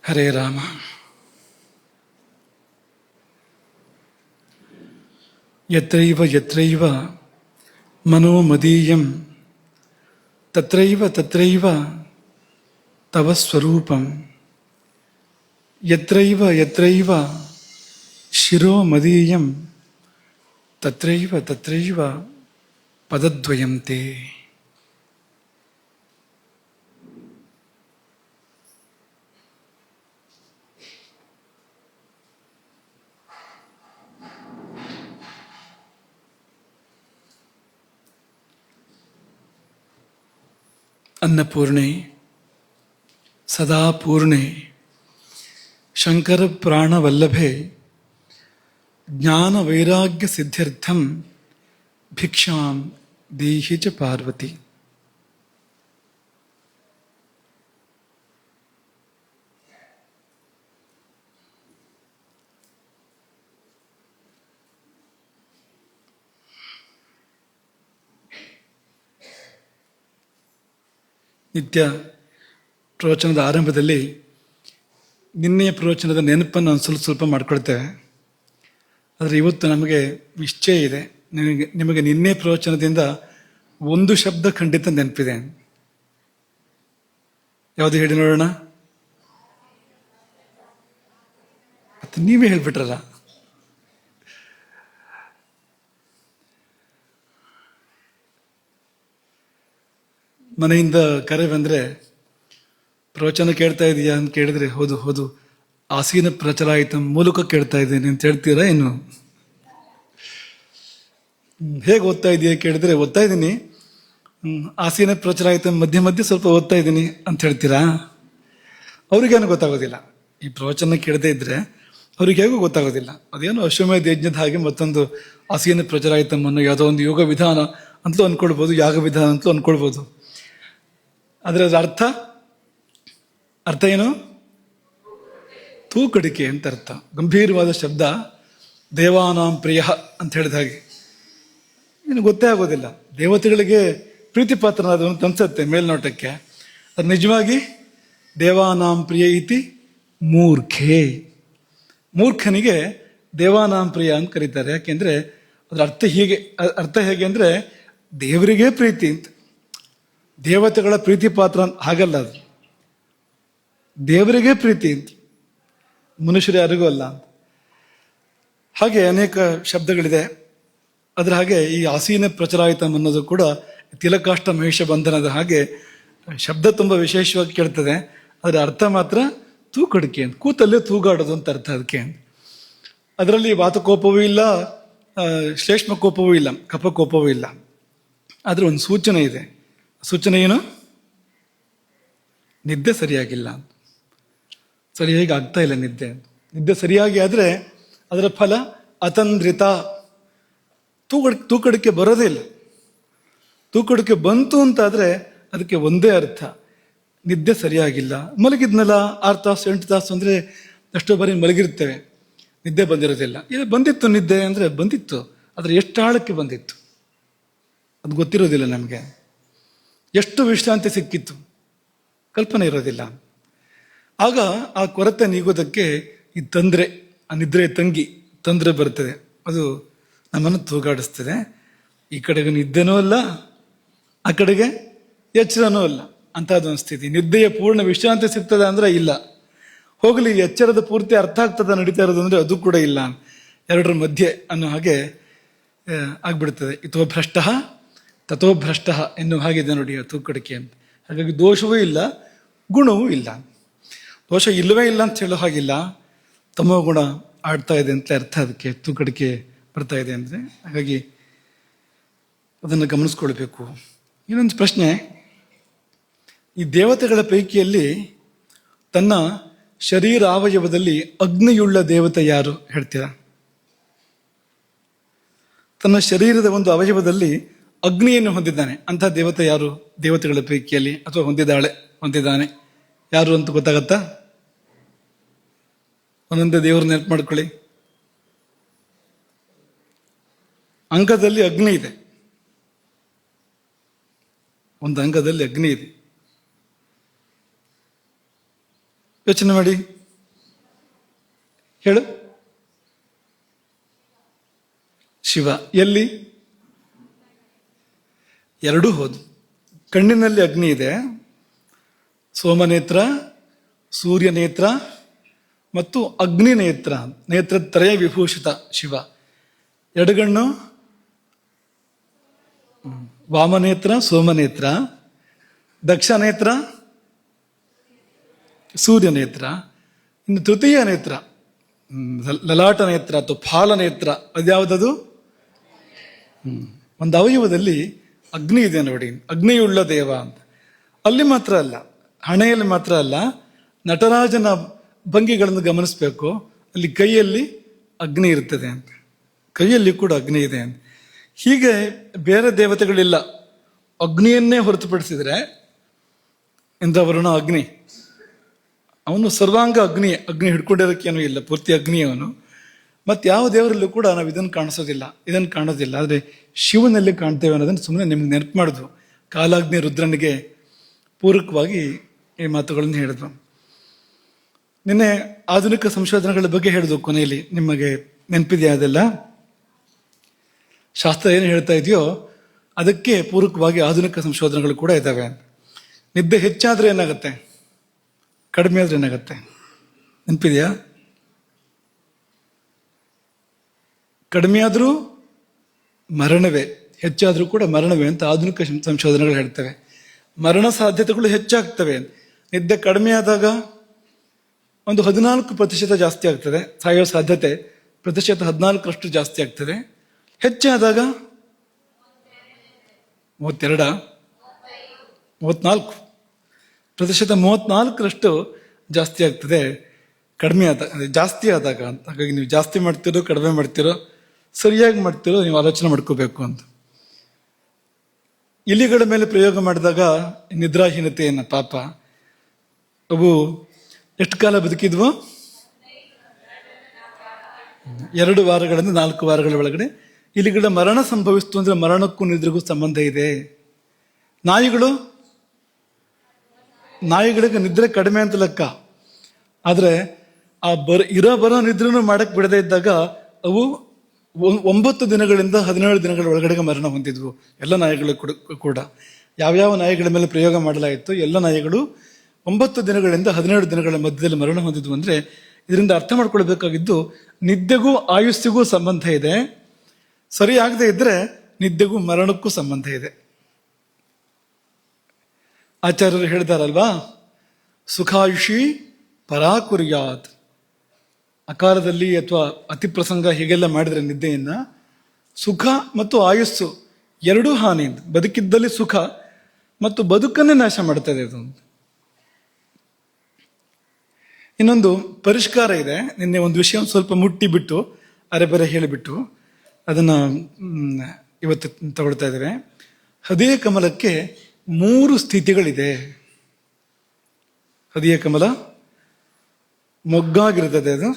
ಹರೇ ರಾಮ. ಯತ್ರೈವ ಯತ್ರೈವ ಮನೋ ಮದೀಯಂ ತತ್ರೈವ ತತ್ರೈವ ತವ ಸ್ವರೂಪಂ. ಯತ್ರೈವ ಯತ್ರೈವ ಶಿರೋ ಮದೀಯಂ ತತ್ರೈವ ತತ್ರೈವ ಪದದ್ವಯಂ ತೇ. ಅನ್ನಪೂರ್ಣೆ ಸದಾ ಪೂರ್ಣೆ ಶಂಕರ ಪ್ರಾಣವಲ್ಲಭೆ ಜ್ಞಾನ ವೈರಾಗ್ಯ ಸಿದ್ಧ್ಯರ್ಥಂ ಭಿಕ್ಷಾಂ ದೇಹಿ ಚ ಪಾರ್ವತಿ. ನಿತ್ಯ ಪ್ರವಚನದ ಆರಂಭದಲ್ಲಿ ನಿನ್ನೆಯ ಪ್ರವಚನದ ನೆನಪನ್ನು ಸ್ವಲ್ಪ ಸ್ವಲ್ಪ ಮಾಡ್ಕೊಳ್ತೇವೆ. ಆದರೆ ಇವತ್ತು ನಮಗೆ ನಿಶ್ಚಯ ಇದೆ, ನಿಮಗೆ ನಿನ್ನೆ ಪ್ರವಚನದಿಂದ ಒಂದು ಶಬ್ದ ಖಂಡಿತ ನೆನಪಿದೆ. ಯಾವುದು ಹೇಳಿ ನೋಡೋಣ? ಮತ್ತು ನೀವೇ ಹೇಳ್ಬಿಟ್ರಲ್ಲ. ಮನೆಯಿಂದ ಕರೆ ಬಂದರೆ ಪ್ರವಚನ ಕೇಳ್ತಾ ಇದೀಯಾ ಅಂತ ಕೇಳಿದ್ರೆ ಹೌದು ಹೌದು ಆಸೀನ ಪ್ರಚಲಾಯಿತ ಮೂಲಕ ಕೇಳ್ತಾ ಇದ್ದೀನಿ ಅಂತ ಹೇಳ್ತೀರಾ? ಏನು ಹೇಗೆ ಓದ್ತಾ ಇದೆಯಾ ಕೇಳಿದ್ರೆ ಓದ್ತಾ ಇದ್ದೀನಿ, ಆಸೀನ ಪ್ರಚಲಾಯಿತ ಮಧ್ಯೆ ಮಧ್ಯೆ ಸ್ವಲ್ಪ ಓದ್ತಾ ಇದ್ದೀನಿ ಅಂತ ಹೇಳ್ತೀರಾ? ಅವ್ರಿಗೇನು ಗೊತ್ತಾಗೋದಿಲ್ಲ. ಈ ಪ್ರವಚನ ಕೇಳದೇ ಇದ್ರೆ ಅವ್ರಿಗೆ ಹೇಗೂ ಗೊತ್ತಾಗೋದಿಲ್ಲ. ಅದೇನು ಅಶ್ವಮೇಧ ಯಜ್ಞದ ಹಾಗೆ ಮತ್ತೊಂದು ಆಸೀನ ಪ್ರಚಲಾಯಿತಮ್ ಅನ್ನೋ ಯಾವುದೋ ಒಂದು ಯೋಗ ವಿಧಾನ ಅಂತಲೂ ಅಂದ್ಕೊಳ್ಬೋದು, ಯಾಗ ವಿಧಾನ ಅಂತಲೂ ಅಂದ್ಕೊಳ್ಬೋದು. ಆದರೆ ಅದರ ಅರ್ಥ ಏನು? ತೂಕಡಿಕೆ ಅಂತ ಅರ್ಥ. ಗಂಭೀರವಾದ ಶಬ್ದ. ದೇವಾನಾಂ ಪ್ರಿಯ ಅಂತ ಹೇಳಿದ ಹಾಗೆ ಇನ್ನು ಗೊತ್ತೇ ಆಗೋದಿಲ್ಲ. ದೇವತೆಗಳಿಗೆ ಪ್ರೀತಿ ಪಾತ್ರನಾದವನು ಅಂತ ಅನ್ಸತ್ತೆ ಮೇಲ್ನೋಟಕ್ಕೆ. ಅದು ನಿಜವಾಗಿ ದೇವಾನಾಂ ಪ್ರಿಯ ಇತಿ ಮೂರ್ಖೆ. ಮೂರ್ಖನಿಗೆ ದೇವಾನಾಂ ಪ್ರಿಯ ಅಂತ ಕರೀತಾರೆ. ಯಾಕೆಂದ್ರೆ ಅದರ ಅರ್ಥ ಹೇಗೆ ಅಂದ್ರೆ ದೇವರಿಗೆ ಪ್ರೀತಿ ಅಂತ. ದೇವತೆಗಳ ಪ್ರೀತಿ ಪಾತ್ರ ಹಾಗಲ್ಲ, ಅದು ದೇವರಿಗೆ ಪ್ರೀತಿ ಅಂತ, ಮನುಷ್ಯರು ಯಾರಿಗೂ ಅಲ್ಲ ಅಂತ. ಹಾಗೆ ಅನೇಕ ಶಬ್ದಗಳಿದೆ. ಅದರ ಹಾಗೆ ಈ ಆಸೀನ ಪ್ರಚಲಾಯಿತಂ ಅನ್ನೋದು ಕೂಡ ತಿಲಕಾಷ್ಟ ಮಹೇಶ ಬಂಧನದ ಹಾಗೆ ಶಬ್ದ ತುಂಬ ವಿಶೇಷವಾಗಿ ಕೇಳ್ತದೆ. ಅದರ ಅರ್ಥ ಮಾತ್ರ ತೂಕಡಿಕೆ ಅಂತ, ಕೂತಲ್ಲೇ ತೂಗಾಡೋದು ಅಂತ ಅರ್ಥ ಅದಕ್ಕೆ. ಅದರಲ್ಲಿ ವಾತಕೋಪವೂ ಇಲ್ಲ, ಶ್ಲೇಷ್ಮ ಕೋಪವೂ ಇಲ್ಲ, ಕಫಕೋಪವೂ ಇಲ್ಲ. ಆದರೆ ಒಂದು ಸೂಚನೆ ಇದೆ. ಸೂಚನೆ ಏನು? ನಿದ್ದೆ ಸರಿಯಾಗಿಲ್ಲ, ಸರಿಯಾಗಿ ಆಗ್ತಾ ಇಲ್ಲ ನಿದ್ದೆ ಸರಿಯಾಗಿ ಆದರೆ ಅದರ ಫಲ ಅತಂದ್ರಿತ. ತೂಕಡಿಕೆ ಬರೋದೇ ಇಲ್ಲ. ತೂಕಡಿಕೆ ಬಂತು ಅಂತಾದ್ರೆ ಅದಕ್ಕೆ ಒಂದೇ ಅರ್ಥ, ನಿದ್ದೆ ಸರಿಯಾಗಿಲ್ಲ. ಮಲಗಿದ್ನಲ್ಲ 6 ತಾಸು 8 ತಾಸು ಅಂದ್ರೆ ಎಷ್ಟೋ ಬಾರಿ ಮಲಗಿರ್ತೇವೆ, ನಿದ್ದೆ ಬಂದಿರೋದಿಲ್ಲ. ಇದು ಬಂದಿತ್ತು ನಿದ್ದೆ ಅಂದ್ರೆ ಬಂದಿತ್ತು, ಆದರೆ ಎಷ್ಟು ಆಳಕ್ಕೆ ಬಂದಿತ್ತು ಅದು ಗೊತ್ತಿರೋದಿಲ್ಲ ನಮಗೆ. ಎಷ್ಟು ವಿಶ್ರಾಂತಿ ಸಿಕ್ಕಿತ್ತು ಕಲ್ಪನೆ ಇರೋದಿಲ್ಲ. ಆಗ ಆ ಕೊರತೆ ನೀಗೋದಕ್ಕೆ ಈ ತೊಂದರೆ, ಆ ನಿದ್ರೆ ತಂಗಿ ತೊಂದರೆ ಬರ್ತದೆ. ಅದು ನಮ್ಮನ್ನು ತೂಗಾಡಿಸ್ತದೆ. ಈ ಕಡೆಗೆ ನಿದ್ದೆನೂ ಅಲ್ಲ, ಆ ಕಡೆಗೆ ಎಚ್ಚರನೂ ಅಲ್ಲ, ಅಂತಹದ್ದೊಂದು ಸ್ಥಿತಿ. ನಿದ್ದೆಯ ಪೂರ್ಣ ವಿಶ್ರಾಂತಿ ಸಿಗ್ತದೆ ಅಂದ್ರೆ ಇಲ್ಲ. ಹೋಗಲಿ, ಎಚ್ಚರದ ಪೂರ್ತಿ ಅರ್ಥ ಆಗ್ತದ ನಡೀತಾ ಇರೋದು ಅಂದ್ರೆ ಅದು ಕೂಡ ಇಲ್ಲ. ಎರಡರ ಮಧ್ಯೆ ಅನ್ನೋ ಹಾಗೆ ಆಗ್ಬಿಡ್ತದೆ. ಇತೋ ಭ್ರಷ್ಟ ತಥೋ ಭ್ರಷ್ಟ ಎನ್ನುವ ಹಾಗಿದೆ ನೋಡಿ ಆ ತೂಕಡಿಕೆ ಅಂತ. ಹಾಗಾಗಿ ದೋಷವೂ ಇಲ್ಲ, ಗುಣವೂ ಇಲ್ಲ. ದೋಷ ಇಲ್ಲವೇ ಇಲ್ಲ ಅಂತ ಹೇಳೋ ಹಾಗಿಲ್ಲ, ತಮೋ ಗುಣ ಆಡ್ತಾ ಇದೆ ಅಂತ ಅರ್ಥ. ಅದಕ್ಕೆ ತೂಕಡಿಕೆ ಬರ್ತಾ ಇದೆ ಅಂದರೆ. ಹಾಗಾಗಿ ಅದನ್ನು ಗಮನಿಸ್ಕೊಳ್ಬೇಕು. ಇನ್ನೊಂದು ಪ್ರಶ್ನೆ, ಈ ದೇವತೆಗಳ ಪೈಕಿಯಲ್ಲಿ ತನ್ನ ಶರೀರಾವಯವದಲ್ಲಿ ಅಗ್ನಿಯುಳ್ಳ ದೇವತೆ ಯಾರು ಹೇಳ್ತೀರಾ? ತನ್ನ ಶರೀರದ ಒಂದು ಅವಯವದಲ್ಲಿ ಅಗ್ನಿಯನ್ನು ಹೊಂದಿದ್ದಾನೆ ಅಂತ ದೇವತೆ ಯಾರು ದೇವತೆಗಳ ಪೈಕಿಯಲ್ಲಿ? ಅಥವಾ ಹೊಂದಿದ್ದಾನೆ ಯಾರು ಅಂತ ಗೊತ್ತಾಗತ್ತಾ? ಒಂದೊಂದೇ ದೇವರು ನೆನಪು ಮಾಡ್ಕೊಳ್ಳಿ. ಅಂಗದಲ್ಲಿ ಅಗ್ನಿ ಇದೆ, ಒಂದು ಅಂಗದಲ್ಲಿ ಅಗ್ನಿ ಇದೆ. ಯೋಚನೆ ಮಾಡಿ. ಹೇಳು. ಶಿವ. ಎಲ್ಲಿ? ಎರಡೂ ಹೌದು. ಕಣ್ಣಿನಲ್ಲಿ ಅಗ್ನಿ ಇದೆ, ಸೋಮನೇತ್ರ, ಸೂರ್ಯನೇತ್ರ ಮತ್ತು ಅಗ್ನಿ ನೇತ್ರ, ನೇತ್ರತ್ರಯ ವಿಭೂಷಿತ ಶಿವ. ಎಡಗಣ್ಣು ವಾಮನೇತ್ರ, ಸೋಮನೇತ್ರ, ದಕ್ಷನೇತ್ರ, ಸೂರ್ಯನೇತ್ರ. ಇನ್ನು ತೃತೀಯ ನೇತ್ರ ಲಲಾಟ ನೇತ್ರ ಅಥವಾ ಫಾಲನೇತ್ರ, ಅದ್ಯಾವುದದು? ಒಂದು ಅವಯವದಲ್ಲಿ ಅಗ್ನಿ ಇದೆ ನೋಡಿ, ಅಗ್ನಿಯುಳ್ಳ ದೇವ ಅಂತ. ಅಲ್ಲಿ ಮಾತ್ರ ಅಲ್ಲ, ಹಣೆಯಲ್ಲಿ ಮಾತ್ರ ಅಲ್ಲ, ನಟರಾಜನ ಭಂಗಿಗಳನ್ನು ಗಮನಿಸಬೇಕು. ಅಲ್ಲಿ ಕೈಯಲ್ಲಿ ಅಗ್ನಿ ಇರ್ತದೆ ಅಂತ, ಕೈಯಲ್ಲಿ ಕೂಡ ಅಗ್ನಿ ಇದೆ ಅಂತ. ಹೀಗೆ ಬೇರೆ ದೇವತೆಗಳಿಲ್ಲ. ಅಗ್ನಿಯನ್ನೇ ಹೊರತುಪಡಿಸಿದ್ರೆ ಇಂದ್ರವರುಣ ಅಗ್ನಿ, ಅವನು ಸರ್ವಾಂಗ ಅಗ್ನಿ, ಅಗ್ನಿ ಹಿಡ್ಕೊಂಡಿರೋಕ್ಕೇನೂ ಇಲ್ಲ, ಪೂರ್ತಿ ಅಗ್ನಿ ಅವನು. ಮತ್ತೆ ಯಾವ ದೇವರಲ್ಲೂ ಕೂಡ ನಾವು ಇದನ್ನು ಕಾಣೋದಿಲ್ಲ. ಆದರೆ ಶಿವನಲ್ಲಿ ಕಾಣ್ತೇವೆ ಅನ್ನೋದನ್ನು ಸುಮ್ಮನೆ ನಿಮ್ಗೆ ನೆನಪು ಮಾಡಿದ್ವು. ಕಾಲಾಗ್ನಿ ರುದ್ರನಿಗೆ ಪೂರಕವಾಗಿ ಈ ಮಾತುಗಳನ್ನು ಹೇಳಿದ್ವು. ನಿನ್ನೆ ಆಧುನಿಕ ಸಂಶೋಧನೆಗಳ ಬಗ್ಗೆ ಹೇಳಿದ್ವು ಕೊನೆಯಲ್ಲಿ, ನಿಮಗೆ ನೆನಪಿದೆಯಾ ಅದೆಲ್ಲ? ಶಾಸ್ತ್ರ ಏನು ಹೇಳ್ತಾ ಇದೆಯೋ ಅದಕ್ಕೆ ಪೂರಕವಾಗಿ ಆಧುನಿಕ ಸಂಶೋಧನೆಗಳು ಕೂಡ ಇದ್ದಾವೆ. ನಿದ್ದೆ ಹೆಚ್ಚಾದ್ರೆ ಏನಾಗುತ್ತೆ, ಕಡಿಮೆ ಆದ್ರೆ ಏನಾಗುತ್ತೆ ನೆನಪಿದೆಯಾ? ಕಡಿಮೆ ಆದರೂ ಮರಣವೇ, ಹೆಚ್ಚಾದರೂ ಕೂಡ ಮರಣವೇ ಅಂತ ಆಧುನಿಕ ಸಂಶೋಧನೆಗಳು ಹೇಳ್ತವೆ. ಮರಣ ಸಾಧ್ಯತೆಗಳು ಹೆಚ್ಚಾಗ್ತವೆ. ನಿದ್ದೆ ಕಡಿಮೆ ಆದಾಗ ಒಂದು 14% ಜಾಸ್ತಿ ಆಗ್ತದೆ, ಸಾಯೋ ಸಾಧ್ಯತೆ ಪ್ರತಿಶತ 14% ಜಾಸ್ತಿ ಆಗ್ತದೆ. ಹೆಚ್ಚಾದಾಗ 32, 34, ಪ್ರತಿಶತ 34% ಜಾಸ್ತಿ ಆಗ್ತದೆ ಕಡಿಮೆ ಜಾಸ್ತಿ ಆದಾಗ ಅಂತ. ಹಾಗಾಗಿ ನೀವು ಜಾಸ್ತಿ ಮಾಡ್ತಿರೋ ಕಡಿಮೆ ಮಾಡ್ತಿರೋ ಸರಿಯಾಗಿ ಮಾಡ್ತಿರೋ ನೀವು ಆಲೋಚನೆ ಮಾಡ್ಕೋಬೇಕು ಅಂತ. ಇಲಿಗಳ ಮೇಲೆ ಪ್ರಯೋಗ ಮಾಡಿದಾಗ ನಿದ್ರಾಹೀನತೆಯನ್ನು ಪಾಪ ಅವು ಎಷ್ಟು ಕಾಲ ಬದುಕಿದ್ವು? 2 ವಾರಗಳಿಂದ 4 ವಾರಗಳ ಒಳಗಡೆ ಇಲಿಗಳ ಮರಣ ಸಂಭವಿಸ್ತು. ಅಂದ್ರೆ ಮರಣಕ್ಕೂ ನಿದ್ರೆಗೂ ಸಂಬಂಧ ಇದೆ. ನಾಯಿಗಳಿಗೆ ನಿದ್ರೆ ಕಡಿಮೆ ಅಂತ ಲೆಕ್ಕ. ಆದ್ರೆ ಆ ಬರೋ ನಿದ್ರೆನೂ ಮಾಡಕ್ ಬಿಡದೇ ಇದ್ದಾಗ ಅವು 9 ದಿನಗಳಿಂದ 17 ದಿನಗಳ ಒಳಗಡೆ ಮರಣ ಹೊಂದಿದ್ವು, ಎಲ್ಲ ನಾಯಿಗಳು ಕೂಡ. ಯಾವ್ಯಾವ ನಾಯಿಗಳ ಮೇಲೆ ಪ್ರಯೋಗ ಮಾಡಲಾಯಿತು, ಎಲ್ಲ ನಾಯಿಗಳು 9 ದಿನಗಳಿಂದ 17 ದಿನಗಳ ಮಧ್ಯದಲ್ಲಿ ಮರಣ ಹೊಂದಿದ್ವು. ಅಂದ್ರೆ ಇದರಿಂದ ಅರ್ಥ ಮಾಡ್ಕೊಳ್ಬೇಕಾಗಿದ್ದು, ನಿದ್ದೆಗೂ ಆಯುಸ್ಸಿಗೂ ಸಂಬಂಧ ಇದೆ. ಸರಿಯಾಗದೆ ಇದ್ರೆ ನಿದ್ದೆಗೂ ಮರಣಕ್ಕೂ ಸಂಬಂಧ ಇದೆ. ಆಚಾರ್ಯರು ಹೇಳಿದಾರಲ್ವಾ, ಸುಖಾಯುಷಿ ಪರಾಕುರ್ಯಾತ್. ಅಕಾಲದಲ್ಲಿ ಅಥವಾ ಅತಿ ಪ್ರಸಂಗ ಹೀಗೆಲ್ಲ ಮಾಡಿದ್ರೆ ನಿದ್ದೆಯನ್ನ ಸುಖ ಮತ್ತು ಆಯುಸ್ಸು ಎರಡೂ ಹಾನಿ. ಬದುಕಿದ್ದಲ್ಲಿ ಸುಖ ಮತ್ತು ಬದುಕನ್ನೇ ನಾಶ ಮಾಡ್ತದೆ ಅದು. ಇನ್ನೊಂದು ಪರಿಷ್ಕಾರ ಇದೆ. ನಿನ್ನೆ ಒಂದು ವಿಷಯ ಸ್ವಲ್ಪ ಮುಟ್ಟಿಬಿಟ್ಟು ಅರೆಬರೆ ಹೇಳಿಬಿಟ್ಟು ಅದನ್ನ ಇವತ್ತು ತಗೊಳ್ತಾ ಇದ್ದೇವೆ. ಹೃದಯ ಕಮಲಕ್ಕೆ 3 ಸ್ಥಿತಿಗಳಿದೆ. ಹೃದಯ ಕಮಲ ಮೊಗ್ಗಾಗಿರ್ತದೆ, ಅದು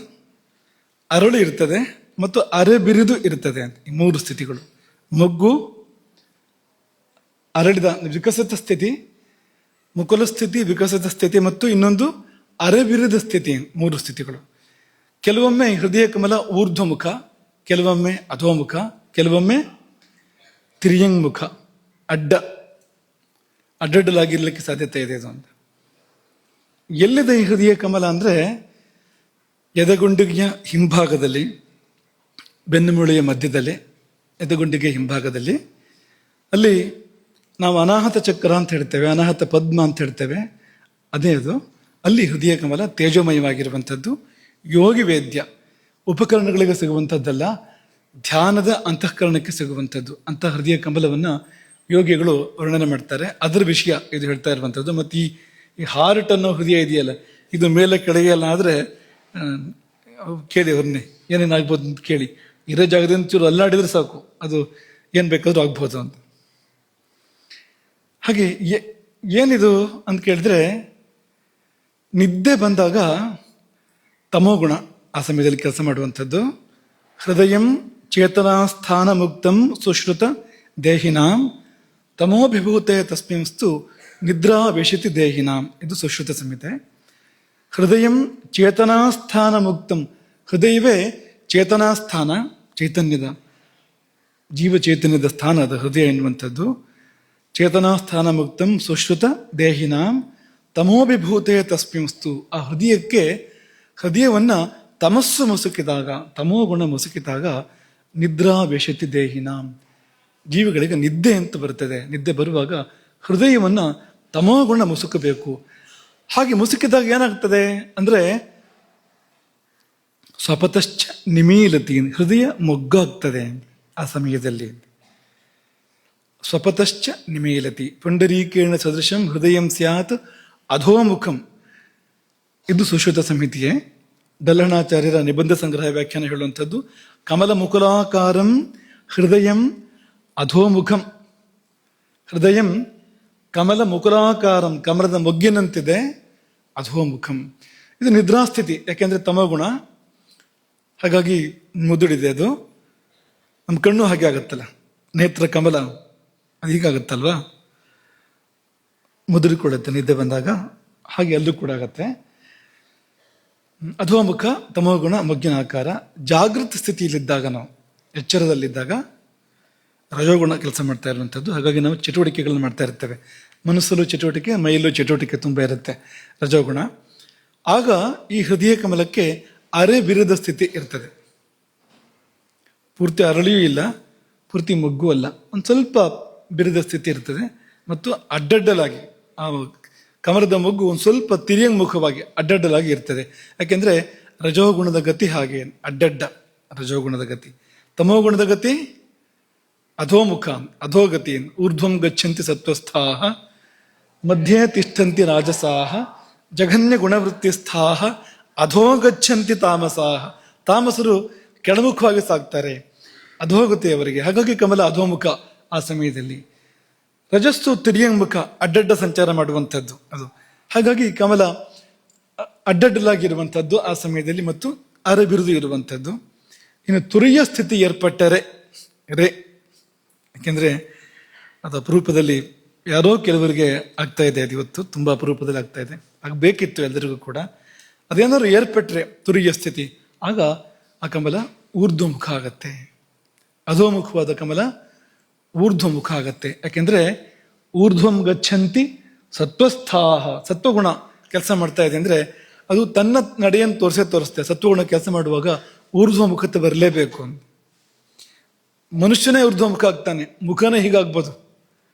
ಅರಳು ಇರ್ತದೆ ಮತ್ತು ಅರೆಬಿರಿದು ಇರ್ತದೆ ಅಂತ. ಈ 3 ಸ್ಥಿತಿಗಳು: ಮೊಗ್ಗು, ಅರಳಿದ ವಿಕಸಿತ ಸ್ಥಿತಿ, ಮುಕುಲ ಸ್ಥಿತಿ, ವಿಕಸಿತ ಸ್ಥಿತಿ ಮತ್ತು ಇನ್ನೊಂದು ಅರೆಬಿರಿದ ಸ್ಥಿತಿ. 3 ಸ್ಥಿತಿಗಳು. ಕೆಲವೊಮ್ಮೆ ಹೃದಯ ಕಮಲ ಊರ್ಧ್ವಮುಖ, ಕೆಲವೊಮ್ಮೆ ಅಧೋಮುಖ, ಕೆಲವೊಮ್ಮೆ ತಿರ್ಯಂಗ್ಮುಖ, ಅಡ್ಡಡ್ಡಲಾಗಿರ್ಲಿಕ್ಕೆ ಸಾಧ್ಯತೆ ಇದೆ ಇದು ಅಂತ. ಎಲ್ಲಿದೆ ಈ ಹೃದಯ ಕಮಲ ಅಂದ್ರೆ ಎದೆಗುಂಡಿಗೆಯ ಹಿಂಭಾಗದಲ್ಲಿ, ಬೆನ್ನುಮೂಳೆಯ ಮಧ್ಯದಲ್ಲಿ, ಎದೆಗುಂಡಿಗೆ ಹಿಂಭಾಗದಲ್ಲಿ. ಅಲ್ಲಿ ನಾವು ಅನಾಹತ ಚಕ್ರ ಅಂತ ಹೇಳ್ತೇವೆ, ಅನಾಹತ ಪದ್ಮ ಅಂತ ಹೇಳ್ತೇವೆ, ಅದೇ ಅದು. ಅಲ್ಲಿ ಹೃದಯ ಕಮಲ ತೇಜೋಮಯವಾಗಿರುವಂಥದ್ದು. ಯೋಗಿ ವೇದ್ಯ ಉಪಕರಣಗಳಿಗೆ ಸಿಗುವಂಥದ್ದಲ್ಲ, ಧ್ಯಾನದ ಅಂತಃಕರಣಕ್ಕೆ ಸಿಗುವಂಥದ್ದು. ಅಂತ ಹೃದಯ ಕಮಲವನ್ನು ಯೋಗಿಗಳು ವರ್ಣನೆ ಮಾಡ್ತಾರೆ. ಅದರ ವಿಷಯ ಇದು ಹೇಳ್ತಾ ಇರುವಂಥದ್ದು. ಮತ್ತು ಈ ಹಾರ್ಟ್ ಅನ್ನೋ ಹೃದಯ ಇದೆಯಲ್ಲ, ಇದು ಮೇಲೆ ಕೆಳಗೆ ಎಲ್ಲ ಆದರೆ ಕೇಳಿ ಅವ್ರನ್ನೇ ಏನೇನಾಗ್ಬೋದು ಅಂತ ಕೇಳಿ. ಇರೋ ಜಾಗದಿಂದ ಚೂರು ಅಲ್ಲಾಡಿದ್ರೆ ಸಾಕು, ಅದು ಏನು ಬೇಕಾದ್ರೂ ಆಗ್ಬೋದು ಅಂತ. ಹಾಗೆ ಏನಿದು ಅಂತ ಕೇಳಿದ್ರೆ, ನಿದ್ದೆ ಬಂದಾಗ ತಮೋಗುಣ ಆ ಸಮಯದಲ್ಲಿ ಕೆಲಸ ಮಾಡುವಂಥದ್ದು. ಹೃದಯಂ ಚೇತನಾಸ್ಥಾನ ಮುಕ್ತಂ ಸುಶ್ರುತ ದೇಹಿನಾಂ ತಮೋಭಿಭೂತೆ ತಸ್ಮಿಂಸ್ತು ನಿದ್ರಾ ವಿಶತಿ ದೇಹಿನಾಂ. ಇದು ಸುಶ್ರುತ ಸಂಹಿತೆ. ಹೃದಯಂ ಚೇತನಾಸ್ಥಾನ ಮುಕ್ತಂ, ಹೃದಯವೇ ಚೇತನಾ ಸ್ಥಾನ, ಚೈತನ್ಯದ ಜೀವ ಚೈತನ್ಯದ ಸ್ಥಾನ ಅದು ಹೃದಯ ಎನ್ನುವಂಥದ್ದು. ಚೇತನಾ ಸ್ಥಾನ ಮುಕ್ತಂ ಸುಶ್ರುತ ದೇಹಿನಾಂ ತಮೋಭಿಭೂತೆ ತಸ್ಮಿಂಸ್ತು. ಆ ಹೃದಯವನ್ನ ತಮಸ್ಸು ಮುಸುಕಿದಾಗ, ತಮೋಗುಣ ಮುಸುಕಿದಾಗ ನಿದ್ರಾ ವೇಷತಿ ದೇಹಿನಾಂ, ಜೀವಿಗಳಿಗೆ ನಿದ್ದೆ ಅಂತ ಬರ್ತದೆ. ನಿದ್ದೆ ಬರುವಾಗ ಹೃದಯವನ್ನ ತಮೋಗುಣ ಮುಸುಕಬೇಕು. ಹಾಗೆ ಮುಸುಕಿದಾಗ ಏನಾಗ್ತದೆ ಅಂದ್ರೆ ಸ್ವಪತಶ್ಚ ನಿಮೀಲತಿ, ಹೃದಯ ಮೊಗ್ಗಾಗ್ತದೆ ಆ ಸಮಯದಲ್ಲಿ. ಸ್ವಪತಶ್ಚ ನಿಮೀಲತಿ ಪುಂಡರೀಕೇಣ ಸದೃಶಂ ಹೃದಯಂ ಸ್ಯಾತ್ ಅಧೋಮುಖಂ. ಇದು ಸುಶ್ರುತ ಸಂಹಿತೆಯೇ. ದಲ್ಲಣಾಚಾರ್ಯರ ನಿಬಂಧ ಸಂಗ್ರಹ ವ್ಯಾಖ್ಯಾನ ಹೇಳುವಂಥದ್ದು. ಕಮಲ ಮುಕುಲಾಕಾರಂ ಹೃದಯಂ ಅಧೋಮುಖಂ. ಹೃದಯಂ ಕಮಲ ಮುಕುಲಾಕಾರಂ, ಕಮಲದ ಮೊಗ್ಗಿನಂತಿದೆ, ಅಧೋಮುಖಂ. ಇದು ನಿದ್ರಾಸ್ಥಿತಿ, ಯಾಕೆಂದ್ರೆ ತಮೋಗುಣ, ಹಾಗಾಗಿ ಮುದುಡಿದೆ ಅದು. ನಮ್ಮ ಕಣ್ಣು ಹಾಗೆ ಆಗುತ್ತಲ್ಲ, ನೇತ್ರ ಕಮಲ ಅದು ಹೀಗಾಗುತ್ತಲ್ವಾ, ಮುದುಡಿಕೊಳ್ಳುತ್ತೆ ನಿದ್ದೆ ಬಂದಾಗ, ಹಾಗೆ ಅಲ್ಲೂ ಕೂಡ ಆಗತ್ತೆ. ಅಧೋಮುಖ ತಮೋಗುಣ ಮೊಗ್ಗಿನ ಆಕಾರ. ಜಾಗೃತ ಸ್ಥಿತಿಯಲ್ಲಿದ್ದಾಗ, ನಾವು ಎಚ್ಚರದಲ್ಲಿದ್ದಾಗ ರಜೋಗುಣ ಕೆಲಸ ಮಾಡ್ತಾ ಇರುವಂಥದ್ದು. ಹಾಗಾಗಿ ನಾವು ಚಟುವಟಿಕೆಗಳನ್ನ ಮಾಡ್ತಾ ಇರ್ತೇವೆ. ಮನಸ್ಸಲ್ಲೂ ಚಟುವಟಿಕೆ, ಮೈಯಲ್ಲೂ ಚಟುವಟಿಕೆ ತುಂಬ ಇರುತ್ತೆ, ರಜೋಗುಣ. ಆಗ ಈ ಹೃದಯ ಕಮಲಕ್ಕೆ ಅರೆ ಬಿರದ ಸ್ಥಿತಿ ಇರ್ತದೆ. ಪೂರ್ತಿ ಅರಳಿಯೂ ಇಲ್ಲ, ಪೂರ್ತಿ ಮೊಗ್ಗು ಅಲ್ಲ, ಒಂದು ಸ್ವಲ್ಪ ಬಿರದ ಸ್ಥಿತಿ ಇರ್ತದೆ. ಮತ್ತು ಅಡ್ಡಡ್ಡಲಾಗಿ ಆ ಕಮಲದ ಮೊಗ್ಗು ಒಂದು ಸ್ವಲ್ಪ ತಿರ್ಯಂಗುಖವಾಗಿ ಅಡ್ಡಡ್ಡಲಾಗಿ ಇರ್ತದೆ. ಯಾಕೆಂದ್ರೆ ರಜೋಗುಣದ ಗತಿ ಹಾಗೆ ಅಡ್ಡಡ್ಡ, ರಜೋಗುಣದ ಗತಿ. ತಮೋಗುಣದ ಗತಿ ಅಧೋಮುಖ, ಅಧೋಗತಿ. ಊರ್ಧ್ವಂ ಗಚ್ಚಂತಿ ಸತ್ವಸ್ಥಾಹ ಮಧ್ಯೆ ತಿಷ್ಠಂತಿ ರಾಜಸಾಹ ಜಘನ್ಯ ಗುಣವೃತ್ತಿಸ್ಥಾಹ ಅಧೋಗಚ್ಚಂತಿ ತಾಮಸಾಹ. ತಾಮಸರು ಕೆಳಮುಖವಾಗಿ ಸಾಗ್ತಾರೆ, ಅಧೋಗತಿ ಅವರಿಗೆ. ಹಾಗಾಗಿ ಕಮಲ ಅಧೋಮುಖ ಆ ಸಮಯದಲ್ಲಿ. ರಜಸ್ಸು ತಿರ್ಯಂಗುಖ, ಅಡ್ಡಡ್ಡ ಸಂಚಾರ ಮಾಡುವಂಥದ್ದು ಅದು. ಹಾಗಾಗಿ ಕಮಲ ಅಡ್ಡಡ್ಡಲಾಗಿರುವಂಥದ್ದು ಆ ಸಮಯದಲ್ಲಿ, ಮತ್ತು ಅರೆಬಿರುದು ಇರುವಂಥದ್ದು. ಇನ್ನು ತುರಿಯ ಸ್ಥಿತಿ ಏರ್ಪಟ್ಟರೆ ರೇ, ಯಾಕೆಂದ್ರೆ ಅದು ಅಪರೂಪದಲ್ಲಿ ಯಾರೋ ಕೆಲವರಿಗೆ ಆಗ್ತಾ ಇದೆ, ಅದು ಇವತ್ತು ತುಂಬಾ ಅಪರೂಪದಲ್ಲಿ ಆಗ್ತಾ ಇದೆ, ಆಗಬೇಕಿತ್ತು ಎಲ್ಲರಿಗೂ ಕೂಡ. ಅದೇನಾದ್ರು ಏರ್ಪಟ್ರೆ ತುರಿಯ ಸ್ಥಿತಿ, ಆಗ ಆ ಕಮಲ ಊರ್ಧ್ವಮುಖ ಆಗತ್ತೆ. ಅಧೋಮುಖವಾದ ಕಮಲ ಊರ್ಧ್ವಮುಖ ಆಗತ್ತೆ. ಯಾಕೆಂದ್ರೆ ಊರ್ಧ್ವಂ ಗಚ್ಚಂತಿ ಸತ್ವಸ್ಥಾಹ, ಸತ್ವಗುಣ ಕೆಲಸ ಮಾಡ್ತಾ ಇದೆ ಅಂದ್ರೆ ಅದು ತನ್ನ ನಡೆಯನ್ನು ತೋರಿಸುತ್ತೆ. ಸತ್ವಗುಣ ಕೆಲಸ ಮಾಡುವಾಗ ಊರ್ಧ್ವಮುಖತೆ ಬರಲೇಬೇಕು. ಮನುಷ್ಯನೇ ಊರ್ಧ್ವಮುಖ ಆಗ್ತಾನೆ, ಮುಖನೇ ಹೀಗಾಗ್ಬೋದು.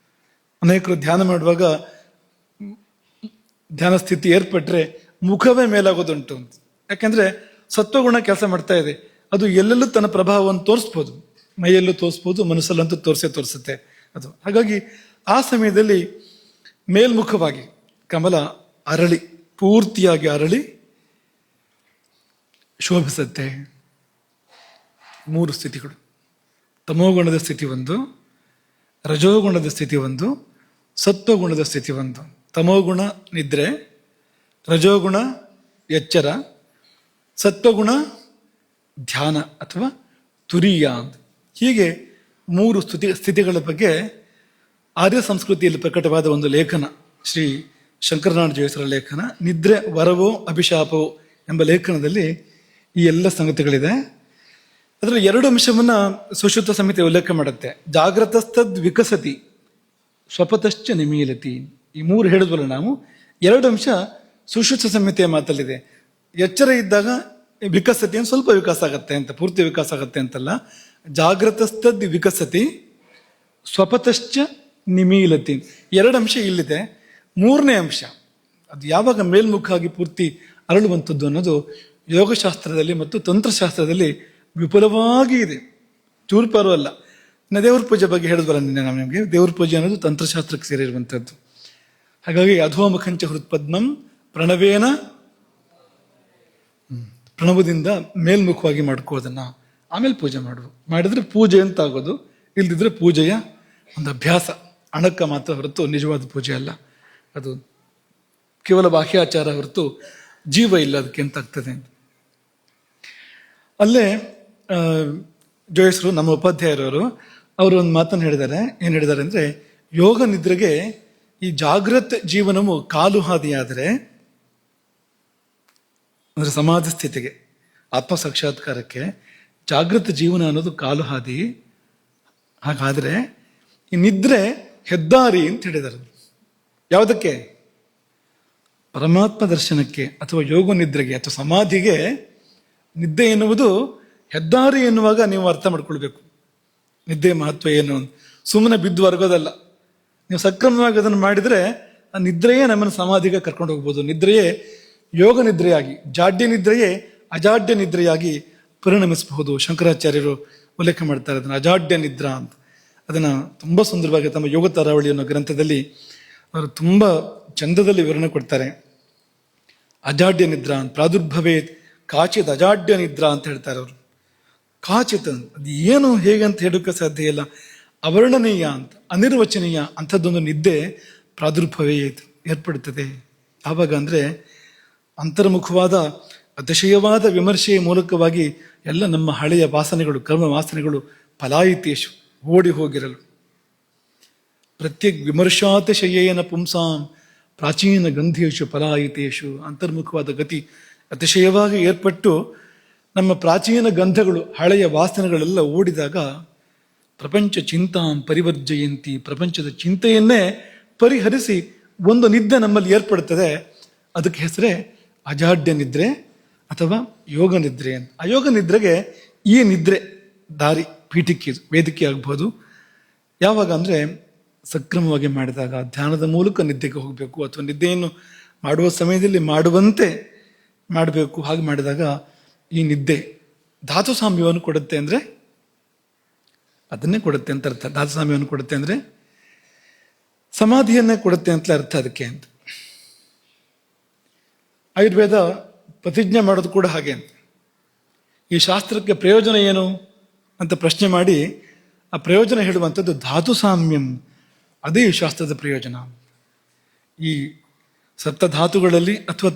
ಅನೇಕರು ಧ್ಯಾನ ಮಾಡುವಾಗ ಧ್ಯಾನ ಸ್ಥಿತಿ ಏರ್ಪಟ್ರೆ ಮುಖವೇ ಮೇಲಾಗೋದುಂಟು. ಯಾಕೆಂದ್ರೆ ಸತ್ವಗುಣ ಕೆಲಸ ಮಾಡ್ತಾ ಇದೆ, ಅದು ಎಲ್ಲೆಲ್ಲೂ ತನ್ನ ಪ್ರಭಾವವನ್ನು ತೋರಿಸ್ಬೋದು, ಮೈಯಲ್ಲೂ ತೋರಿಸ್ಬೋದು, ಮನಸ್ಸಲ್ಲಂತೂ ತೋರಿಸುತ್ತೆ ಅದು. ಹಾಗಾಗಿ ಆ ಸಮಯದಲ್ಲಿ ಮೇಲ್ಮುಖವಾಗಿ ಕಮಲ ಅರಳಿ, ಪೂರ್ತಿಯಾಗಿ ಅರಳಿ ಶೋಭಿಸುತ್ತೆ. 3 ಸ್ಥಿತಿಗಳು: ತಮೋಗುಣದ ಸ್ಥಿತಿ ಒಂದು, ರಜೋಗುಣದ ಸ್ಥಿತಿ ಒಂದು, ಸತ್ವಗುಣದ ಸ್ಥಿತಿ ಒಂದು. ತಮೋಗುಣ ನಿದ್ರೆ, ರಜೋಗುಣ ಎಚ್ಚರ, ಸತ್ವಗುಣ ಧ್ಯಾನ ಅಥವಾ ತುರಿಯ. ಹೀಗೆ 3 ಸ್ಥಿತಿಗಳ ಬಗ್ಗೆ ಆರ್ಯ ಸಂಸ್ಕೃತಿಯಲ್ಲಿ ಪ್ರಕಟವಾದ ಒಂದು ಲೇಖನ, ಶ್ರೀ ಶಂಕರನಾರಾಯಣ ಜೋಯಿಸರ ಲೇಖನ ನಿದ್ರೆ ವರವೋ ಅಭಿಶಾಪವೋ ಎಂಬ ಲೇಖನದಲ್ಲಿ ಈ ಎಲ್ಲ ಸಂಗತಿಗಳಿದೆ. ಅದರಲ್ಲಿ 2 ಅಂಶವನ್ನ ಸುಶ್ರುತ ಸಂಹಿತೆ ಉಲ್ಲೇಖ ಮಾಡುತ್ತೆ. ಜಾಗ್ರತಸ್ತದ್ ವಿಕಸತಿ ಸ್ವಪತಶ್ಚ ನಿಮೀಲತಿ. ಈ 3 ಹೇಳಿದ್ವಲ್ಲ ನಾವು, 2 ಅಂಶ ಸುಶ್ರುತ ಸಂಹಿತೆಯ ಮಾತಲ್ಲಿದೆ. ಎಚ್ಚರ ಇದ್ದಾಗ ವಿಕಸತಿ ಅಂತ ಸ್ವಲ್ಪ ವಿಕಾಸ ಆಗತ್ತೆ ಅಂತ, ಪೂರ್ತಿ ವಿಕಾಸ ಆಗತ್ತೆ ಅಂತಲ್ಲ. ಜಾಗ್ರತಸ್ತದ್ ವಿಕಸತಿ ಸ್ವಪತಶ್ಚ ನಿಮೀಲತಿ. 2 ಅಂಶ ಇಲ್ಲಿದೆ. 3ನೇ ಅಂಶ ಅದು ಯಾವಾಗ ಮೇಲ್ಮುಖ ಆಗಿ ಪೂರ್ತಿ ಅರಳುವಂಥದ್ದು ಅನ್ನೋದು ಯೋಗಶಾಸ್ತ್ರದಲ್ಲಿ ಮತ್ತು ತಂತ್ರಶಾಸ್ತ್ರದಲ್ಲಿ ವಿಪುಲವಾಗಿ ಇದೆ, ಚೂರ್ಪಾರು ಅಲ್ಲ. ದೇವ್ರ ಪೂಜೆ ಬಗ್ಗೆ ಹೇಳಿದ್ವಲ್ಲ ನಿನ್ನೆ ನಾವು ನಿಮಗೆ, ದೇವ್ರ ಪೂಜೆ ಅನ್ನೋದು ತಂತ್ರಶಾಸ್ತ್ರಕ್ಕೆ ಸೇರಿರುವಂಥದ್ದು. ಹಾಗಾಗಿ ಅಧೋಮುಖಂಚ ಹೃತ್ಪದ್ಮಂ ಪ್ರಣವೇನ, ಪ್ರಣವದಿಂದ ಮೇಲ್ಮುಖವಾಗಿ ಮಾಡ್ಕೋದನ್ನ, ಆಮೇಲೆ ಪೂಜೆ ಮಾಡಿದ್ರೆ ಪೂಜೆ ಅಂತ ಆಗೋದು, ಇಲ್ದಿದ್ರೆ ಪೂಜೆಯ ಒಂದು ಅಭ್ಯಾಸ, ಅಣಕ್ಕ ಮಾತ್ರ ಹೊರತು ನಿಜವಾದ ಪೂಜೆ ಅಲ್ಲ. ಅದು ಕೇವಲ ಬಾಹ್ಯಾಚಾರ ಹೊರತು ಜೀವ ಇಲ್ಲ ಅದಕ್ಕೆ ಅಂತ ಆಗ್ತದೆ. ಅಲ್ಲೇ ಜೋಯಿಸರು, ನಮ್ಮ ಉಪಾಧ್ಯಾಯರವರು, ಅವರು ಒಂದು ಮಾತನ್ನು ಹೇಳಿದ್ದಾರೆ. ಏನು ಹೇಳಿದ್ದಾರೆ ಅಂದ್ರೆ, ಯೋಗ ನಿದ್ರೆಗೆ ಈ ಜಾಗೃತ ಜೀವನವು ಕಾಲು ಹಾದಿಯಾದರೆ, ಅಂದ್ರೆ ಸಮಾಧಿ ಸ್ಥಿತಿಗೆ ಆತ್ಮ ಸಾಕ್ಷಾತ್ಕಾರಕ್ಕೆ ಜಾಗೃತ ಜೀವನ ಅನ್ನೋದು ಕಾಲು ಹಾದಿ. ಹಾಗಾದ್ರೆ ಈ ನಿದ್ರೆ ಹೆದ್ದಾರಿ ಅಂತ ಹೇಳಿದರು. ಯಾವುದಕ್ಕೆ? ಪರಮಾತ್ಮ ದರ್ಶನಕ್ಕೆ ಅಥವಾ ಯೋಗ ನಿದ್ರೆಗೆ ಅಥವಾ ಸಮಾಧಿಗೆ ನಿದ್ದೆ ಎನ್ನುವುದು ಹೆದ್ದಾರಿ ಎನ್ನುವಾಗ ನೀವು ಅರ್ಥ ಮಾಡ್ಕೊಳ್ಬೇಕು. ನಿದ್ದೆ ಮಹತ್ವ ಏನು? ಸುಮ್ಮನೆ ಬಿದ್ದು ಹೊರಗೋದಲ್ಲ. ನೀವು ಸಕ್ರಮವಾಗಿ ಅದನ್ನು ಮಾಡಿದರೆ ಆ ನಿದ್ರೆಯೇ ನಮ್ಮನ್ನು ಸಮಾಧಿಗೆ ಕರ್ಕೊಂಡು ಹೋಗ್ಬೋದು. ನಿದ್ರೆಯೇ ಯೋಗ ನಿದ್ರೆಯಾಗಿ, ಜಾಡ್ಯ ನಿದ್ರೆಯೇ ಅಜಾಡ್ಯ ನಿದ್ರೆಯಾಗಿ ಪರಿಣಮಿಸಬಹುದು. ಶಂಕರಾಚಾರ್ಯರು ಉಲ್ಲೇಖ ಮಾಡ್ತಾರೆ ಅದನ್ನು ಅಜಾಡ್ಯ ನಿದ್ರಾ ಅಂತ. ಅದನ್ನು ತುಂಬ ಸುಂದರವಾಗಿ ತಮ್ಮ ಯೋಗ ತಾರಾವಳಿ ಅನ್ನೋ ಗ್ರಂಥದಲ್ಲಿ ಅವರು ತುಂಬ ಚಂದದಲ್ಲಿ ವಿವರಣೆ ಕೊಡ್ತಾರೆ. ಅಜಾಡ್ಯ ನಿದ್ರಾ ಅಂತ, ಪ್ರಾದುರ್ಭವೇ ಕಾಚಿತ್ ಅಜಾಡ್ಯ ನಿದ್ರಾ ಅಂತ ಹೇಳ್ತಾರೆ ಅವರು. ಕಾಚಿತ್ ಅದು ಏನು ಹೇಗೆ ಅಂತ ಹೇಳೋಕ್ಕೆ ಸಾಧ್ಯ ಇಲ್ಲ. ಅವರ್ಣನೀಯ ಅಂತ, ಅನಿರ್ವಚನೀಯ ಅಂಥದ್ದೊಂದು ನಿದ್ದೆ ಪ್ರಾದುರ್ಭವೇ ಏರ್ಪಡುತ್ತದೆ. ಆವಾಗ ಅಂದರೆ ಅಂತರ್ಮುಖವಾದ ಅತಿಶಯವಾದ ವಿಮರ್ಶೆಯ ಮೂಲಕವಾಗಿ ಎಲ್ಲ ನಮ್ಮ ಹಳೆಯ ವಾಸನೆಗಳು, ಕರ್ಮ ವಾಸನೆಗಳು ಫಲಾಯಿತೇಶು ಓಡಿ ಹೋಗಿರಲು. ಪ್ರತ್ಯೇಕ ವಿಮರ್ಶಾತಿಶಯೇನ ಪುಂಸಾಂ ಪ್ರಾಚೀನ ಗಂಧೇಶು ಫಲಾಯಿತೇಶು. ಅಂತರ್ಮುಖವಾದ ಗತಿ ಅತಿಶಯವಾಗಿ ಏರ್ಪಟ್ಟು ನಮ್ಮ ಪ್ರಾಚೀನ ಗಂಧಗಳು, ಹಳೆಯ ವಾಸನೆಗಳೆಲ್ಲ ಓಡಿದಾಗ ಪ್ರಪಂಚ ಚಿಂತಾಂ ಪರಿವರ್ಜಯಂತಿ, ಪ್ರಪಂಚದ ಚಿಂತೆಯನ್ನೇ ಪರಿಹರಿಸಿ ಒಂದು ನಿದ್ದೆ ನಮ್ಮಲ್ಲಿ ಏರ್ಪಡುತ್ತದೆ. ಅದಕ್ಕೆ ಹೆಸರೇ ಅಜಾಡ್ಯ ನಿದ್ರೆ ಅಥವಾ ಯೋಗ ನಿದ್ರೆ ಅಂತ. ಅಯೋಗ ನಿದ್ರೆಗೆ ಈ ನಿದ್ರೆ ದಾರಿ, ಪೀಠಿಕೆ, ವೇದಿಕೆ ಆಗ್ಬೋದು. ಯಾವಾಗ ಅಂದರೆ ಸಕ್ರಮವಾಗಿ ಮಾಡಿದಾಗ, ಧ್ಯಾನದ ಮೂಲಕ ನಿದ್ದೆಗೆ ಹೋಗಬೇಕು ಅಥವಾ ನಿದ್ದೆಯನ್ನು ಮಾಡುವ ಸಮಯದಲ್ಲಿ ಮಾಡುವಂತೆ ಮಾಡಬೇಕು. ಹಾಗೆ ಮಾಡಿದಾಗ ಈ ನಿದ್ದೆ ಧಾತು ಸಾಮ್ಯವನ್ನು ಕೊಡುತ್ತೆ. ಅಂದರೆ ಅದನ್ನೇ ಕೊಡುತ್ತೆ ಅಂತ ಅರ್ಥ. ಧಾತು ಸಾಮ್ಯವನ್ನು ಕೊಡುತ್ತೆ ಅಂದರೆ ಸಮಾಧಿಯನ್ನೇ ಕೊಡುತ್ತೆ ಅಂತಲೇ ಅರ್ಥ ಅದಕ್ಕೆ ಅಂತ. ಆಯುರ್ವೇದ ಪ್ರತಿಜ್ಞೆ ಮಾಡೋದು ಕೂಡ ಹಾಗೆ ಅಂತ. ಈ ಶಾಸ್ತ್ರಕ್ಕೆ ಪ್ರಯೋಜನ ಏನು ಅಂತ ಪ್ರಶ್ನೆ ಮಾಡಿ ಆ ಪ್ರಯೋಜನ ಹೇಳುವಂಥದ್ದು ಧಾತು ಸಾಮ್ಯಂ. ಅದೇ ಈ ಶಾಸ್ತ್ರದ ಪ್ರಯೋಜನ. ಈ ಸಪ್ತಧಾತುಗಳಲ್ಲಿ ಅಥವಾ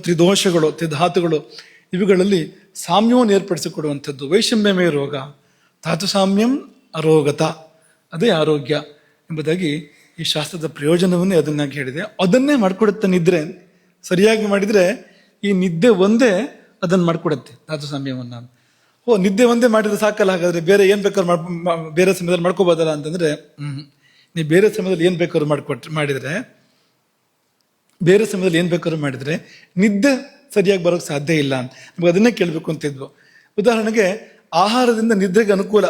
ತ್ರಿಧಾತುಗಳು ಇವುಗಳಲ್ಲಿ ಸಾಮ್ಯವನ್ನು ಏರ್ಪಡಿಸಿಕೊಡುವಂಥದ್ದು. ವೈಷಮ್ಯಮೇ ರೋಗ, ಧಾತು ಸಾಮ್ಯಂ ಅರೋಗತ, ಅದೇ ಆರೋಗ್ಯ ಎಂಬುದಾಗಿ ಈ ಶಾಸ್ತ್ರದ ಪ್ರಯೋಜನವನ್ನೇ ಅದನ್ನಾಗಿ ಹೇಳಿದೆ. ಅದನ್ನೇ ಮಾಡಿಕೊಡುತ್ತೆ ನಿದ್ರೆ. ಸರಿಯಾಗಿ ಮಾಡಿದರೆ ಈ ನಿದ್ದೆ ಒಂದೇ ಅದನ್ನು ಮಾಡಿಕೊಡುತ್ತೆ, ಧಾತು ಸಾಮ್ಯವನ್ನು. ನಿದ್ದೆ ಒಂದೇ ಮಾಡಿದ್ರೆ ಸಾಕಲ್ಲ, ಹಾಗಾದ್ರೆ ಬೇರೆ ಏನು ಬೇಕಾದ್ರೂ ಬೇರೆ ಸಮಯದಲ್ಲಿ ಮಾಡ್ಕೋಬೋದಲ್ಲ ಅಂತಂದ್ರೆ ನೀವು ಬೇರೆ ಸಮಯದಲ್ಲಿ ಏನು ಬೇಕಾದ್ರೂ ಮಾಡಿದರೆ ಬೇರೆ ಸಮಯದಲ್ಲಿ ಏನು ಬೇಕಾದ್ರೂ ಮಾಡಿದರೆ ನಿದ್ದೆ ಸರಿಯಾಗಿ ಬರೋಕ್ಕೆ ಸಾಧ್ಯ ಇಲ್ಲ ಅಂತ ನಮಗೆ ಅದನ್ನೇ ಕೇಳಬೇಕು ಅಂತಿದ್ವು. ಉದಾಹರಣೆಗೆ ಆಹಾರದಿಂದ ನಿದ್ರೆಗೆ ಅನುಕೂಲ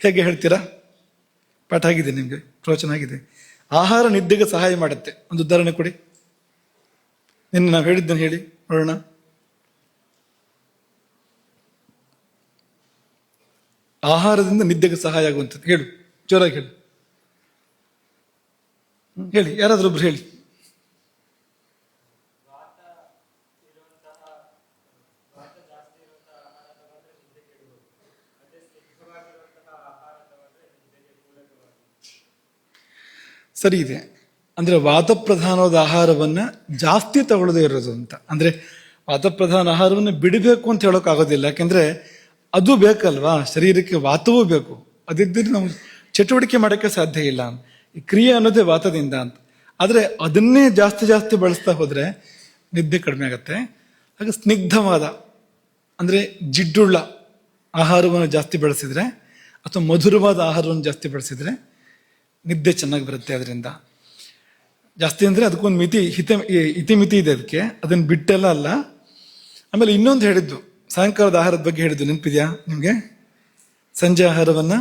ಹೇಗೆ ಹೇಳ್ತೀರಾ? ಪಾಠ ಆಗಿದೆ ನಿಮಗೆ, ಪ್ರವಚನ ಆಗಿದೆ. ಆಹಾರ ನಿದ್ದೆಗೆ ಸಹಾಯ ಮಾಡುತ್ತೆ. ಒಂದು ಉದಾಹರಣೆ ಕೊಡಿ. ನಿನ್ನೆ ನಾವು ಹೇಳಿದ್ದನ್ನು ಹೇಳಿ ನೋಡೋಣ. ಆಹಾರದಿಂದ ನಿದ್ದೆಗೆ ಸಹಾಯ ಆಗುವಂಥದ್ದು ಹೇಳು, ಜೋರಾಗಿ ಹೇಳಿ. ಹೇಳಿ, ಯಾರಾದ್ರೂ ಒಬ್ರು ಹೇಳಿ. ಸರಿ ಇದೆ. ಅಂದ್ರೆ ವಾತಪ್ರಧಾನವಾದ ಆಹಾರವನ್ನ ಜಾಸ್ತಿ ತಗೊಳ್ಳದೇ ಇರೋದು ಅಂತ. ಅಂದ್ರೆ ವಾತಪ್ರಧಾನ ಆಹಾರವನ್ನು ಬಿಡಬೇಕು ಅಂತ ಹೇಳೋಕೆ ಆಗೋದಿಲ್ಲ. ಯಾಕೆಂದ್ರೆ ಅದು ಬೇಕಲ್ವಾ, ಶರೀರಕ್ಕೆ ವಾತವೂ ಬೇಕು. ಅದಿದ್ದರೆ ನಾವು ಚಟುವಟಿಕೆ ಮಾಡೋಕ್ಕೆ ಸಾಧ್ಯ ಇಲ್ಲ. ಈ ಕ್ರಿಯೆ ಅನ್ನೋದೇ ವಾತದಿಂದ ಅಂತ. ಆದರೆ ಅದನ್ನೇ ಜಾಸ್ತಿ ಬಳಸ್ತಾ ಹೋದ್ರೆ ನಿದ್ದೆ ಕಡಿಮೆ ಆಗತ್ತೆ. ಹಾಗೆ ಸ್ನಿಗ್ಧವಾದ ಅಂದ್ರೆ ಜಿಡ್ಡುಳ್ಳ ಆಹಾರವನ್ನು ಜಾಸ್ತಿ ಬಳಸಿದ್ರೆ ಅಥವಾ ಮಧುರವಾದ ಆಹಾರವನ್ನು ಜಾಸ್ತಿ ಬಳಸಿದ್ರೆ ನಿದ್ದೆ ಚೆನ್ನಾಗಿ ಬರುತ್ತೆ. ಅದರಿಂದ ಜಾಸ್ತಿ ಅಂದರೆ ಅದಕ್ಕೊಂದು ಇತಿಮಿತಿ ಇದೆ ಅದಕ್ಕೆ, ಅದನ್ನು ಬಿಟ್ಟೆಲ್ಲ ಅಲ್ಲ. ಆಮೇಲೆ ಇನ್ನೊಂದು ಹೇಳಿದ್ದು, ಸಾಯಂಕಾಲದ ಆಹಾರದ ಬಗ್ಗೆ ಹೇಳಿದ್ದು ನೆನಪಿದ್ಯಾ ನಿಮಗೆ? ಸಂಜೆ ಆಹಾರವನ್ನ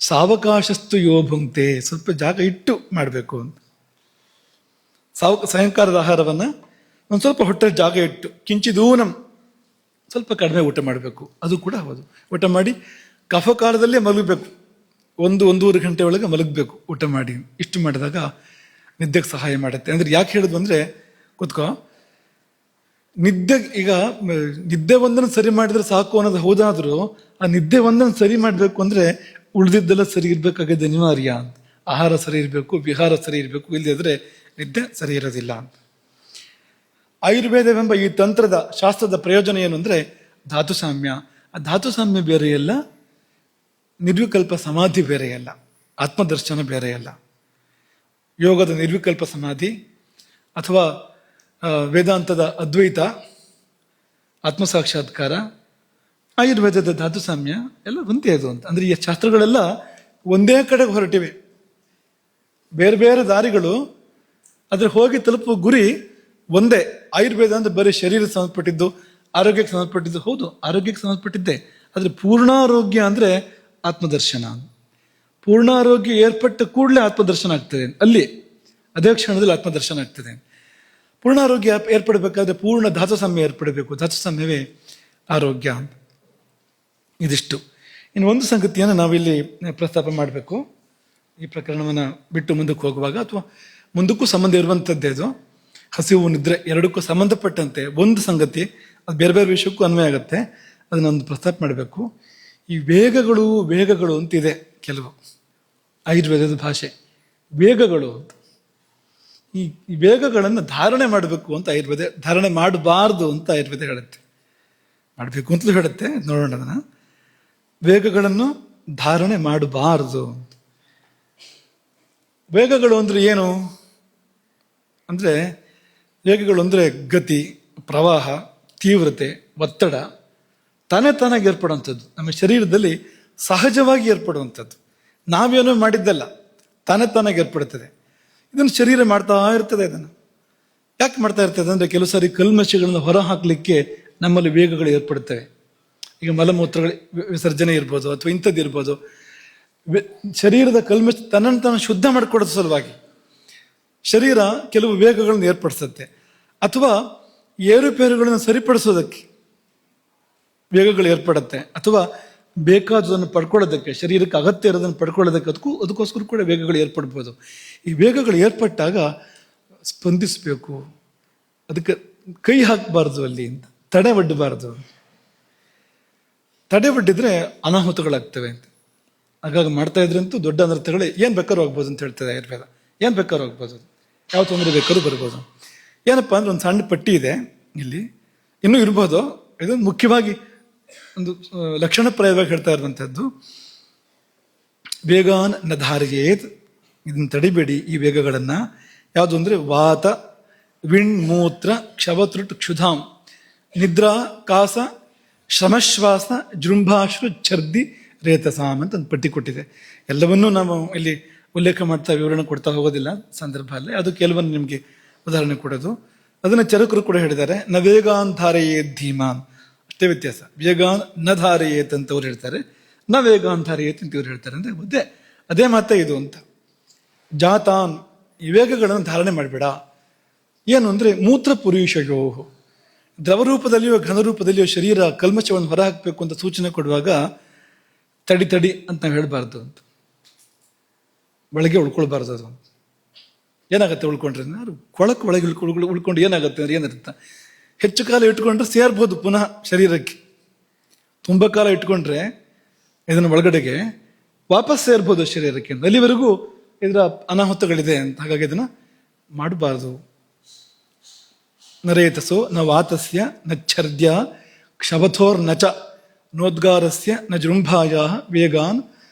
ಸಾವಕಾಶಸ್ತು ಯೋಭುಂಕ್ತೆ, ಸ್ವಲ್ಪ ಜಾಗ ಇಟ್ಟು ಮಾಡಬೇಕು ಅಂತ. ಸಾಯಂಕಾಲದ ಆಹಾರವನ್ನ ಒಂದು ಸ್ವಲ್ಪ ಹೊಟ್ಟೆ ಜಾಗ ಇಟ್ಟು ಕಿಂಚಿದೂನಂ ಸ್ವಲ್ಪ ಕಡಿಮೆ ಊಟ ಮಾಡಬೇಕು. ಅದು ಕೂಡ ಹೌದು. ಊಟ ಮಾಡಿ ಕಫಕಾಲದಲ್ಲೇ ಮಲಗಬೇಕು. 1-1.5 ಗಂಟೆ ಒಳಗೆ ಮಲಗಬೇಕು ಊಟ ಮಾಡಿ. ಇಷ್ಟು ಮಾಡಿದಾಗ ನಿದ್ದೆಗೆ ಸಹಾಯ ಮಾಡುತ್ತೆ. ಅಂದ್ರೆ ಯಾಕೆ ಹೇಳಿದ್ವು ಅಂದ್ರೆ, ಕೂತ್ಕೋ, ನಿದ್ದೆ ಒಂದನ್ನು ಸರಿ ಮಾಡಿದ್ರೆ ಸಾಕು ಅನ್ನೋದು ಹೌದಾದ್ರೂ ಆ ನಿದ್ದೆ ಒಂದನ್ನು ಸರಿ ಮಾಡಬೇಕು ಅಂದ್ರೆ ಉಳಿದಿದ್ದೆಲ್ಲ ಸರಿ ಇರ್ಬೇಕಾಗಿದೆ ಅನಿವಾರ್ಯ. ಆಹಾರ ಸರಿ ಇರಬೇಕು, ವಿಹಾರ ಸರಿ ಇರಬೇಕು, ಇಲ್ಲದಿದ್ರೆ ನಿದ್ದೆ ಸರಿ ಇರೋದಿಲ್ಲ. ಆಯುರ್ವೇದವೆಂಬ ಈ ತಂತ್ರದ ಶಾಸ್ತ್ರದ ಪ್ರಯೋಜನ ಏನು ಅಂದ್ರೆ ಧಾತು ಸಾಮ್ಯ. ಆ ಧಾತು ಸಾಮ್ಯ ಬೇರೆಯಲ್ಲ, ನಿರ್ವಿಕಲ್ಪ ಸಮಾಧಿ ಬೇರೆಯಲ್ಲ, ಆತ್ಮದರ್ಶನ ಬೇರೆಯಲ್ಲ. ಯೋಗದ ನಿರ್ವಿಕಲ್ಪ ಸಮಾಧಿ ಅಥವಾ ವೇದಾಂತದ ಅದ್ವೈತ ಆತ್ಮಸಾಕ್ಷಾತ್ಕಾರ, ಆಯುರ್ವೇದದ ಧಾತು ಸಾಮ್ಯ ಎಲ್ಲ ಒಂದೇ ಅದು ಅಂತ. ಅಂದ್ರೆ ಈ ಶಾಸ್ತ್ರಗಳೆಲ್ಲ ಒಂದೇ ಕಡೆಗೆ ಹೊರಟಿವೆ. ಬೇರೆ ಬೇರೆ ದಾರಿಗಳು ಅದ್ರ ಹೋಗಿ ತಲುಪುವ ಗುರಿ ಒಂದೇ. ಆಯುರ್ವೇದ ಅಂದ್ರೆ ಬರೀ ಶರೀರಕ್ಕೆ ಸಂಬಂಧಪಟ್ಟಿದ್ದು, ಆರೋಗ್ಯಕ್ಕೆ ಸಂಬಂಧಪಟ್ಟಿದ್ದು. ಹೌದು, ಆರೋಗ್ಯಕ್ಕೆ ಸಂಬಂಧಪಟ್ಟಿದ್ದೆ. ಆದ್ರೆ ಪೂರ್ಣಾರೋಗ್ಯ ಅಂದ್ರೆ ಆತ್ಮದರ್ಶನ. ಪೂರ್ಣಾರೋಗ್ಯ ಏರ್ಪಟ್ಟ ಕೂಡಲೇ ಆತ್ಮದರ್ಶನ ಆಗ್ತದೆ. ಅಲ್ಲಿ ಅದೇ ಕ್ಷಣದಲ್ಲಿ ಆತ್ಮದರ್ಶನ ಆಗ್ತದೆ. ಪೂರ್ಣಾರೋಗ್ಯ ಏರ್ಪಡಬೇಕಾದ್ರೆ ಪೂರ್ಣ ಧಾತು ಸಾಮ್ಯ ಏರ್ಪಡಬೇಕು. ಧಾತು ಸಾಮ್ಯವೇ ಆರೋಗ್ಯ ಅಂತ. ಇದಿಷ್ಟು. ಇನ್ನು ಒಂದು ಸಂಗತಿಯನ್ನು ನಾವಿಲ್ಲಿ ಪ್ರಸ್ತಾಪ ಮಾಡಬೇಕು. ಈ ಪ್ರಕರಣವನ್ನು ಬಿಟ್ಟು ಮುಂದಕ್ಕೆ ಹೋಗುವಾಗ, ಅಥವಾ ಮುಂದಕ್ಕೂ ಸಂಬಂಧ ಇರುವಂಥದ್ದೇ ಅದು. ಹಸಿವು ನಿದ್ರೆ ಎರಡಕ್ಕೂ ಸಂಬಂಧಪಟ್ಟಂತೆ ಒಂದು ಸಂಗತಿ, ಅದು ಬೇರೆ ಬೇರೆ ವಿಷಯಕ್ಕೂ ಅನ್ವಯ ಆಗುತ್ತೆ. ಅದನ್ನೊಂದು ಪ್ರಸ್ತಾಪ ಮಾಡಬೇಕು. ಈ ವೇಗಗಳು ಅಂತಿದೆ ಕೆಲವು ಆಯುರ್ವೇದದ ಭಾಷೆ. ವೇಗಗಳು ಅಂತ, ಈ ವೇಗಗಳನ್ನು ಧಾರಣೆ ಮಾಡಬೇಕು ಅಂತ ಆಯುರ್ವೇದ, ಧಾರಣೆ ಮಾಡಬಾರ್ದು ಅಂತ ಆಯುರ್ವೇದ ಹೇಳುತ್ತೆ. ಮಾಡಬೇಕು ಅಂತಲೂ ಹೇಳುತ್ತೆ. ನೋಡೋಣ ಅದನ್ನ. ವೇಗಗಳನ್ನು ಧಾರಣೆ ಮಾಡಬಾರದು. ವೇಗಗಳು ಅಂದ್ರೆ ಏನು ಅಂದ್ರೆ, ವೇಗಗಳು ಅಂದ್ರೆ ಗತಿ, ಪ್ರವಾಹ, ತೀವ್ರತೆ, ಒತ್ತಡ ತಾನಾಗಿ ಏರ್ಪಡುವಂಥದ್ದು. ನಮ್ಮ ಶರೀರದಲ್ಲಿ ಸಹಜವಾಗಿ ಏರ್ಪಡುವಂಥದ್ದು. ನಾವೇನೋ ಮಾಡಿದ್ದಲ್ಲ, ತಾನಾಗಿ ಏರ್ಪಡುತ್ತದೆ. ಇದನ್ನು ಶರೀರ ಮಾಡ್ತಾ ಇರ್ತದೆ. ಇದನ್ನು ಯಾಕೆ ಮಾಡ್ತಾ ಇರ್ತದೆ ಅಂದ್ರೆ, ಕೆಲವು ಸಾರಿ ಕಲ್ಮಶಗಳನ್ನು ಹೊರ ಹಾಕಲಿಕ್ಕೆ ನಮ್ಮಲ್ಲಿ ವೇಗಗಳು ಏರ್ಪಡುತ್ತವೆ. ಈಗ ಮಲಮೂತ್ರಗಳ ವಿಸರ್ಜನೆ ಇರ್ಬೋದು, ಅಥವಾ ಇಂಥದ್ದು ಇರ್ಬೋದು. ಶರೀರದ ಕಲ್ಮಶ ತನ್ನನ್ನು ಶುದ್ಧ ಮಾಡಿಕೊಡೋದ್ರ ಸಲುವಾಗಿ ಶರೀರ ಕೆಲವು ವೇಗಗಳನ್ನು ಏರ್ಪಡಿಸುತ್ತೆ. ಅಥವಾ ಏರುಪೇರುಗಳನ್ನು ಸರಿಪಡಿಸೋದಕ್ಕೆ ವೇಗಗಳು ಏರ್ಪಡುತ್ತೆ. ಅಥವಾ ಬೇಕಾದದನ್ನು ಪಡ್ಕೊಳ್ಳೋದಕ್ಕೆ, ಶರೀರಕ್ಕೆ ಅಗತ್ಯ ಇರೋದನ್ನು ಪಡ್ಕೊಳ್ಳೋದಕ್ಕೆ ಅದಕ್ಕೋಸ್ಕರ ಕೂಡ ವೇಗಗಳು ಏರ್ಪಡ್ಬೋದು. ಈ ವೇಗಗಳು ಏರ್ಪಟ್ಟಾಗ ಸ್ಪಂದಿಸಬೇಕು. ಅದಕ್ಕೆ ಕೈ ಹಾಕಬಾರ್ದು, ಅಲ್ಲಿ ಅಂತ ತಡೆ ಒಡ್ಡಬಾರ್ದು. ತಡೆ ಒಡ್ಡಿದ್ರೆ ಅನಾಹುತಗಳಾಗ್ತವೆ ಅಂತ. ಹಾಗಾಗಿ ಮಾಡ್ತಾ ಇದ್ರಂತೂ ದೊಡ್ಡ ಅನರ್ಥಗಳು ಏನ್ ಬೇಕಾದ್ರೂ ಆಗ್ಬೋದು ಅಂತ ಹೇಳ್ತದೆ ಆಯುರ್ವೇದ. ಏನ್ ಬೇಕಾದ್ರೂ ಆಗ್ಬೋದು, ಯಾವ ತೊಂದರೆ ಬೇಕಾದ್ರೂ ಬರ್ಬೋದು. ಏನಪ್ಪಾ ಅಂದ್ರೆ, ಒಂದು ಸಣ್ಣ ಪಟ್ಟಿ ಇದೆ ಇಲ್ಲಿ, ಇನ್ನೂ ಇರ್ಬೋದು. ಇದೊಂದು ಮುಖ್ಯವಾಗಿ ಒಂದು ಲಕ್ಷಣಪ್ರಾಯವಾಗಿ ಹೇಳ್ತಾ ಇರುವಂಥದ್ದು. ವೇಗಾನ್ ನ ಧಾರ್ಯೇತ್, ಇದನ್ನ ತಡಿಬೇಡಿ ಈ ವೇಗಗಳನ್ನ. ಯಾವುದು ಅಂದ್ರೆ, ವಾತ ವಿಣ್ ಮೂತ್ರ ಕ್ಷವತೃಟ್ ಕ್ಷುಧಾಂ ನಿದ್ರಾ ಕಾಸ ಶ್ರಮಶ್ವಾಸ ಜೃಂಭಾಶ್ರು ಛರ್ದಿ ರೇತಸಾಮ್ ಅಂತ ಒಂದು ಪಟ್ಟಿ ಕೊಟ್ಟಿದೆ. ಎಲ್ಲವನ್ನೂ ನಾವು ಇಲ್ಲಿ ಉಲ್ಲೇಖ ಮಾಡ್ತಾ ವಿವರಣೆ ಕೊಡ್ತಾ ಹೋಗೋದಿಲ್ಲ ಸಂದರ್ಭ ಅಲ್ಲೇ. ಅದು ಕೆಲವೊಂದು ನಿಮಗೆ ಉದಾಹರಣೆ ಕೊಡೋದು. ಅದನ್ನು ಚರಕರು ಕೂಡ ಹೇಳಿದ್ದಾರೆ. ನ ವೇಗಾನ್ ಧಾರಯೇತ್ ಧೀಮಾನ್, ಅಷ್ಟೇ ವ್ಯತ್ಯಾಸ. ವೇಗಾನ್ ನ ಧಾರಯೇತ್ ಅಂತ ಅವ್ರು ಹೇಳ್ತಾರೆ, ನ ವೇಗಾನ್ ಧಾರಯೇತ್ ಅಂತ ಇವ್ರು ಹೇಳ್ತಾರೆ. ಅಂದ್ರೆ ಅದೇ ಮಾತೇ ಇದು ಅಂತ. ಜಾತಾನ್, ಈ ವೇಗಗಳನ್ನು ಧಾರಣೆ ಮಾಡಬೇಡ. ಏನು ಅಂದ್ರೆ, ಮೂತ್ರ ಪುರುಷಯೋ, ದ್ರವರೂಪದಲ್ಲಿಯೋ ಘನರೂಪದಲ್ಲಿಯೋ ಶರೀರ ಕಲ್ಮಶವನ್ನು ಹೊರಹಾಕಬೇಕು ಅಂತ ಸೂಚನೆ ಕೊಡುವಾಗ ತಡಿ ಅಂತ ನಾವು ಹೇಳಬಾರ್ದು ಅಂತ. ಒಳಗೆ ಉಳ್ಕೊಳ್ಬಾರ್ದು. ಅದು ಏನಾಗುತ್ತೆ ಉಳ್ಕೊಂಡ್ರೆ, ಒಳಗೆ ಉಳ್ಕೊಂಡು ಏನಾಗುತ್ತೆ ಅಂದ್ರೆ ಏನರ್ಥ, ಹೆಚ್ಚು ಕಾಲ ಇಟ್ಕೊಂಡ್ರೆ ಸೇರ್ಬೋದು ಪುನಃ ಶರೀರಕ್ಕೆ. ತುಂಬ ಕಾಲ ಇಟ್ಕೊಂಡ್ರೆ ಇದನ್ನು ಒಳಗಡೆಗೆ ವಾಪಸ್ ಸೇರ್ಬೋದು ಶರೀರಕ್ಕೆ. ಅಲ್ಲಿವರೆಗೂ ಇದರ ಅನಾಹುತಗಳಿದೆ ಅಂತ. ಹಾಗಾಗಿ ಇದನ್ನ ಮಾಡಬಾರ್ದು. ನರೇತಸೋ ನ ವಾತಸ್ಯ ನ ಛರ್ದ್ಯ ಕ್ಷವಥೋರ್ ನಚ ನೋದ್ಗಾರಸ್ಯ ನ ಜೃಂಭಾಯ ವೇಗಾನ್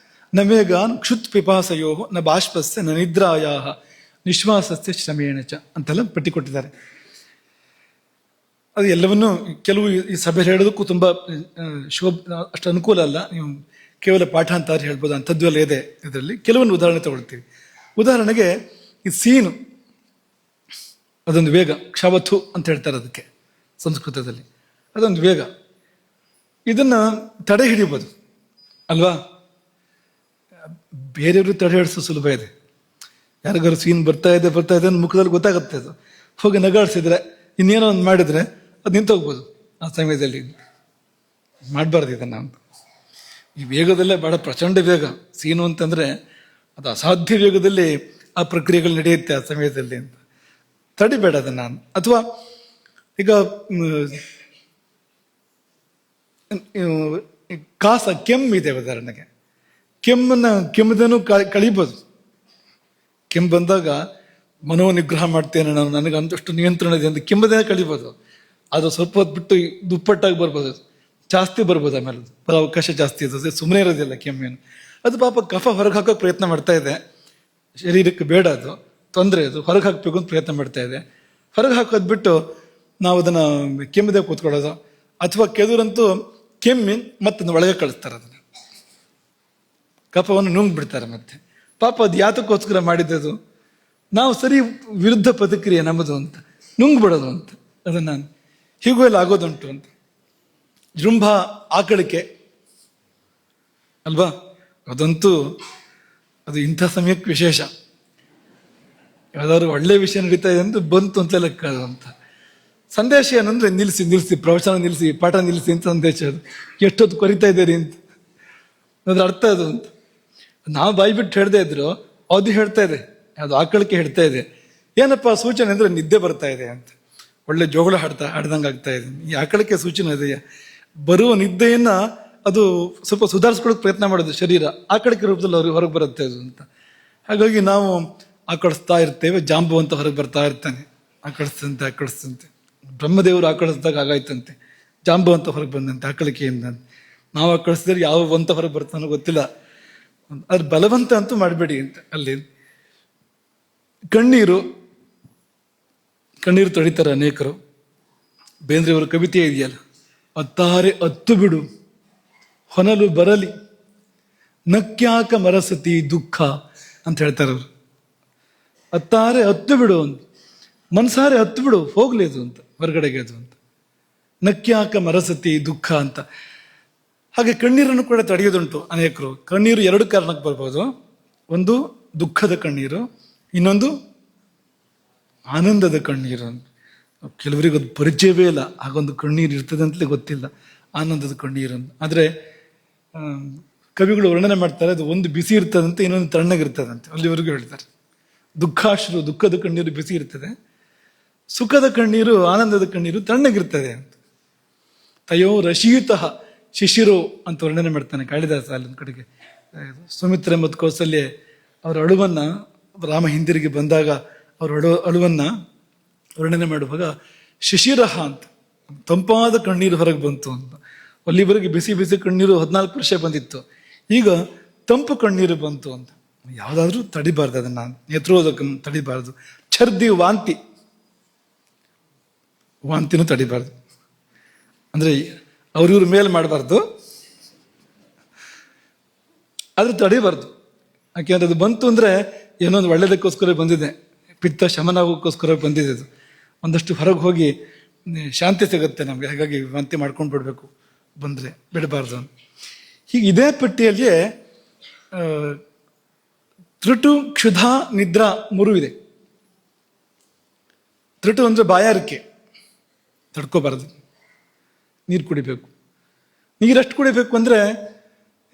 ನ ವೇಗಾನ್ ಕ್ಷುತ್ ಪಿಪಾಸಯೋ ನ ಬಾಷ್ಪಸ್ಯ ನ ನಿದ್ರಾಯ ನಿಶ್ವಾಸಸ್ಯ ಶ್ರಮೇಣ ಚ ಅಂತೆಲ್ಲ ಪಟ್ಟಿ ಕೊಟ್ಟಿದ್ದಾರೆ. ಅದು ಎಲ್ಲವನ್ನೂ ಕೆಲವು ಈ ಸಭೆ ಹೇಳೋದಕ್ಕೂ ತುಂಬ ಅಷ್ಟು ಅನುಕೂಲ ಅಲ್ಲ. ನೀವು ಕೇವಲ ಪಾಠ ಅಂತ ಹೇಳ್ಬೋದು, ಅಂಥದ್ದು ಎಲ್ಲ ಇದೆ ಇದರಲ್ಲಿ. ಕೆಲವೊಂದು ಉದಾಹರಣೆ ತಗೊಳ್ತೀವಿ. ಉದಾಹರಣೆಗೆ ಈ ಸೀನು, ಅದೊಂದು ವೇಗ. ಕ್ಷವಥು ಅಂತ ಹೇಳ್ತಾರೆ ಅದಕ್ಕೆ ಸಂಸ್ಕೃತದಲ್ಲಿ. ಅದೊಂದು ವೇಗ. ಇದನ್ನ ತಡೆ ಹಿಡಿಬೋದು ಅಲ್ವಾ? ಬೇರೆಯವರು ತಡೆ ಹಿಡಿಸೋ ಸುಲಭ ಇದೆ. ಯಾರಿಗಾರು ಸೀನ್ ಬರ್ತಾ ಇದೆ ಅಂತ ಮುಖದಲ್ಲಿ ಗೊತ್ತಾಗುತ್ತೆ. ಅದು ಹೋಗಿ ನಗಾಡ್ಸಿದ್ರೆ, ಇನ್ನೇನೋ ಒಂದು ಮಾಡಿದ್ರೆ ಅದು ನಿಂತೋಗ್ಬೋದು ಆ ಸಮಯದಲ್ಲಿ. ಮಾಡಬಾರ್ದು ಇದನ್ನ ಅಂತ. ಈ ವೇಗದಲ್ಲೇ ಬಹಳ ಪ್ರಚಂಡ ವೇಗ. ಸೀನು ಅಂತಂದ್ರೆ ಅದು ಅಸಾಧ್ಯ ವೇಗದಲ್ಲಿ ಆ ಪ್ರಕ್ರಿಯೆಗಳು ನಡೆಯುತ್ತೆ ಆ ಸಮಯದಲ್ಲಿ ಅಂತ. ತಡಿಬೇಡ ಅದನ್ನ. ಅಥವಾ ಈಗ ಕಾಸ, ಕೆಮ್ಮಿದೆ ಉದಾಹರಣೆಗೆ. ಕೆಮ್ಮದನ್ನು ಕಳಿಬೋದು. ಕೆಮ್ಮು ಬಂದಾಗ ಮನೋನಿಗ್ರಹ ಮಾಡ್ತೇನೆ ನಾನು, ನನಗೆ ಅಂತಷ್ಟು ನಿಯಂತ್ರಣ ಇದೆ ಅಂತ ಕೆಮ್ಮದೇನೆ ಕಳಿಬೋದು. ಅದು ಸ್ವಲ್ಪ ಹೊತ್ತು ಬಿಟ್ಟು ದುಪ್ಪಟ್ಟಾಗಿ ಬರ್ಬೋದು, ಜಾಸ್ತಿ ಬರ್ಬೋದು. ಆಮೇಲೆ ಬರೋ ಅವಕಾಶ ಜಾಸ್ತಿ ಇರ್ತದೆ. ಸುಮ್ಮನೆ ಇರೋದಿಲ್ಲ ಕೆಮ್ಮೇನು. ಅದು ಪಾಪ ಕಫ ಹೊರಗೆ ಹಾಕೋಕೆ ಪ್ರಯತ್ನ ಮಾಡ್ತಾ ಇದೆ. ಶರೀರಕ್ಕೆ ಬೇಡ, ಅದು ತೊಂದರೆ. ಅದು ಹೊರಗೆ ಹಾಕಬೇಕು ಅಂತ ಪ್ರಯತ್ನ ಮಾಡ್ತಾ ಇದೆ. ಹೊರಗೆ ಹಾಕೋದು ಬಿಟ್ಟು ನಾವು ಅದನ್ನು ಕೆಮ್ಮದೆ ಕೂತ್ಕೊಳ್ಳೋದು, ಅಥವಾ ಕೆಲವರಂತೂ ಕೆಮ್ಮಿ ಮತ್ತೆ ಒಳಗೆ ಕಳಿಸ್ತಾರೆ ಅದನ್ನು, ಕಫವನ್ನು ನುಂಗ್ ಬಿಡ್ತಾರೆ. ಮತ್ತೆ ಪಾಪ ಅದು ಯಾತಕ್ಕೋಸ್ಕರ ಮಾಡಿದ್ದದು, ನಾವು ಸರಿ ವಿರುದ್ಧ ಪ್ರತಿಕ್ರಿಯೆ ನಮ್ಮದು ಅಂತ ನುಂಗ್ಬಿಡೋದು ಅಂತ, ಅದನ್ನು ಹೀಗೂ ಎಲ್ಲ ಆಗೋದುಂಟು ಅಂತ. ಜೃಂಭ ಆಕಳಿಕೆ ಅಲ್ವಾ, ಅದಂತೂ ಅದು ಇಂಥ ಸಮಯಕ್ಕೆ ವಿಶೇಷ. ಯಾವ್ದಾದ್ರು ಒಳ್ಳೆ ವಿಷಯ ನಡೀತಾ ಇದೆ ಅಂತ ಬಂತು ಅಂತ ಲೆಕ್ಕ ಅಂತ. ಸಂದೇಶ ಏನಂದ್ರೆ ನಿಲ್ಲಿಸಿ ಪ್ರವಚನ ನಿಲ್ಲಿಸಿ, ಪಾಠ ನಿಲ್ಲಿಸಿ ಅಂತ ಸಂದೇಶ. ಅದು ಎಷ್ಟೊತ್ತು ಕೊರಿತಾ ಇದ್ದೀರಿ ಅಂತ ಅದ್ರ ಅರ್ಥ ಅದು ಅಂತ. ನಾವು ಬಾಯಿ ಬಿಟ್ಟು ಹೇಳ್ತಾ ಇದ್ರು, ಅದು ಹೇಳ್ತಾ ಇದೆ, ಅದು ಆಕಳಿಕೆ ಹೇಳ್ತಾ ಇದೆ. ಏನಪ್ಪ ಸೂಚನೆ ಅಂದ್ರೆ ನಿದ್ದೆ ಬರ್ತಾ ಇದೆ ಅಂತ, ಒಳ್ಳೆ ಜೋಗಳ ಹಾಡ್ದಂಗೆ ಆಗ್ತಾ ಇದೆ. ಈ ಆಕಳಿಕೆ ಸೂಚನೆ ಇದೆಯಾ, ಬರುವ ನಿದ್ದೆಯನ್ನ ಅದು ಸ್ವಲ್ಪ ಸುಧಾರಿಸ್ಕೊಳ್ಳೋಕೆ ಪ್ರಯತ್ನ ಮಾಡೋದು ಶರೀರ, ಆಕಳಿಕೆ ರೂಪದಲ್ಲಿ ಅವ್ರಿಗೆ ಹೊರಗೆ ಬರುತ್ತೆ ಅದು ಅಂತ. ಹಾಗಾಗಿ ನಾವು ಆಕಳಿಸ್ತಾ ಇರ್ತೇವೆ, ಜಾಂಬವಂತ ಹೊರಗೆ ಬರ್ತಾ ಇರ್ತಾನೆ, ಆಕಳಿಸ್ತಂತೆ. ಬ್ರಹ್ಮದೇವರು ಆಕಳಿಸಿದಾಗ ಆಗಾಯ್ತಂತೆ, ಜಾಂಬವಂತ ಹೊರಗೆ ಬಂದಂತೆ ಆಕಳಿಕೆಯಿಂದ. ನಾವು ಆಕಳಿಸಿದ್ರೆ ಯಾವ ಒಂತ ಹೊರಗೆ ಬರ್ತಾನೋ ಗೊತ್ತಿಲ್ಲ, ಅದ್ರ ಬಲವಂತ ಅಂತೂ ಮಾಡಬೇಡಿ ಅಂತ. ಅಲ್ಲಿ ಕಣ್ಣೀರು ತೊಳಿತಾರೆ ಅನೇಕರು. ಬೇಂದ್ರೆಯವರ ಕವಿತೆ ಇದೆಯಲ್ಲ, ಅತ್ತಾರೆ ಅತ್ತು ಬಿಡು ಹೊನಲು ಬರಲಿ ನಕ್ಯಾಕ ಮರಸತಿ ದುಃಖ ಅಂತ ಹೇಳ್ತಾರೆ ಅವರು. ಅತ್ತಾರೆ ಹತ್ತು ಬಿಡು ಅಂತ, ಮನ್ಸಾರೆ ಹತ್ತು ಬಿಡು, ಹೋಗ್ಲಿ ಅದು ಅಂತ, ಹೊರಗಡೆಗೆ ಅದು ಅಂತ. ನಕ್ಯಾಕ ಮರಸತಿ ದುಃಖ ಅಂತ. ಹಾಗೆ ಕಣ್ಣೀರನ್ನು ಕೂಡ ತಡೆಯೋದುಂಟು ಅನೇಕರು. ಕಣ್ಣೀರು ಎರಡು ಕಾರಣಕ್ಕೆ ಬರ್ಬೋದು, ಒಂದು ದುಃಖದ ಕಣ್ಣೀರು, ಇನ್ನೊಂದು ಆನಂದದ ಕಣ್ಣೀರು. ಕೆಲವರಿಗೆ ಅದು ಪರಿಚಯವೇ ಇಲ್ಲ, ಹಾಗೊಂದು ಕಣ್ಣೀರು ಇರ್ತದೆ ಅಂತಲೇ ಗೊತ್ತಿಲ್ಲ, ಆನಂದದ ಕಣ್ಣೀರು. ಆದರೆ ಕವಿಗಳು ವರ್ಣನೆ ಮಾಡ್ತಾರೆ, ಅದು ಒಂದು ಬಿಸಿ ಇರ್ತದಂತೆ, ಇನ್ನೊಂದು ತಣ್ಣಗಿರ್ತದಂತೆ, ಅಲ್ಲಿವರೆಗೂ ಹೇಳ್ತಾರೆ. ದುಃಖದ ಕಣ್ಣೀರು ಬಿಸಿ ಇರ್ತದೆ, ಸುಖದ ಕಣ್ಣೀರು, ಆನಂದದ ಕಣ್ಣೀರು ತಣ್ಣಗಿರ್ತದೆ ಅಂತ. ತಯೋ ರಶೀತಃ ಶಿಶಿರೋ ಅಂತ ವರ್ಣನೆ ಮಾಡ್ತಾನೆ ಕಾಳಿದಾಸ. ಅಲ್ಲೊಂದು ಕಡೆಗೆ ಸುಮಿತ್ರೆ ಮತ್ತು ಕೌಸಲ್ಯ ಅವರ ಅಳುವನ್ನ, ರಾಮ ಹಿಂದಿರುಗಿ ಬಂದಾಗ ಅವರ ಅಳುವನ್ನ ವರ್ಣನೆ ಮಾಡುವಾಗ ಶಿಶಿರಹ ಅಂತ, ತಂಪಾದ ಕಣ್ಣೀರು ಹೊರಗೆ ಬಂತು ಅಂತ. ಅಲ್ಲಿವರೆಗೆ ಬಿಸಿ ಕಣ್ಣೀರು 14 ವರ್ಷ ಬಂದಿತ್ತು, ಈಗ ತಂಪು ಕಣ್ಣೀರು ಬಂತು ಅಂತ. ಯಾವುದಾದ್ರೂ ತಡಿಬಾರ್ದು, ಅದನ್ನ ನೇತ್ರೋದಕ ತಡಿಬಾರ್ದು. ಛರ್ದಿ ವಾಂತಿನೂ ತಡಿಬಾರ್ದು, ಅಂದ್ರೆ ಅವ್ರಿವ್ರ ಮೇಲ್ ಮಾಡಬಾರ್ದು, ಆದ್ರೆ ತಡಿಬಾರ್ದು. ಯಾಕೆಂದ್ರೆ ಅದು ಬಂತು ಅಂದ್ರೆ ಏನೊಂದು ಒಳ್ಳೇದಕ್ಕೋಸ್ಕರ ಬಂದಿದೆ, ಪಿತ್ತ ಶಮನ ಆಗೋಕ್ಕೋಸ್ಕರ ಬಂದಿದೆ. ಅದು ಒಂದಷ್ಟು ಹೊರಗೆ ಹೋಗಿ ಶಾಂತಿ ಸಿಗುತ್ತೆ ನಮ್ಗೆ, ಹಾಗಾಗಿ ವಾಂತಿ ಮಾಡ್ಕೊಂಡು ಬಿಡ್ಬೇಕು ಬಂದ್ರೆ, ಬಿಡಬಾರ್ದು. ಹೀಗೆ ಇದೇ ಪಟ್ಟಿಯಲ್ಲಿಯೇ ತೃಟು, ಕ್ಷುಧಾ, ನಿದ್ರಾ 3 ಇದೆ. ತೃಟು ಅಂದ್ರೆ ಬಾಯಾರಿಕೆ, ತಡ್ಕೋಬಾರ್ದು, ನೀರು ಕುಡಿಬೇಕು. ನೀರೆಷ್ಟು ಕುಡಿಬೇಕು ಅಂದ್ರೆ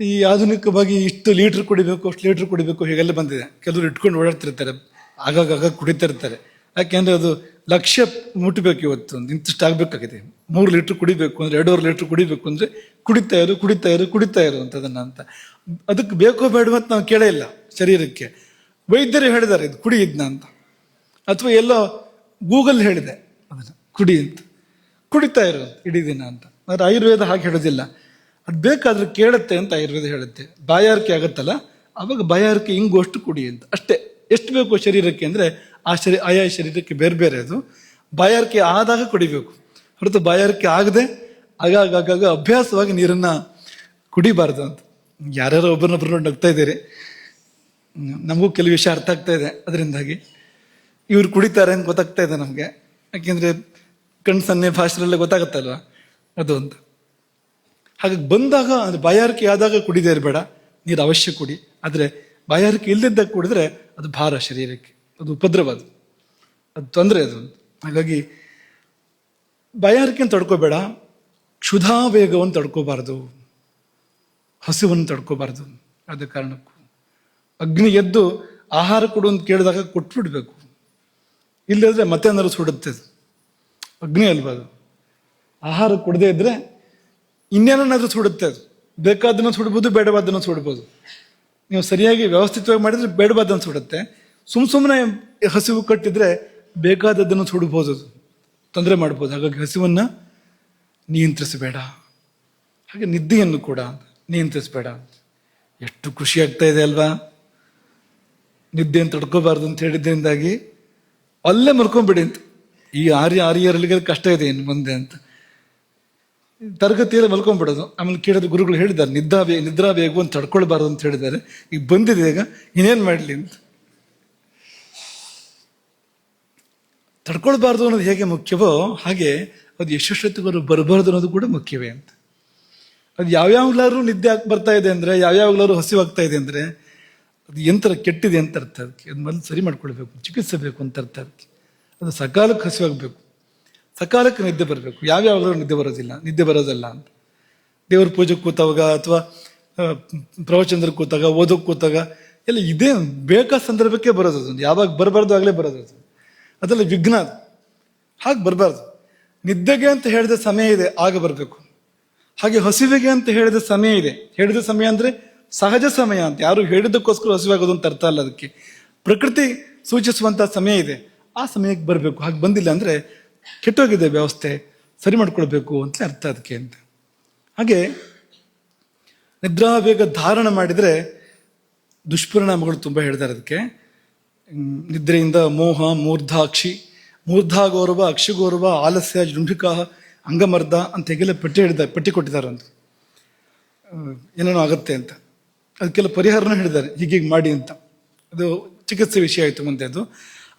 ಈ ಆಧುನಿಕವಾಗಿ ಇಷ್ಟು ಲೀಟ್ರ್ ಕುಡಿಬೇಕು, ಅಷ್ಟು ಲೀಟ್ರ್ ಕುಡಿಬೇಕು, ಹೀಗೆಲ್ಲ ಬಂದಿದೆ. ಕೆಲವರು ಇಟ್ಕೊಂಡು ಓಡಾಡ್ತಿರ್ತಾರೆ, ಆಗಾಗ ಕುಡಿತಾ ಇರ್ತಾರೆ. ಯಾಕೆಂದ್ರೆ ಅದು ಲಕ್ಷ್ಯ ಮುಟ್ಟಬೇಕು. ಇವತ್ತು ಇಂತಿಷ್ಟು ಆಗ್ಬೇಕಾಗಿದೆ, 3 ಲೀಟ್ರ್ ಕುಡಿಬೇಕು ಅಂದ್ರೆ 2.5 ಲೀಟ್ರ್ ಕುಡಿಬೇಕು ಅಂದ್ರೆ ಕುಡಿತಾ ಇರು ಅಂತದನ್ನ ಅಂತ. ಅದಕ್ಕೆ ಬೇಕೋ ಬೇಡವ ಅಂತ ನಾವು ಕೇಳೇ ಇಲ್ಲ ಶರೀರಕ್ಕೆ. ವೈದ್ಯರು ಹೇಳಿದ್ದಾರೆ ಇದು ಕುಡಿ ಇದನ್ನ ಅಂತ, ಅಥವಾ ಎಲ್ಲೋ ಗೂಗಲ್ ಹೇಳಿದೆ ಅದನ್ನ ಕುಡಿ ಅಂತ, ಕುಡಿತಾ ಇರು ಇಡೀ ದಿನ ಅಂತ. ಆದ್ರೆ ಆಯುರ್ವೇದ ಹಾಗೆ ಹೇಳೋದಿಲ್ಲ, ಅದು ಬೇಕಾದ್ರೆ ಕೇಳುತ್ತೆ ಅಂತ ಆಯುರ್ವೇದ ಹೇಳುತ್ತೆ. ಬಾಯಾರಿಕೆ ಆಗುತ್ತಲ್ಲ, ಅವಾಗ ಬಾಯಾರಿಕೆ ಹಿಂಗೋಷ್ಟು ಕುಡಿ ಅಂತ ಅಷ್ಟೇ. ಎಷ್ಟು ಬೇಕು ಶರೀರಕ್ಕೆ ಅಂದ್ರೆ ಆಯಾ ಶರೀರಕ್ಕೆ ಬೇರೆ ಬೇರೆ. ಅದು ಬಾಯಾರಿಕೆ ಆದಾಗ ಕುಡಿಬೇಕು, ಹೊರತು ಬಾಯಾರಿಕೆ ಆಗದೆ ಆಗಾಗ ಅಭ್ಯಾಸವಾಗಿ ನೀರನ್ನ ಕುಡಿಬಾರ್ದು ಅಂತ. ಯಾರ್ಯಾರೋ ಒಬ್ಬರನ್ನೊಬ್ಬರು ನೋಡಿ ನಗ್ತಾ ಇದ್ದೀರಿ, ನಮಗೂ ಕೆಲವು ವಿಷಯ ಅರ್ಥ ಆಗ್ತಾ ಇದೆ. ಅದರಿಂದಾಗಿ ಇವ್ರು ಕುಡಿತಾರೆ ಅಂತ ಗೊತ್ತಾಗ್ತಾ ಇದೆ ನಮಗೆ. ಯಾಕೆಂದ್ರೆ ಕಣ್ ಸನ್ನೆ ಭಾಷೆಯಲ್ಲೇ ಗೊತ್ತಾಗತ್ತಲ್ವ ಅದು ಅಂತ. ಹಾಗಾಗಿ ಬಂದಾಗ ಅದು ಬಾಯಾರಿಕೆ ಆದಾಗ ಕುಡಿದೇ ಇರಬೇಡ, ನೀರು ಅವಶ್ಯ ಕುಡಿ. ಆದರೆ ಬಾಯಾರಿಕೆ ಇಲ್ಲದಿದ್ದಾಗ ಕುಡಿದ್ರೆ ಅದು ಭಾರ ಶರೀರಕ್ಕೆ, ಅದು ಉಪದ್ರವ, ಅದು ತೊಂದರೆ ಅದು. ಹಾಗಾಗಿ ಬಾಯಾರಿಕೆಯನ್ನು ತಡ್ಕೋಬೇಡ, ಕ್ಷುಧಾ ವೇಗವನ್ನು ತಡ್ಕೋಬಾರ್ದು, ಹಸಿವನ್ನು ತಡ್ಕೋಬಾರ್ದು. ಆದ ಕಾರಣಕ್ಕೂ ಅಗ್ನಿ ಎದ್ದು ಆಹಾರ ಕೊಡು ಅಂತ ಕೇಳಿದಾಗ ಕೊಟ್ಬಿಡ್ಬೇಕು. ಇಲ್ಲದ್ರೆ ಮತ್ತೆ ಏನಾದ್ರು ಸುಡುತ್ತೆ, ಅದು ಅಗ್ನಿ ಅಲ್ವಾ ಅದು. ಆಹಾರ ಕೊಡದೇ ಇದ್ರೆ ಇನ್ನೇನಾದ್ರೂ ಸುಡುತ್ತೆ. ಅದು ಬೇಕಾದನ್ನು ಸುಡ್ಬೋದು, ಬೇಡವಾದನ್ನು ಸುಡ್ಬೋದು. ನೀವು ಸರಿಯಾಗಿ ವ್ಯವಸ್ಥಿತವಾಗಿ ಮಾಡಿದ್ರೆ ಬೇಡವಾದನ್ನು ಸುಡುತ್ತೆ. ಸುಮ್ಮನೆ ಹಸಿವು ಕಟ್ಟಿದ್ರೆ ಬೇಕಾದದ್ದನ್ನು ಸುಡ್ಬೋದು, ಅದು ತೊಂದರೆ ಮಾಡ್ಬೋದು. ಹಾಗಾಗಿ ಹಸಿವನ್ನ ನಿಯಂತ್ರಿಸಬೇಡ, ಹಾಗೆ ನಿದ್ದೆಯನ್ನು ಕೂಡ ನಿಯಂತ್ರಿಸಬೇಡ. ಎಷ್ಟು ಖುಷಿ ಆಗ್ತಾ ಇದೆ ಅಲ್ವಾ, ನಿದ್ದೆಯನ್ನು ತಡ್ಕೋಬಾರ್ದು ಅಂತ ಹೇಳಿದ್ರಿಂದಾಗಿ ಅಲ್ಲೇ ಮಲ್ಕೊಂಡ್ಬಿಡಿ ಅಂತ. ಈ ಆರ್ಯರಿಗೆ ಕಷ್ಟ ಇದೆ ಇನ್ನು ಮುಂದೆ ಅಂತ. ತರಗತಿಯಲ್ಲಿ ಮಲ್ಕೊಂಡ್ಬಿಡೋದು. ಆಮೇಲೆ ಕೇಳಿದ್ರೆ ಗುರುಗಳು ಹೇಳಿದ್ದಾರೆ ನಿದ್ರಾ ವೇಗವು ಅಂತ ತಡ್ಕೊಳ್ಬಾರ್ದು ಅಂತ ಹೇಳಿದ್ದಾರೆ. ಈಗ ಬಂದಿದೆ, ಈಗ ಇನ್ನೇನು ಮಾಡಲಿ ಅಂತ. ತಡ್ಕೊಳ್ಬಾರ್ದು ಅನ್ನೋದು ಹೇಗೆ ಮುಖ್ಯವೋ ಹಾಗೆ ಅದು ಎಷ್ಟೊತ್ತಿಗೂ ಬರಬಾರ್ದು ಅನ್ನೋದು ಕೂಡ ಮುಖ್ಯವೇ ಅಂತ. ಅದು ಯಾವ್ಯಾವ್ಲಾರು ನಿದ್ದೆ ಬರ್ತಾ ಇದೆ ಅಂದರೆ, ಯಾವ್ಯಾವ್ಲಾರು ಹಸಿವಾಗ್ತಾ ಇದೆ ಅಂದರೆ ಅದು ಎಂತರ ಕೆಟ್ಟಿದೆ ಅಂತ ಅರ್ಥ. ಅದಕ್ಕೆ ಅದು ಮೊದಲು ಸರಿ ಮಾಡ್ಕೊಳ್ಬೇಕು, ಚಿಕಿತ್ಸೆ ಬೇಕು ಅಂತ ಅರ್ಥ. ಅದಕ್ಕೆ ಅದು ಸಕಾಲಕ್ಕೆ ಹಸಿವಾಗಬೇಕು, ಸಕಾಲಕ್ಕೆ ನಿದ್ದೆ ಬರಬೇಕು. ಯಾವ್ಯಾವ್ಲಾರು ನಿದ್ದೆ ಬರೋದಲ್ಲ ಅಂತ. ದೇವ್ರ ಪೂಜೆಗೆ ಕೂತಾಗ ಅಥವಾ ಪ್ರವಚನದಲ್ಲಿ ಕೂತಾಗ, ಓದೋಕೆ ಕೂತಾಗ ಎಲ್ಲ ಇದೇ ಬೇಕಾದ ಸಂದರ್ಭಕ್ಕೆ ಬರೋದು. ಅದು ಯಾವಾಗ ಬರಬಾರ್ದು ಆಗಲೇ ಬರೋದು. ಅದೆಲ್ಲ ವಿಘ್ನ. ಅದು ಹಾಗೆ ಬರಬಾರ್ದು. ನಿದ್ದೆಗೆ ಅಂತ ಹೇಳಿದ ಸಮಯ ಇದೆ, ಆಗ ಬರಬೇಕು. ಹಾಗೆ ಹಸಿವೆಗೆ ಅಂತ ಹೇಳಿದ ಸಮಯ ಇದೆ. ಹೇಳಿದ ಸಮಯ ಅಂದರೆ ಸಹಜ ಸಮಯ ಅಂತ, ಯಾರು ಹೇಳಿದ್ದಕ್ಕೋಸ್ಕರ ಹಸಿವಾಗೋದು ಅಂತ ಅರ್ಥ ಅಲ್ಲ. ಅದಕ್ಕೆ ಪ್ರಕೃತಿ ಸೂಚಿಸುವಂಥ ಸಮಯ ಇದೆ, ಆ ಸಮಯಕ್ಕೆ ಬರಬೇಕು. ಹಾಗೆ ಬಂದಿಲ್ಲ ಅಂದರೆ ಕೆಟ್ಟೋಗಿದೆ ವ್ಯವಸ್ಥೆ, ಸರಿ ಮಾಡ್ಕೊಳ್ಬೇಕು ಅಂತ ಅರ್ಥ ಅದಕ್ಕೆ ಅಂತ. ಹಾಗೆ ನಿದ್ರಾವೇಗ ಧಾರಣ ಮಾಡಿದರೆ ದುಷ್ಪರಿಣಾಮಗಳು ತುಂಬ ಹೇಳಿದ್ದಾರೆ ಅದಕ್ಕೆ. ನಿದ್ರೆಯಿಂದ ಮೋಹ, ಮೂರ್ಧಾಗೌರವ, ಅಕ್ಷಿಗೌರವ, ಆಲಸ್ಯ, ಜೃಂಭಿಕಾ, ಅಂಗಮರ್ದ ಅಂತ ಹೇಗೆಲ್ಲ ಪಟ್ಟಿ ಕೊಟ್ಟಿದ್ದಾರೆ ಅಂತ. ಏನೇನೋ ಆಗುತ್ತೆ ಅಂತ ಅದಕ್ಕೆಲ್ಲ ಪರಿಹಾರನೂ ಹೇಳಿದ್ದಾರೆ, ಹೀಗೀಗೆ ಮಾಡಿ ಅಂತ. ಅದು ಚಿಕಿತ್ಸೆ ವಿಷಯ ಆಯಿತು ಮುಂದೆ. ಅದು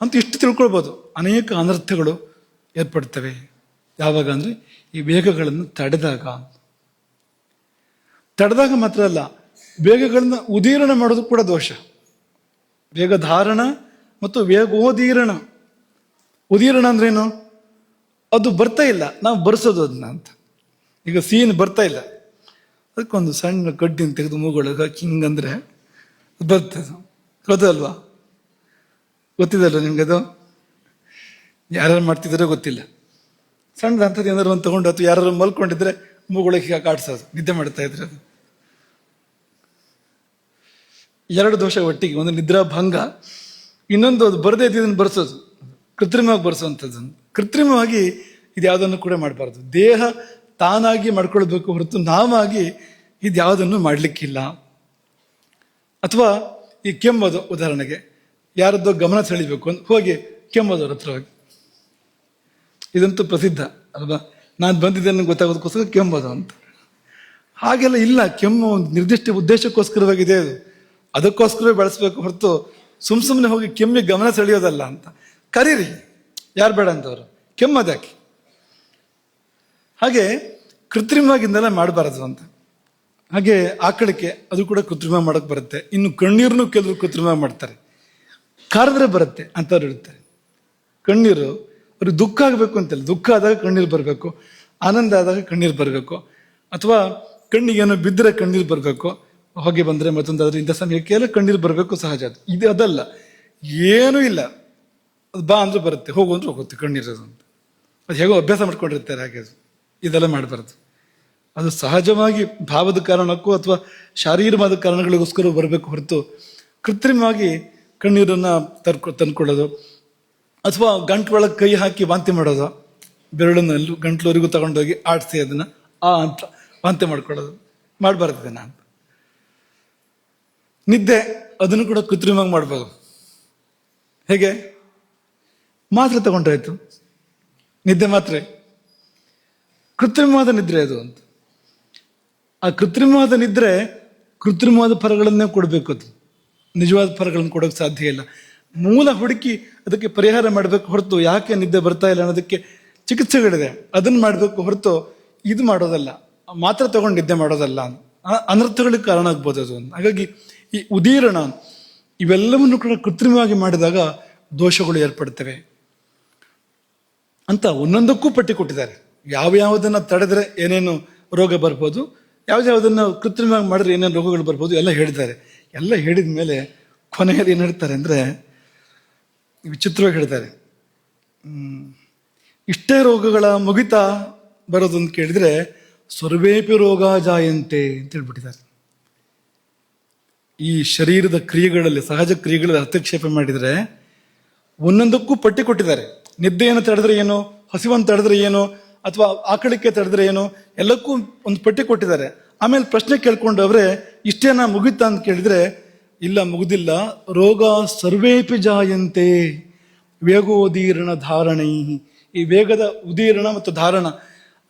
ಅಂತ ಇಷ್ಟು ತಿಳ್ಕೊಳ್ಬೋದು. ಅನೇಕ ಅನರ್ಥಗಳು ಏರ್ಪಡ್ತವೆ ಯಾವಾಗ ಅಂದರೆ ಈ ವೇಗಗಳನ್ನು ತಡೆದಾಗ ಮಾತ್ರ ಅಲ್ಲ, ವೇಗಗಳನ್ನ ಉದೀರ್ಣ ಮಾಡೋದು ಕೂಡ ದೋಷ. ವೇಗ ಧಾರಣ ಮತ್ತು ವೇಗೋದೀರ್ಣ. ಉದೀರ್ಣ ಅಂದ್ರೇನು? ಅದು ಬರ್ತಾ ಇಲ್ಲ, ನಾವು ಬರ್ಸೋದು ಅದನ್ನ ಅಂತ. ಈಗ ಸೀನ್ ಬರ್ತಾ ಇಲ್ಲ, ಅದಕ್ಕೊಂದು ಸಣ್ಣ ಕಡ್ಡಿನ ತೆಗೆದು ಮೂಗೊಳಗೆ ಹಿಂಗಂದ್ರೆ ಬರ್ತದೆ. ಗೊತ್ತಲ್ವಾ? ಗೊತ್ತಿದಲ್ವ ನಿಮ್ಗೆ? ಅದು ಯಾರ್ಯಾರು ಮಾಡ್ತಿದ್ದಾರೋ ಗೊತ್ತಿಲ್ಲ. ಸಣ್ಣದು ಅಂಥದ್ದು ಏನಾದ್ರು ಒಂದು ತಗೊಂಡು ಅಥವಾ ಯಾರು ಮಲ್ಕೊಂಡಿದ್ರೆ ಮೂಗೊಳಗೆ ಕಾಡ್ಸೋದು, ನಿದ್ದೆ ಮಾಡ್ತಾ ಇದ್ರೆ ಅದು. ಎರಡು ದೋಷ ಒಟ್ಟಿಗೆ, ಒಂದು ನಿದ್ರಾಭಂಗ, ಇನ್ನೊಂದು ಅದು ಬರದೇ ಇದ್ದದನ್ನು ಬರ್ಸೋದು, ಕೃತ್ರಿಮವಾಗಿ ಬರ್ಸೋವಂಥದ್ದು. ಕೃತ್ರಿಮವಾಗಿ ಇದು ಯಾವುದನ್ನು ಕೂಡ ಮಾಡಬಾರ್ದು. ದೇಹ ತಾನಾಗಿ ಮಾಡ್ಕೊಳ್ಬೇಕು ಹೊರತು ನಾವಾಗಿ ಇದು ಯಾವುದನ್ನು ಮಾಡಲಿಕ್ಕಿಲ್ಲ. ಅಥವಾ ಈ ಕೆಮ್ಮೋದು, ಉದಾಹರಣೆಗೆ ಯಾರದ್ದೋ ಗಮನ ಸೆಳಿಬೇಕು ಅಂತ ಹೋಗಿ ಕೆಮ್ಮೋದವ್ರ ಹತ್ರ ಹೋಗಿ, ಇದಂತೂ ಪ್ರಸಿದ್ಧ ಅಲ್ವಾ? ನಾನು ಬಂದಿದ್ದೇನೆ ಗೊತ್ತಾಗೋದಕ್ಕೋಸ್ಕರ ಕೆಮ್ಮೋದು ಅಂತ. ಹಾಗೆಲ್ಲ ಇಲ್ಲ. ಕೆಮ್ಮು ಒಂದು ನಿರ್ದಿಷ್ಟ ಉದ್ದೇಶಕ್ಕೋಸ್ಕರವಾಗಿದೆ, ಅದು ಅದಕ್ಕೋಸ್ಕರವೇ ಬಳಸಬೇಕು ಹೊರತು ಸುಮ್ಮನೆ ಹೋಗಿ ಕೆಮ್ಮಿಗೆ ಗಮನ ಸೆಳೆಯೋದಲ್ಲ ಅಂತ. ಕರೀರಿ, ಯಾರು ಬೇಡ ಅಂತವ್ರು, ಕೆಮ್ಮೋದ್ಯಾಕೆ? ಹಾಗೆ ಕೃತ್ರಿಮವಾಗಿಂದೆಲ್ಲ ಮಾಡಬಾರದು ಅಂತ. ಹಾಗೆ ಆಕಳಿಕೆ, ಅದು ಕೂಡ ಕೃತ್ರಿಮ ಮಾಡೋಕೆ ಬರುತ್ತೆ. ಇನ್ನು ಕಣ್ಣೀರನ್ನು ಕೆಲವರು ಕೃತ್ರಿಮ ಮಾಡ್ತಾರೆ. ಕಾರಿದ್ರೆ ಬರುತ್ತೆ ಅಂತವ್ರು ಇರ್ತಾರೆ. ಕಣ್ಣೀರು ಅವ್ರಿಗೆ ದುಃಖ ಆಗಬೇಕು ಅಂತಿಲ್ಲ, ದುಃಖ ಆದಾಗ ಕಣ್ಣೀರು ಬರಬೇಕು, ಆನಂದ ಆದಾಗ ಕಣ್ಣೀರು ಬರಬೇಕು, ಅಥವಾ ಕಣ್ಣಿಗೇನೋ ಬಿದ್ದರೆ ಕಣ್ಣೀರು ಬರಬೇಕು, ಹೊಗೆ ಬಂದರೆ ಮತ್ತೊಂದಾದ್ರೆ ಇಂಥ ಸಮಯಕ್ಕೆ ಎಲ್ಲ ಕಣ್ಣೀರು ಬರಬೇಕು, ಸಹಜ. ಅದು ಇದು ಅದಲ್ಲ, ಏನೂ ಇಲ್ಲ, ಅದು ಬಾ ಅಂದ್ರೆ ಬರುತ್ತೆ, ಹೋಗು ಅಂದ್ರೆ ಹೋಗುತ್ತೆ ಕಣ್ಣೀರು ಅಂತ. ಅದು ಹೇಗೋ ಅಭ್ಯಾಸ ಮಾಡ್ಕೊಂಡಿರ್ತಾರೆ. ಹಾಗೆ ಇದೆಲ್ಲ ಮಾಡಬಾರ್ದು. ಅದು ಸಹಜವಾಗಿ ಭಾವದ ಕಾರಣಕ್ಕೂ ಅಥವಾ ಶಾರೀರವಾದ ಕಾರಣಗಳಿಗೋಸ್ಕರ ಬರಬೇಕು ಹೊರತು ಕೃತ್ರಿಮವಾಗಿ ಕಣ್ಣೀರನ್ನು ತಂದ್ಕೊಳ್ಳೋದು, ಅಥವಾ ಗಂಟ್ಲೊಳಗೆ ಕೈ ಹಾಕಿ ವಾಂತಿ ಮಾಡೋದು, ಬೆರಳನ್ನು ಗಂಟ್ಲವರೆಗೂ ತಗೊಂಡೋಗಿ ಆಡಿಸಿ ಅದನ್ನು ಅಂತ ವಾಂತಿ ಮಾಡ್ಕೊಳ್ಳೋದು ಮಾಡಬಾರ್ದು ಇದನ್ನ ಅಂತ. ನಿದ್ದೆ, ಅದನ್ನು ಕೂಡ ಕೃತ್ರಿಮವಾಗಿ ಮಾಡ್ಬೋದು. ಹೇಗೆ? ಮಾತ್ರೆ ತಗೊಂಡ್ರಾಯ್ತು, ನಿದ್ದೆ ಮಾತ್ರೆ ಕೃತ್ರಿಮವಾದ ನಿದ್ರೆ ಅದು ಅಂತ. ಆ ಕೃತ್ರಿಮವಾದ ನಿದ್ರೆ ಕೃತ್ರಿಮವಾದ ಫಲಗಳನ್ನೇ ಕೊಡಬೇಕು, ಅದು ನಿಜವಾದ ಫಲಗಳನ್ನು ಕೊಡೋಕೆ ಸಾಧ್ಯ ಇಲ್ಲ. ಮೂಲ ಹುಡುಕಿ ಅದಕ್ಕೆ ಪರಿಹಾರ ಮಾಡಬೇಕು ಹೊರತು ಯಾಕೆ ನಿದ್ದೆ ಬರ್ತಾ ಇಲ್ಲ ಅನ್ನೋದಕ್ಕೆ ಚಿಕಿತ್ಸೆಗಳಿದೆ, ಅದನ್ನು ಮಾಡಬೇಕು ಹೊರತು ಇದು ಮಾಡೋದಲ್ಲ, ಮಾತ್ರೆ ತಗೊಂಡು ನಿದ್ದೆ ಮಾಡೋದಲ್ಲ. ಅನರ್ಥಗಳಿಗೆ ಕಾರಣ ಆಗ್ಬೋದು ಅದು. ಹಾಗಾಗಿ ಈ ಉದೀರ್ಣ ಇವೆಲ್ಲವನ್ನು ಕೂಡ ಕೃತ್ರಿಮವಾಗಿ ಮಾಡಿದಾಗ ದೋಷಗಳು ಏರ್ಪಡ್ತವೆ ಅಂತ ಒಂದೊಂದಕ್ಕೂ ಪಟ್ಟಿ ಕೊಟ್ಟಿದ್ದಾರೆ. ಯಾವ್ಯಾವುದನ್ನು ತಡೆದ್ರೆ ಏನೇನು ರೋಗ ಬರ್ಬೋದು, ಯಾವ್ದಾವುದನ್ನು ಕೃತ್ರಿಮವಾಗಿ ಮಾಡಿದ್ರೆ ಏನೇನು ರೋಗಗಳು ಬರ್ಬೋದು ಎಲ್ಲ ಹೇಳಿದ್ದಾರೆ. ಎಲ್ಲ ಹೇಳಿದ ಮೇಲೆ ಕೊನೆಯಲ್ಲಿ ಏನು ಹೇಳ್ತಾರೆ ಅಂದರೆ, ವಿಚಿತ್ರವಾಗಿ ಹೇಳ್ತಾರೆ, ಇಷ್ಟೇ ರೋಗಗಳ ಮುಗಿತಾ ಬರೋದು ಅಂತ ಕೇಳಿದ್ರೆ ಸರ್ವೇಪಿ ರೋಗ ಜಾಯಂತೆ ಅಂತ ಹೇಳ್ಬಿಟ್ಟಿದ್ದಾರೆ. ಈ ಶರೀರದ ಕ್ರಿಯೆಗಳಲ್ಲಿ, ಸಹಜ ಕ್ರಿಯೆಗಳಲ್ಲಿ ಹಸ್ತಕ್ಷೇಪ ಮಾಡಿದರೆ ಒಂದೊಂದಕ್ಕೂ ಪಟ್ಟಿ ಕೊಟ್ಟಿದ್ದಾರೆ. ನಿದ್ದೆಯನ್ನು ತಡೆದ್ರೆ ಏನು, ಹಸಿವನ್ನು ತಡೆದ್ರೆ ಏನು, ಅಥವಾ ಆಕಳಿಕೆ ತಡೆದ್ರೆ ಏನು, ಎಲ್ಲಕ್ಕೂ ಒಂದು ಪಟ್ಟಿ ಕೊಟ್ಟಿದ್ದಾರೆ. ಆಮೇಲೆ ಪ್ರಶ್ನೆ ಕೇಳ್ಕೊಂಡು ಅವರೇ ಇಷ್ಟೇನಾ ಮುಗಿತಾ ಅಂತ ಕೇಳಿದ್ರೆ ಇಲ್ಲ, ಮುಗುದಿಲ್ಲ. ರೋಗ ಸರ್ವೇಪಿ ಜಾಯಂತೆ ವೇಗೋದೀರ್ಣ ಧಾರಣೈ. ಈ ವೇಗದ ಉದೀರ್ಣ ಮತ್ತು ಧಾರಣ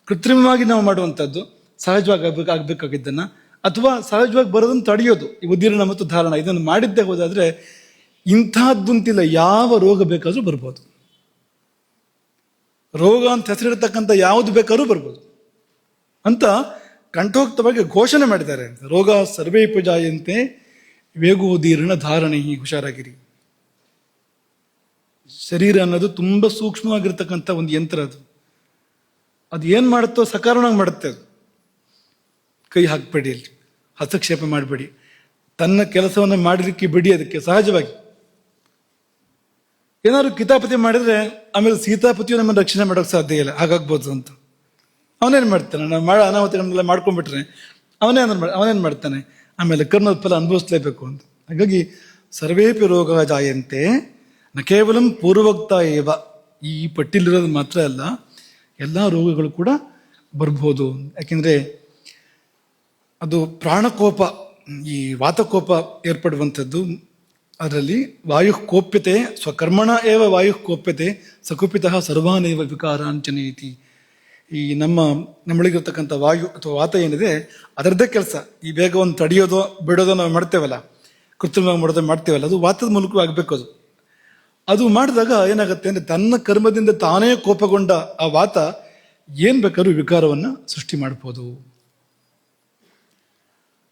ಕೃತ್ರಿಮವಾಗಿ ನಾವು ಮಾಡುವಂಥದ್ದು, ಸಹಜವಾಗಿ ಆಗ್ಬೇಕಾಗಿದ್ದನ್ನ ಅಥವಾ ಸಹಜವಾಗಿ ಬರೋದನ್ನು ತಡೆಯೋದು, ಈ ಉದ್ದೀರ್ಣ ಮತ್ತು ಧಾರಣ, ಇದನ್ನು ಮಾಡಿದ್ದೇ ಹೋದಾದ್ರೆ ಇಂಥದ್ದುಂತಿಲ್ಲ, ಯಾವ ರೋಗ ಬೇಕಾದ್ರೂ ಬರ್ಬೋದು. ರೋಗ ಅಂತ ಹೆಸರಿಡ್ತಕ್ಕಂಥ ಯಾವುದು ಬೇಕಾದ್ರೂ ಬರ್ಬೋದು ಅಂತ ಕಂಠೋಕ್ತವಾಗಿ ಘೋಷಣೆ ಮಾಡಿದ್ದಾರೆ. ರೋಗ ಸರ್ವೇ ಪೂಜಾಯಂತೆ ವೇಗೋದೀರ್ಣ ಧಾರಣೆ. ಹುಷಾರಾಗಿರಿ. ಶರೀರ ಅನ್ನೋದು ತುಂಬಾ ಸೂಕ್ಷ್ಮವಾಗಿರ್ತಕ್ಕಂಥ ಒಂದು ಯಂತ್ರ. ಅದು ಏನ್ ಮಾಡುತ್ತೋ ಸಕಾರಣವಾಗಿ ಮಾಡುತ್ತೆ. ಅದು ಕೈ ಹಾಕಬೇಡಿ, ಅಲ್ಲಿ ಹಸ್ತಕ್ಷೇಪ ಮಾಡಬೇಡಿ, ತನ್ನ ಕೆಲಸವನ್ನು ಮಾಡಲಿಕ್ಕೆ ಬಿಡಿ. ಅದಕ್ಕೆ ಸಹಜವಾಗಿ ಏನಾದ್ರು ಕಿತಾಪತಿ ಮಾಡಿದ್ರೆ ಆಮೇಲೆ ಸೀತಾಪತಿಯು ನಮ್ಮನ್ನು ರಕ್ಷಣೆ ಮಾಡೋಕೆ ಸಾಧ್ಯ ಇಲ್ಲ, ಹಾಗಾಗ್ಬೋದು ಅಂತ. ಅವನೇನು ಮಾಡ್ತಾನೆ? ನಾವು ಅನಾಹುತಗಳನ್ನೆಲ್ಲ ಮಾಡ್ಕೊಂಡ್ಬಿಟ್ರೆ ಅವನೇನು ಮಾಡ್ತಾನೆ? ಆಮೇಲೆ ಕರ್ಮದ ಫಲ ಅನುಭವಿಸ್ಲೇಬೇಕು ಅಂತ. ಹಾಗಾಗಿ ಸರ್ವೇಪಿ ರೋಗ ಜಾಯಂತೆ ನ ಕೇವಲ ಪೂರ್ವೋಕ್ತ ಏವ, ಈ ಪಟ್ಟಿಲಿರೋದು ಮಾತ್ರ ಅಲ್ಲ, ಎಲ್ಲ ರೋಗಗಳು ಕೂಡ ಬರ್ಬೋದು. ಯಾಕೆಂದ್ರೆ ಅದು ಪ್ರಾಣಕೋಪ, ಈ ವಾತಕೋಪ ಏರ್ಪಡುವಂಥದ್ದು. ಅದರಲ್ಲಿ ವಾಯು ಕೋಪ್ಯತೆ ಸ್ವಕರ್ಮಣ ಏವ ವಾಯು ಕೋಪ್ಯತೆ ಸಕುಪಿತಃ ಸರ್ವಾನೇವ ವಿಕಾರಾಂಚನೇತಿ. ಈ ನಮ್ಮೊಳಗಿರ್ತಕ್ಕಂಥ ವಾಯು ಅಥವಾ ವಾತ ಏನಿದೆ ಅದರದ್ದೇ ಕೆಲಸ. ಈ ವೇಗವನ್ನು ತಡೆಯೋದೋ ಬಿಡೋದೋ ನಾವು ಮಾಡ್ತೇವಲ್ಲ, ಕೃತ್ರಿಮವಾಗಿ ಮಾಡೋದೋ ಮಾಡ್ತೇವಲ್ಲ, ಅದು ವಾತದ ಮೂಲಕ ಆಗಬೇಕು. ಅದು ಮಾಡಿದಾಗ ಏನಾಗುತ್ತೆ ಅಂದರೆ ತನ್ನ ಕರ್ಮದಿಂದ ತಾನೇ ಕೋಪಗೊಂಡ ಆ ವಾತ ಏನ್ ಬೇಕಾದ್ರೂ ವಿಕಾರವನ್ನು ಸೃಷ್ಟಿ ಮಾಡ್ಬೋದು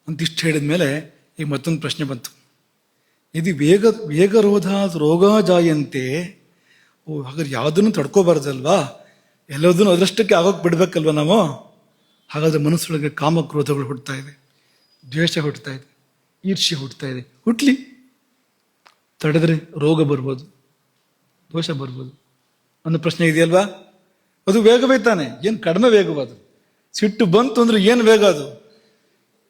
ಅಂತಿಷ್ಟು ಹೇಳಿದ ಮೇಲೆ ಈಗ ಮತ್ತೊಂದು ಪ್ರಶ್ನೆ ಬಂತು. ಇದು ವೇಗರೋಧ ರೋಗ ಜಾಯಂತೆ. ಹಾಗಾದ್ರೆ ಯಾವುದನ್ನು ತಡ್ಕೋಬಾರ್ದಲ್ವಾ? ಎಲ್ಲದನ್ನು ಅದರಷ್ಟಕ್ಕೆ ಆಗೋಕೆ ಬಿಡ್ಬೇಕಲ್ವ ನಾವು? ಹಾಗಾದ್ರೆ ಮನಸ್ಸೊಳಗೆ ಕಾಮಕ್ರೋಧಗಳು ಹುಡ್ತಾ ಇದೆ, ದ್ವೇಷ ಹುಡ್ತಾ ಇದೆ, ಈರ್ಷ್ಯೆ ಹುಡ್ತಾ ಇದೆ. ಹುಟ್ಲಿ, ತಡೆದ್ರೆ ರೋಗ ಬರ್ಬೋದು, ದೋಷ ಬರ್ಬೋದು ಅನ್ನೋ ಪ್ರಶ್ನೆ ಇದೆಯಲ್ವಾ? ಅದು ವೇಗವೇ ತಾನೆ, ಏನು ಕಡಿಮೆ ವೇಗವಾದು. ಸಿಟ್ಟು ಬಂತು ಅಂದ್ರೆ ಏನು ವೇಗ ಅದು?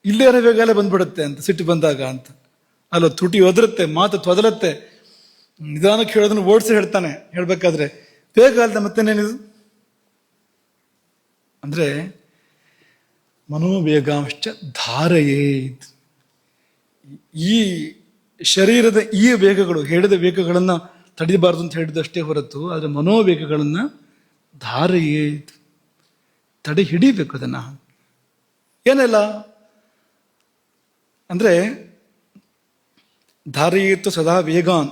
ಇಲ್ಲೇ ವೇಗ ಎಲ್ಲ ಬಂದ್ಬಿಡುತ್ತೆ ಅಂತ ಸಿಟ್ಟು ಬಂದಾಗ ಅಂತ ಅಲ್ಲ. ತುಟಿ ಒದರುತ್ತೆ, ಮಾತು ತೊದಲತ್ತೆ, ನಿಧಾನಕ್ಕೆ ಹೇಳೋದನ್ನು ಓಡಿಸಿ ಹೇಳ್ತಾನೆ. ಹೇಳ್ಬೇಕಾದ್ರೆ ವೇಗ ಅಲ್ದ ಮತ್ತೇನೇನಿದು ಅಂದ್ರೆ ಮನೋವೇಗಾಂಶ ಧಾರೆಯೇ. ಈ ಶರೀರದ ಈ ವೇಗಗಳು, ಹೇಳಿದ ವೇಗಗಳನ್ನ ತಡಿಬಾರ್ದು ಅಂತ ಹೇಳಿದಷ್ಟೇ ಹೊರತು, ಆದರೆ ಮನೋವೇಗಗಳನ್ನ ಧಾರೆಯೇ, ತಡೆ ಹಿಡಿಬೇಕು. ಅದನ್ನ ಏನೆಲ್ಲ ಅಂದ್ರೆ ಧಾರೆಯಿತ್ತು ಸದಾ ವೇಗಾನ್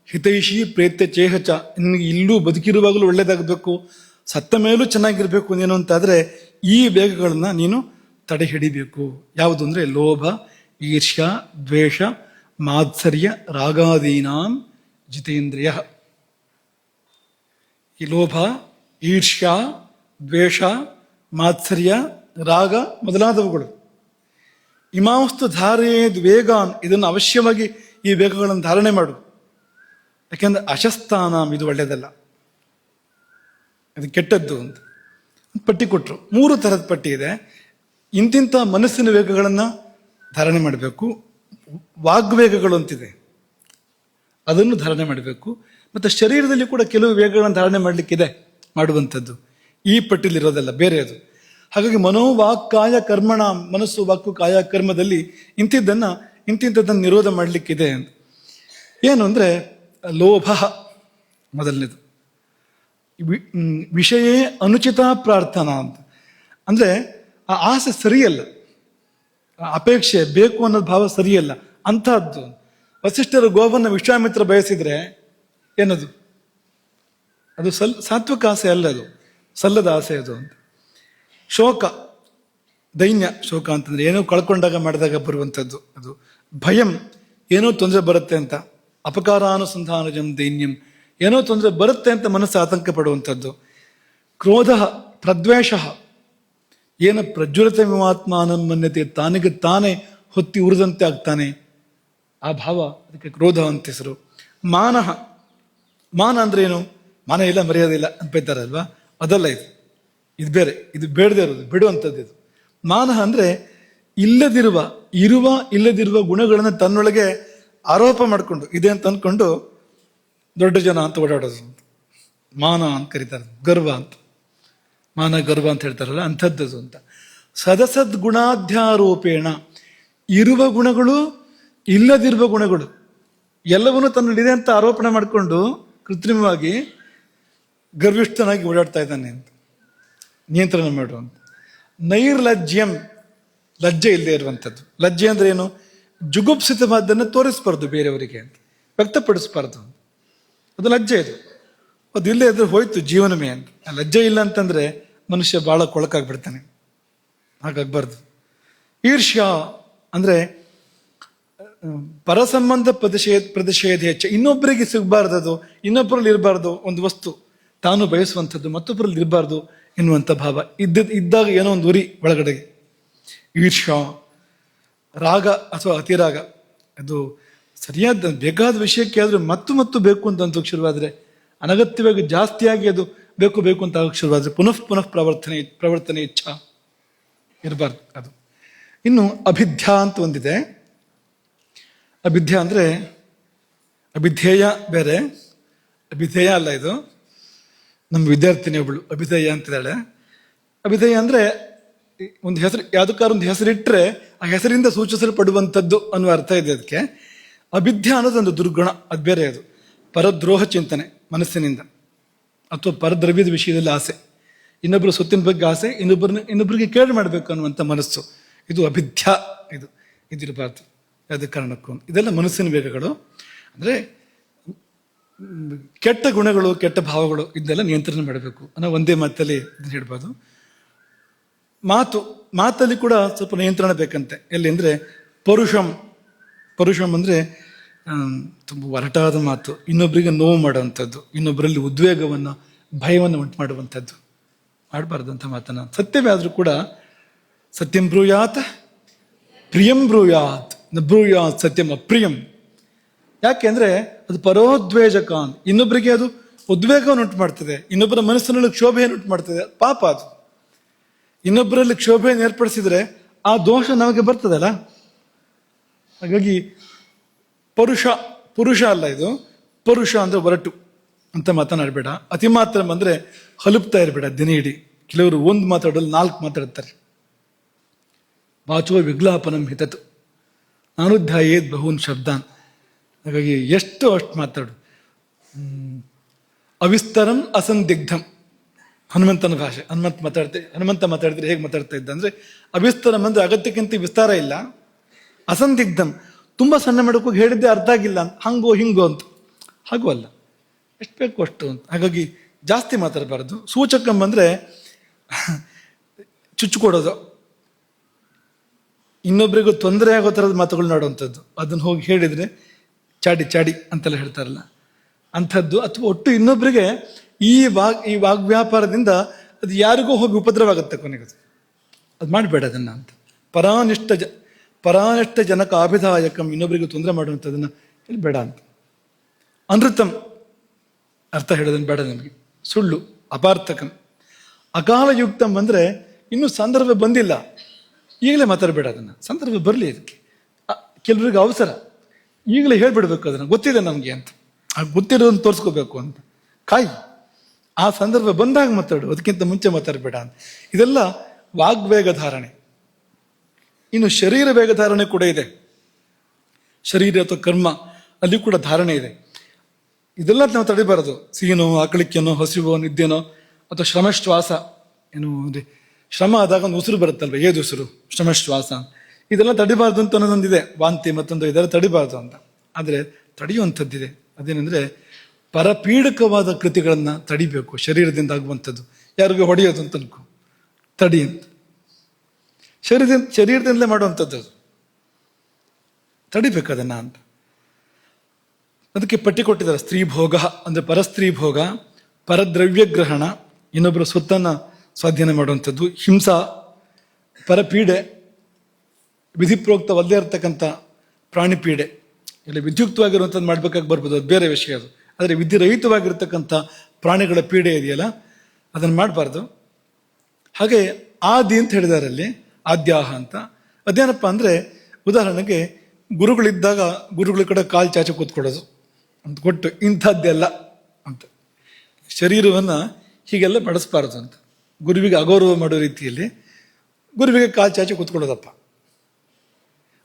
ಹಿತೈಷಿ ಪ್ರೇತ್ಯ ಚೇಹಚ. ನಿನಗೆ ಇಲ್ಲೂ ಬದುಕಿರುವಾಗಲೂ ಒಳ್ಳೇದಾಗಬೇಕು, ಸತ್ತ ಮೇಲೂ ಚೆನ್ನಾಗಿರ್ಬೇಕು ನೀನು ಅಂತಾದ್ರೆ ಈ ವೇಗಗಳನ್ನ ನೀನು ತಡೆ ಹಿಡಿಬೇಕು. ಯಾವುದು ಅಂದ್ರೆ ಲೋಭ, ಈರ್ಷ್ಯ, ದ್ವೇಷ, ಮಾತ್ಸರ್ಯ, ರಾಗಾದೀನಾಂ ಜಿತೇಂದ್ರಿಯ. ಈ ಲೋಭ, ಈರ್ಷ್ಯ, ದ್ವೇಷ, ಮಾತ್ಸರ್ಯ, ರಾಗ ಮೊದಲಾದವುಗಳು. ಇಮಾವಸ್ತು ಧಾರೆಯೇದ್ ವೇಗಾನ್, ಇದನ್ನು ಅವಶ್ಯವಾಗಿ ಈ ವೇಗಗಳನ್ನು ಧಾರಣೆ ಮಾಡು. ಯಾಕೆಂದ್ರೆ ಅಶಸ್ತಾನಾಂ, ಇದು ಒಳ್ಳೆಯದಲ್ಲ, ಅದು ಕೆಟ್ಟದ್ದು ಅಂತ ಪಟ್ಟಿ ಕೊಟ್ಟರು. 3 ಥರದ ಪಟ್ಟಿ ಇದೆ. ಇಂತಿಂಥ ಮನಸ್ಸಿನ ವೇಗಗಳನ್ನು ಧಾರಣೆ ಮಾಡಬೇಕು. ವಾಗ್ವೇಗಗಳು ಅಂತಿದೆ, ಅದನ್ನು ಧಾರಣೆ ಮಾಡಬೇಕು. ಮತ್ತು ಶರೀರದಲ್ಲಿ ಕೂಡ ಕೆಲವು ವೇಗಗಳನ್ನು ಧಾರಣೆ ಮಾಡಲಿಕ್ಕಿದೆ, ಮಾಡುವಂಥದ್ದು. ಈ ಪಟ್ಟಿಲಿರೋದಲ್ಲ, ಬೇರೆ ಅದು. ಹಾಗಾಗಿ ಮನೋವಾಕ್ಕಾಯ ಕರ್ಮಣ, ಮನಸ್ಸು ವಾಕ್ಕು ಕಾಯ ಕರ್ಮದಲ್ಲಿ ಇಂತಿಂಥದ್ದನ್ನು ನಿರೋಧ ಮಾಡಲಿಕ್ಕಿದೆ ಅಂತ. ಏನು ಅಂದರೆ ಲೋಭ ಮೊದಲನೇದು. ವಿಷಯೇ ಅನುಚಿತ ಪ್ರಾರ್ಥನಾ ಅಂತ. ಅಂದರೆ ಆ ಆಸೆ ಸರಿಯಲ್ಲ, ಅಪೇಕ್ಷೆ ಬೇಕು ಅನ್ನೋದು ಭಾವ ಸರಿಯಲ್ಲ ಅಂಥದ್ದು. ವಸಿಷ್ಠರ ಗೋವನ್ನು ವಿಶ್ವಾಮಿತ್ರ ಬಯಸಿದ್ರೆ ಏನದು? ಅದು ಸಾತ್ವಿಕ ಆಸೆ ಅಲ್ಲ, ಅದು ಸಲ್ಲದ ಆಸೆ ಅದು ಅಂತ. ಶೋಕ, ದೈನ್ಯ. ಶೋಕ ಅಂತಂದ್ರೆ ಏನೋ ಕಳ್ಕೊಂಡಾಗ ಮಾಡಿದಾಗ ಬರುವಂಥದ್ದು ಅದು. ಭಯಂ, ಏನೋ ತೊಂದರೆ ಬರುತ್ತೆ ಅಂತ. ಅಪಕಾರಾನುಸಂಧಾನಜಂ ದೈನ್ಯಂ, ಏನೋ ತೊಂದರೆ ಬರುತ್ತೆ ಅಂತ ಮನಸ್ಸು ಆತಂಕ ಪಡುವಂಥದ್ದು. ಕ್ರೋಧ, ಪ್ರದ್ವೇಷ, ಏನ ಪ್ರಜ್ವಲಿತ ವಿಮಾತ್ಮಾನಂ ಮನ್ಯತೆ, ತಾನಿಗೆ ತಾನೇ ಹೊತ್ತಿ ಉರಿದಂತೆ ಆಗ್ತಾನೆ, ಆ ಭಾವ, ಅದಕ್ಕೆ ಕ್ರೋಧ ಅಂತ ಹೆಸರು. ಮಾನಃ, ಮಾನ ಅಂದ್ರೆ ಏನು? ಮಾನ ಇಲ್ಲ, ಮರ್ಯಾದೆ ಇಲ್ಲ ಅಂತ ಬೈತಾರಲ್ವಾ, ಅದಲ್ಲ ಇದು. ಇದು ಬೇರೆ, ಇದು ಬೇಡದೇ ಇರೋದು, ಬಿಡುವಂಥದ್ದು ಇದು. ಮಾನಃ ಅಂದ್ರೆ ಇಲ್ಲದಿರುವ ಗುಣಗಳನ್ನು ತನ್ನೊಳಗೆ ಆರೋಪ ಮಾಡಿಕೊಂಡು ಇದೆ ಅಂತ ಅಂದ್ಕೊಂಡು ದೊಡ್ಡ ಜನ ಅಂತ ಓಡಾಡೋದು ಮಾನ ಅಂತ ಕರೀತಾರೆ. ಗರ್ವ ಅಂತ, ಮಾನ ಗರ್ವ ಅಂತ ಹೇಳ್ತಾರಲ್ಲ, ಅಂಥದ್ದು ಅಂತ. ಸದಸದ್ ಗುಣಾಧ್ಯಾರೋಪೇಣ, ಇರುವ ಗುಣಗಳು ಇಲ್ಲದಿರುವ ಗುಣಗಳು ಎಲ್ಲವನ್ನೂ ತನ್ನಲ್ಲಿದೆ ಅಂತ ಆರೋಪಣೆ ಮಾಡಿಕೊಂಡು ಕೃತ್ರಿಮವಾಗಿ ಗರ್ವಿಷ್ಠನಾಗಿ ಓಡಾಡ್ತಾ ಇದ್ದಾನೆ ಅಂತ. ನಿಯಂತ್ರಣ ಮಾಡುವಂಥ. ನೈರ್ಲಜ್ಯಂ, ಲಜ್ಜೆ ಇಲ್ಲದೆ ಇರುವಂಥದ್ದು. ಲಜ್ಜೆ ಅಂದ್ರೆ ಏನು? ಜುಗುಪ್ಸಿತವಾದ್ದನ್ನು ತೋರಿಸ್ಬಾರ್ದು ಬೇರೆಯವರಿಗೆ ಅಂತ, ವ್ಯಕ್ತಪಡಿಸ್ಬಾರ್ದು. ಅದು ಲಜ್ಜೆ. ಅದು ಇಲ್ಲೇ ಇದ್ರೆ ಹೋಯ್ತು ಜೀವನವೇ ಅಂತ. ಲಜ್ಜೆ ಇಲ್ಲ ಅಂತಂದ್ರೆ ಮನುಷ್ಯ ಬಹಳ ಕೊಳಕಾಗ್ಬಿಡ್ತಾನೆ. ಹಾಗಾಗ್ಬಾರ್ದು. ಈರ್ಷ್ಯಾ ಅಂದ್ರೆ ಪರಸಂಬಂಧ ಪ್ರತಿಷೇಧ ಹೆಚ್ಚು, ಇನ್ನೊಬ್ಬರಿಗೆ ಸಿಗಬಾರ್ದು, ಅದು ಇನ್ನೊಬ್ಬರಲ್ಲಿ ಇರಬಾರ್ದು. ಒಂದು ವಸ್ತು ತಾನು ಬಯಸುವಂಥದ್ದು ಮತ್ತೊಬ್ಬರಲ್ಲಿ ಇರಬಾರ್ದು ಎನ್ನುವಂಥ ಭಾವ ಇದ್ದಾಗ ಏನೋ ಒಂದು ಉರಿ ಒಳಗಡೆಗೆ. ಈರ್ಷ್ಯಾ, ರಾಗ ಅಥವಾ ಅತಿರಾಗ, ಅದು ಸರಿಯಾದ ಬೇಕಾದ ವಿಷಯಕ್ಕೆ ಆದರೂ ಮತ್ತು ಬೇಕು ಅಂತ ಶುರುವಾದರೆ, ಅನಗತ್ಯವಾಗಿ ಜಾಸ್ತಿಯಾಗಿ ಅದು ಬೇಕು ಅಂತ ಆಗಕ್ಕೆ ಶುರುವಾದರೆ ಪುನಃ ಪ್ರವರ್ತನೆ ಇಚ್ಛಾ ಇರಬಾರ್ದು ಅದು. ಇನ್ನು ಅಭಿಧ್ಯಾ ಅಂತ ಒಂದಿದೆ. ಅಭಿಧ್ಯಾ ಅಂದರೆ ಅಭಿಧೇಯ ಬೇರೆ, ಅಭಿಧೇಯ ಅಲ್ಲ ಇದು. ನಮ್ಮ ವಿದ್ಯಾರ್ಥಿನಿ ಒಬ್ಬಳು ಅಭಿಧೇಯ ಅಂತಿದ್ದಾಳೆ. ಅಭಿಧೇಯ ಅಂದರೆ ಒಂದು ಹೆಸರು, ಯಾವುದಕ್ಕಾರು ಒಂದು ಹೆಸರಿಟ್ಟರೆ ಆ ಹೆಸರಿಂದ ಸೂಚಿಸಲ್ಪಡುವಂಥದ್ದು ಅನ್ನುವ ಅರ್ಥ ಇದೆ ಅದಕ್ಕೆ. ಅಭಿಧ್ಯಾ ಅನ್ನೋದೊಂದು ದುರ್ಗುಣ, ಅದು ಬೇರೆ. ಅದು ಪರದ್ರೋಹ ಚಿಂತನೆ ಮನಸ್ಸಿನಿಂದ, ಅಥವಾ ಪರದ್ರವ್ಯದ ವಿಷಯದಲ್ಲಿ ಆಸೆ, ಇನ್ನೊಬ್ಬರು ಸೊತ್ತಿನ ಬಗ್ಗೆ ಆಸೆ, ಇನ್ನೊಬ್ಬರಿಗೆ ಕೇಳಿ ಮಾಡಬೇಕು ಅನ್ನುವಂಥ ಮನಸ್ಸು, ಇದು ಅಭಿಧ್ಯಾ. ಇದಿರಬಾರ್ದು ಯಾವುದೇ ಕಾರಣಕ್ಕೂ. ಇದೆಲ್ಲ ಮನಸ್ಸಿನ ವೇಗಗಳು. ಅಂದರೆ ಕೆಟ್ಟ ಗುಣಗಳು, ಕೆಟ್ಟ ಭಾವಗಳು, ಇದನ್ನೆಲ್ಲ ನಿಯಂತ್ರಣ ಮಾಡಬೇಕು ಅನ್ನೋ ಒಂದೇ ಮಾತಲ್ಲಿ ಇದನ್ನು ಹೇಳ್ಬೋದು. ಮಾತಲ್ಲಿ ಕೂಡ ಸ್ವಲ್ಪ ನಿಯಂತ್ರಣ ಬೇಕಂತೆ. ಎಲ್ಲಿ ಅಂದರೆ ಪರುಷಂ ಅಂದರೆ ತುಂಬ ಒರಟಾದ ಮಾತು, ಇನ್ನೊಬ್ಬರಿಗೆ ನೋವು ಮಾಡುವಂಥದ್ದು, ಇನ್ನೊಬ್ಬರಲ್ಲಿ ಉದ್ವೇಗವನ್ನು, ಭಯವನ್ನು ಉಂಟು ಮಾಡುವಂಥದ್ದು, ಮಾಡಬಾರ್ದಂಥ ಮಾತನ್ನು. ಸತ್ಯವೇ ಆದರೂ ಕೂಡ ಸತ್ಯಂ ಬ್ರೂಯಾತ್ ಪ್ರಿಯಂ ಬ್ರೂಯಾತ್ ನ ಬ್ರೂಯಾತ್ ಸತ್ಯಂ ಅಪ್ರಿಯಂ. ಯಾಕೆ ಅಂದರೆ ಅದು ಪರೋದ್ವೇಜಕ. ಇನ್ನೊಬ್ಬರಿಗೆ ಅದು ಉದ್ವೇಗವನ್ನು ಉಂಟು ಮಾಡ್ತದೆ, ಇನ್ನೊಬ್ಬರ ಮನಸ್ಸಿನಲ್ಲಿ ಕ್ಷೋಭೆಯನ್ನು ಉಂಟು ಮಾಡ್ತದೆ. ಪಾಪ ಅದು. ಇನ್ನೊಬ್ಬರಲ್ಲಿ ಕ್ಷೋಭೆಯನ್ನು ಏರ್ಪಡಿಸಿದ್ರೆ ಆ ದೋಷ ನಮಗೆ ಬರ್ತದಲ್ಲ. ಹಾಗಾಗಿ ಪುರುಷ ಅಲ್ಲ ಇದು, ಪರುಷ ಅಂದ್ರೆ ಒರಟು ಅಂತ ಮಾತನಾಡಬೇಡ. ಅತಿ ಮಾತ್ರ ಬಂದ್ರೆ ಹಲುಪ್ತಾ ಇರಬೇಡ ದಿನ ಇಡೀ. ಕೆಲವರು ಒಂದು ಮಾತಾಡಲು 4 ಮಾತಾಡ್ತಾರೆ. ವಾಚೋ ವಿಗ್ಲಾಪನಂ ಹಿತತು ನಾನುಧ್ಯಾಯೇದ್ ಬಹೂನ್ ಶಬ್ದಾನ್. ಹಾಗಾಗಿ ಎಷ್ಟು ಅಷ್ಟು ಮಾತಾಡು. ಅವಿಸ್ತರಂ ಅಸಂದಿಗ್ಧಂ, ಹನುಮಂತನ ಭಾಷೆ. ಹನುಮಂತ ಮಾತಾಡಿದ್ರೆ ಹೇಗೆ ಮಾತಾಡ್ತಾ ಇದ್ದ ಅಂದ್ರೆ, ಅವಿಸ್ತರಂ ಅಂದ್ರೆ ಅಗತ್ಯಕ್ಕಿಂತ ವಿಸ್ತಾರ ಇಲ್ಲ, ಅಸಂದಿಗ್ಧಂ ತುಂಬಾ ಸಣ್ಣ ಮಾಡೋಕೆ ಹೇಳಿದ್ದೆ ಅರ್ಥ ಆಗಿಲ್ಲ ಅಂತ, ಹಂಗೋ ಹಿಂಗೋ ಅಂತ. ಹಾಗೂ ಅಲ್ಲ, ಎಷ್ಟು ಬೇಕು ಅಷ್ಟು ಅಂತ. ಹಾಗಾಗಿ ಜಾಸ್ತಿ ಮಾತಾಡಬಾರ್ದು. ಸೂಚಕಂ ಅಂದ್ರೆ ಚುಚ್ಚುಕೊಡೋದು, ಇನ್ನೊಬ್ರಿಗೂ ತೊಂದರೆ ಆಗೋ ಥರದ ಮಾತುಗಳು ನಾಡುವಂಥದ್ದು. ಅದನ್ನು ಹೋಗಿ ಹೇಳಿದ್ರೆ ಚಾಡಿ ಅಂತೆಲ್ಲ ಹೇಳ್ತಾರಲ್ಲ ಅಂಥದ್ದು. ಅಥವಾ ಒಟ್ಟು ಇನ್ನೊಬ್ಬರಿಗೆ ಈ ವಾಗ್ವ್ಯಾಪಾರದಿಂದ ಅದು ಯಾರಿಗೂ ಹೋಗಿ ಉಪದ್ರವಾಗುತ್ತೆ ಕೊನೆಗೆ. ಅದು ಮಾಡಬೇಡ ಅದನ್ನ ಅಂತ. ಪರಾನಿಷ್ಠ ಜನಕ ಅಭಿದಾಯಕಂ, ಇನ್ನೊಬ್ಬರಿಗೆ ತೊಂದರೆ ಮಾಡುವಂಥದ್ದನ್ನು ಹೇಳಿ ಬೇಡ ಅಂತ. ಅನೃತಂ ಅರ್ಥ ಹೇಳೋದನ್ನು ಬೇಡ ನಮಗೆ. ಸುಳ್ಳು, ಅಪಾರ್ಥಕಂ. ಅಕಾಲಯುಕ್ತಂ ಅಂದರೆ ಇನ್ನೂ ಸಂದರ್ಭ ಬಂದಿಲ್ಲ, ಈಗಲೇ ಮಾತಾಡಬೇಡ ಅದನ್ನು. ಸಂದರ್ಭ ಬರಲಿ ಅದಕ್ಕೆ. ಕೆಲವರಿಗೆ ಅವಸರ, ಈಗಲೇ ಹೇಳ್ಬಿಡ್ಬೇಕು ಅದನ್ನು, ಗೊತ್ತಿದೆ ನಮಗೆ ಅಂತ. ಗೊತ್ತಿರೋದನ್ನು ತೋರಿಸ್ಕೋಬೇಕು ಅಂತ ಕಾಯಿ. ಆ ಸಂದರ್ಭ ಬಂದಾಗ ಮಾತಾಡು, ಅದಕ್ಕಿಂತ ಮುಂಚೆ ಮಾತಾಡಬೇಡ ಅಂತ. ಇದೆಲ್ಲ ವಾಗ್ವೇಗ ಧಾರಣೆ. ಇನ್ನು ಶರೀರ ವೇಗ ಧಾರಣೆ ಕೂಡ ಇದೆ. ಶರೀರ ಅಥವಾ ಕರ್ಮ ಅಲ್ಲಿ ಕೂಡ ಧಾರಣೆ ಇದೆ. ಇದೆಲ್ಲ ನಾವು ತಡಿಬಾರದು. ಸಿಹಿನೋ, ಆಕಳಿಕೆನೋ, ಹಸಿವೋ, ನಿದ್ದೆನೋ, ಅಥವಾ ಶ್ರಮಶ್ವಾಸ, ಏನು ಶ್ರಮ ಆದಾಗ ಒಂದು ಉಸಿರು ಬರುತ್ತಲ್ವ, ಏದು ಉಸಿರು, ಶ್ರಮಶ್ವಾಸ, ಇದೆಲ್ಲ ತಡಿಬಾರ್ದು ಅಂತ ಅನ್ನೋದೊಂದಿದೆ. ವಾಂತಿ ಮತ್ತೊಂದು, ಇದೆಲ್ಲ ತಡಿಬಾರ್ದು ಅಂತ. ಆದರೆ ತಡೆಯುವಂಥದ್ದಿದೆ. ಅದೇನೆಂದ್ರೆ ಪರಪೀಡಕವಾದ ಕೃತಿಗಳನ್ನ ತಡಿಬೇಕು. ಶರೀರದಿಂದ ಆಗುವಂಥದ್ದು, ಯಾರಿಗೂ ಹೊಡೆಯೋದು ಅಂತ ಅನ್ಕೋ, ತಡಿ ಅಂತ. ಶರೀರದಿಂದಲೇ ಮಾಡುವಂಥದ್ದು, ಅದು ತಡಿಬೇಕು ಅದನ್ನ ಅಂತ. ಅದಕ್ಕೆ ಪಟ್ಟಿ ಕೊಟ್ಟಿದ್ದಾರೆ. ಸ್ತ್ರೀ ಭೋಗ ಅಂದ್ರೆ ಪರಸ್ತ್ರೀ ಭೋಗ, ಪರದ್ರವ್ಯ ಗ್ರಹಣ, ಇನ್ನೊಬ್ಬರು ಸ್ವತ್ತನ್ನ ಸ್ವಾಧೀನ ಮಾಡುವಂಥದ್ದು, ಹಿಂಸಾ, ಪರಪೀಡೆ, ವಿಧಿಪ್ರೋಕ್ತವಲ್ಲದೆ ಇರತಕ್ಕಂಥ ಪ್ರಾಣಿ ಪೀಡೆ. ಇಲ್ಲಿ ವಿದ್ಯುಕ್ತವಾಗಿರುವಂಥದ್ದು ಮಾಡ್ಬೇಕಾಗಿ ಬರ್ಬೋದು, ಅದು ಬೇರೆ ವಿಷಯ ಅದು. ಆದರೆ ವಿಧಿರಹಿತವಾಗಿರ್ತಕ್ಕಂಥ ಪ್ರಾಣಿಗಳ ಪೀಡೆ ಇದೆಯಲ್ಲ, ಅದನ್ನು ಮಾಡಬಾರ್ದು. ಹಾಗೆ ಆದಿ ಅಂತ ಹೇಳಿದ್ದಾರೆ ಅಲ್ಲಿ, ಆದ್ಯಾಹ ಅಂತ. ಅದೇನಪ್ಪ ಅಂದರೆ, ಉದಾಹರಣೆಗೆ ಗುರುಗಳಿದ್ದಾಗ ಗುರುಗಳ ಕಡೆ ಕಾಲು ಚಾಚಿ ಕೂತ್ಕೊಳ್ಳೋದು ಅಂತ ಕೊಟ್ಟು, ಇಂಥದ್ದೆಲ್ಲ ಅಂತ. ಶರೀರವನ್ನು ಹೀಗೆಲ್ಲ ಬಳಸಬಾರದು ಅಂತ. ಗುರುವಿಗೆ ಅಗೌರವ ಮಾಡೋ ರೀತಿಯಲ್ಲಿ ಗುರುವಿಗೆ ಕಾಲು ಚಾಚಿ ಕೂತ್ಕೊಳ್ಳೋದಪ್ಪ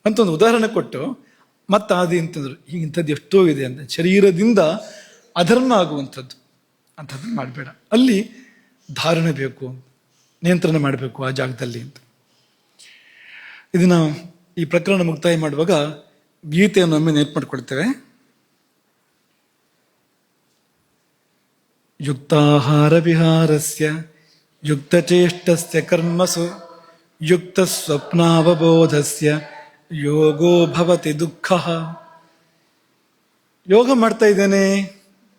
ಅಂತ ಒಂದು ಉದಾಹರಣೆ ಕೊಟ್ಟು, ಮತ್ತೆ ಆದಿ ಅಂತಂದ್ರು. ಈಗ ಇಂಥದ್ದು ಎಷ್ಟೋ ಇದೆ ಅಂತ. ಶರೀರದಿಂದ ಅಧರ್ಮ ಆಗುವಂಥದ್ದು ಅಂಥದ್ದನ್ನು ಮಾಡಬೇಡ. ಅಲ್ಲಿ ಧಾರಣೆ ಬೇಕು. ನಿಯಂತ್ರಣ ಮಾಡಬೇಕು ಆ ಜಾಗದಲ್ಲಿ ಅಂತ. ಇದನ್ನ ಈ ಪ್ರಕರಣ ಮುಕ್ತಾಯ ಮಾಡುವಾಗ ಗೀತೆಯನ್ನು ಒಮ್ಮೆ ನೆನಪು ಮಾಡ್ಕೊಳ್ತೇವೆ. ಯುಕ್ತಾಹಾರ ವಿಹಾರಸ್ಯ ಯುಕ್ತಚೇಷ್ಟಸ್ಯ ಕರ್ಮಸು ಯುಕ್ತ ಸ್ವಪ್ನಾವಬೋಧಸ್ಯ ಯೋಗೋ ಭವತಿ ದುಃಖ. ಯೋಗ ಮಾಡ್ತಾ ಇದ್ದೇನೆ,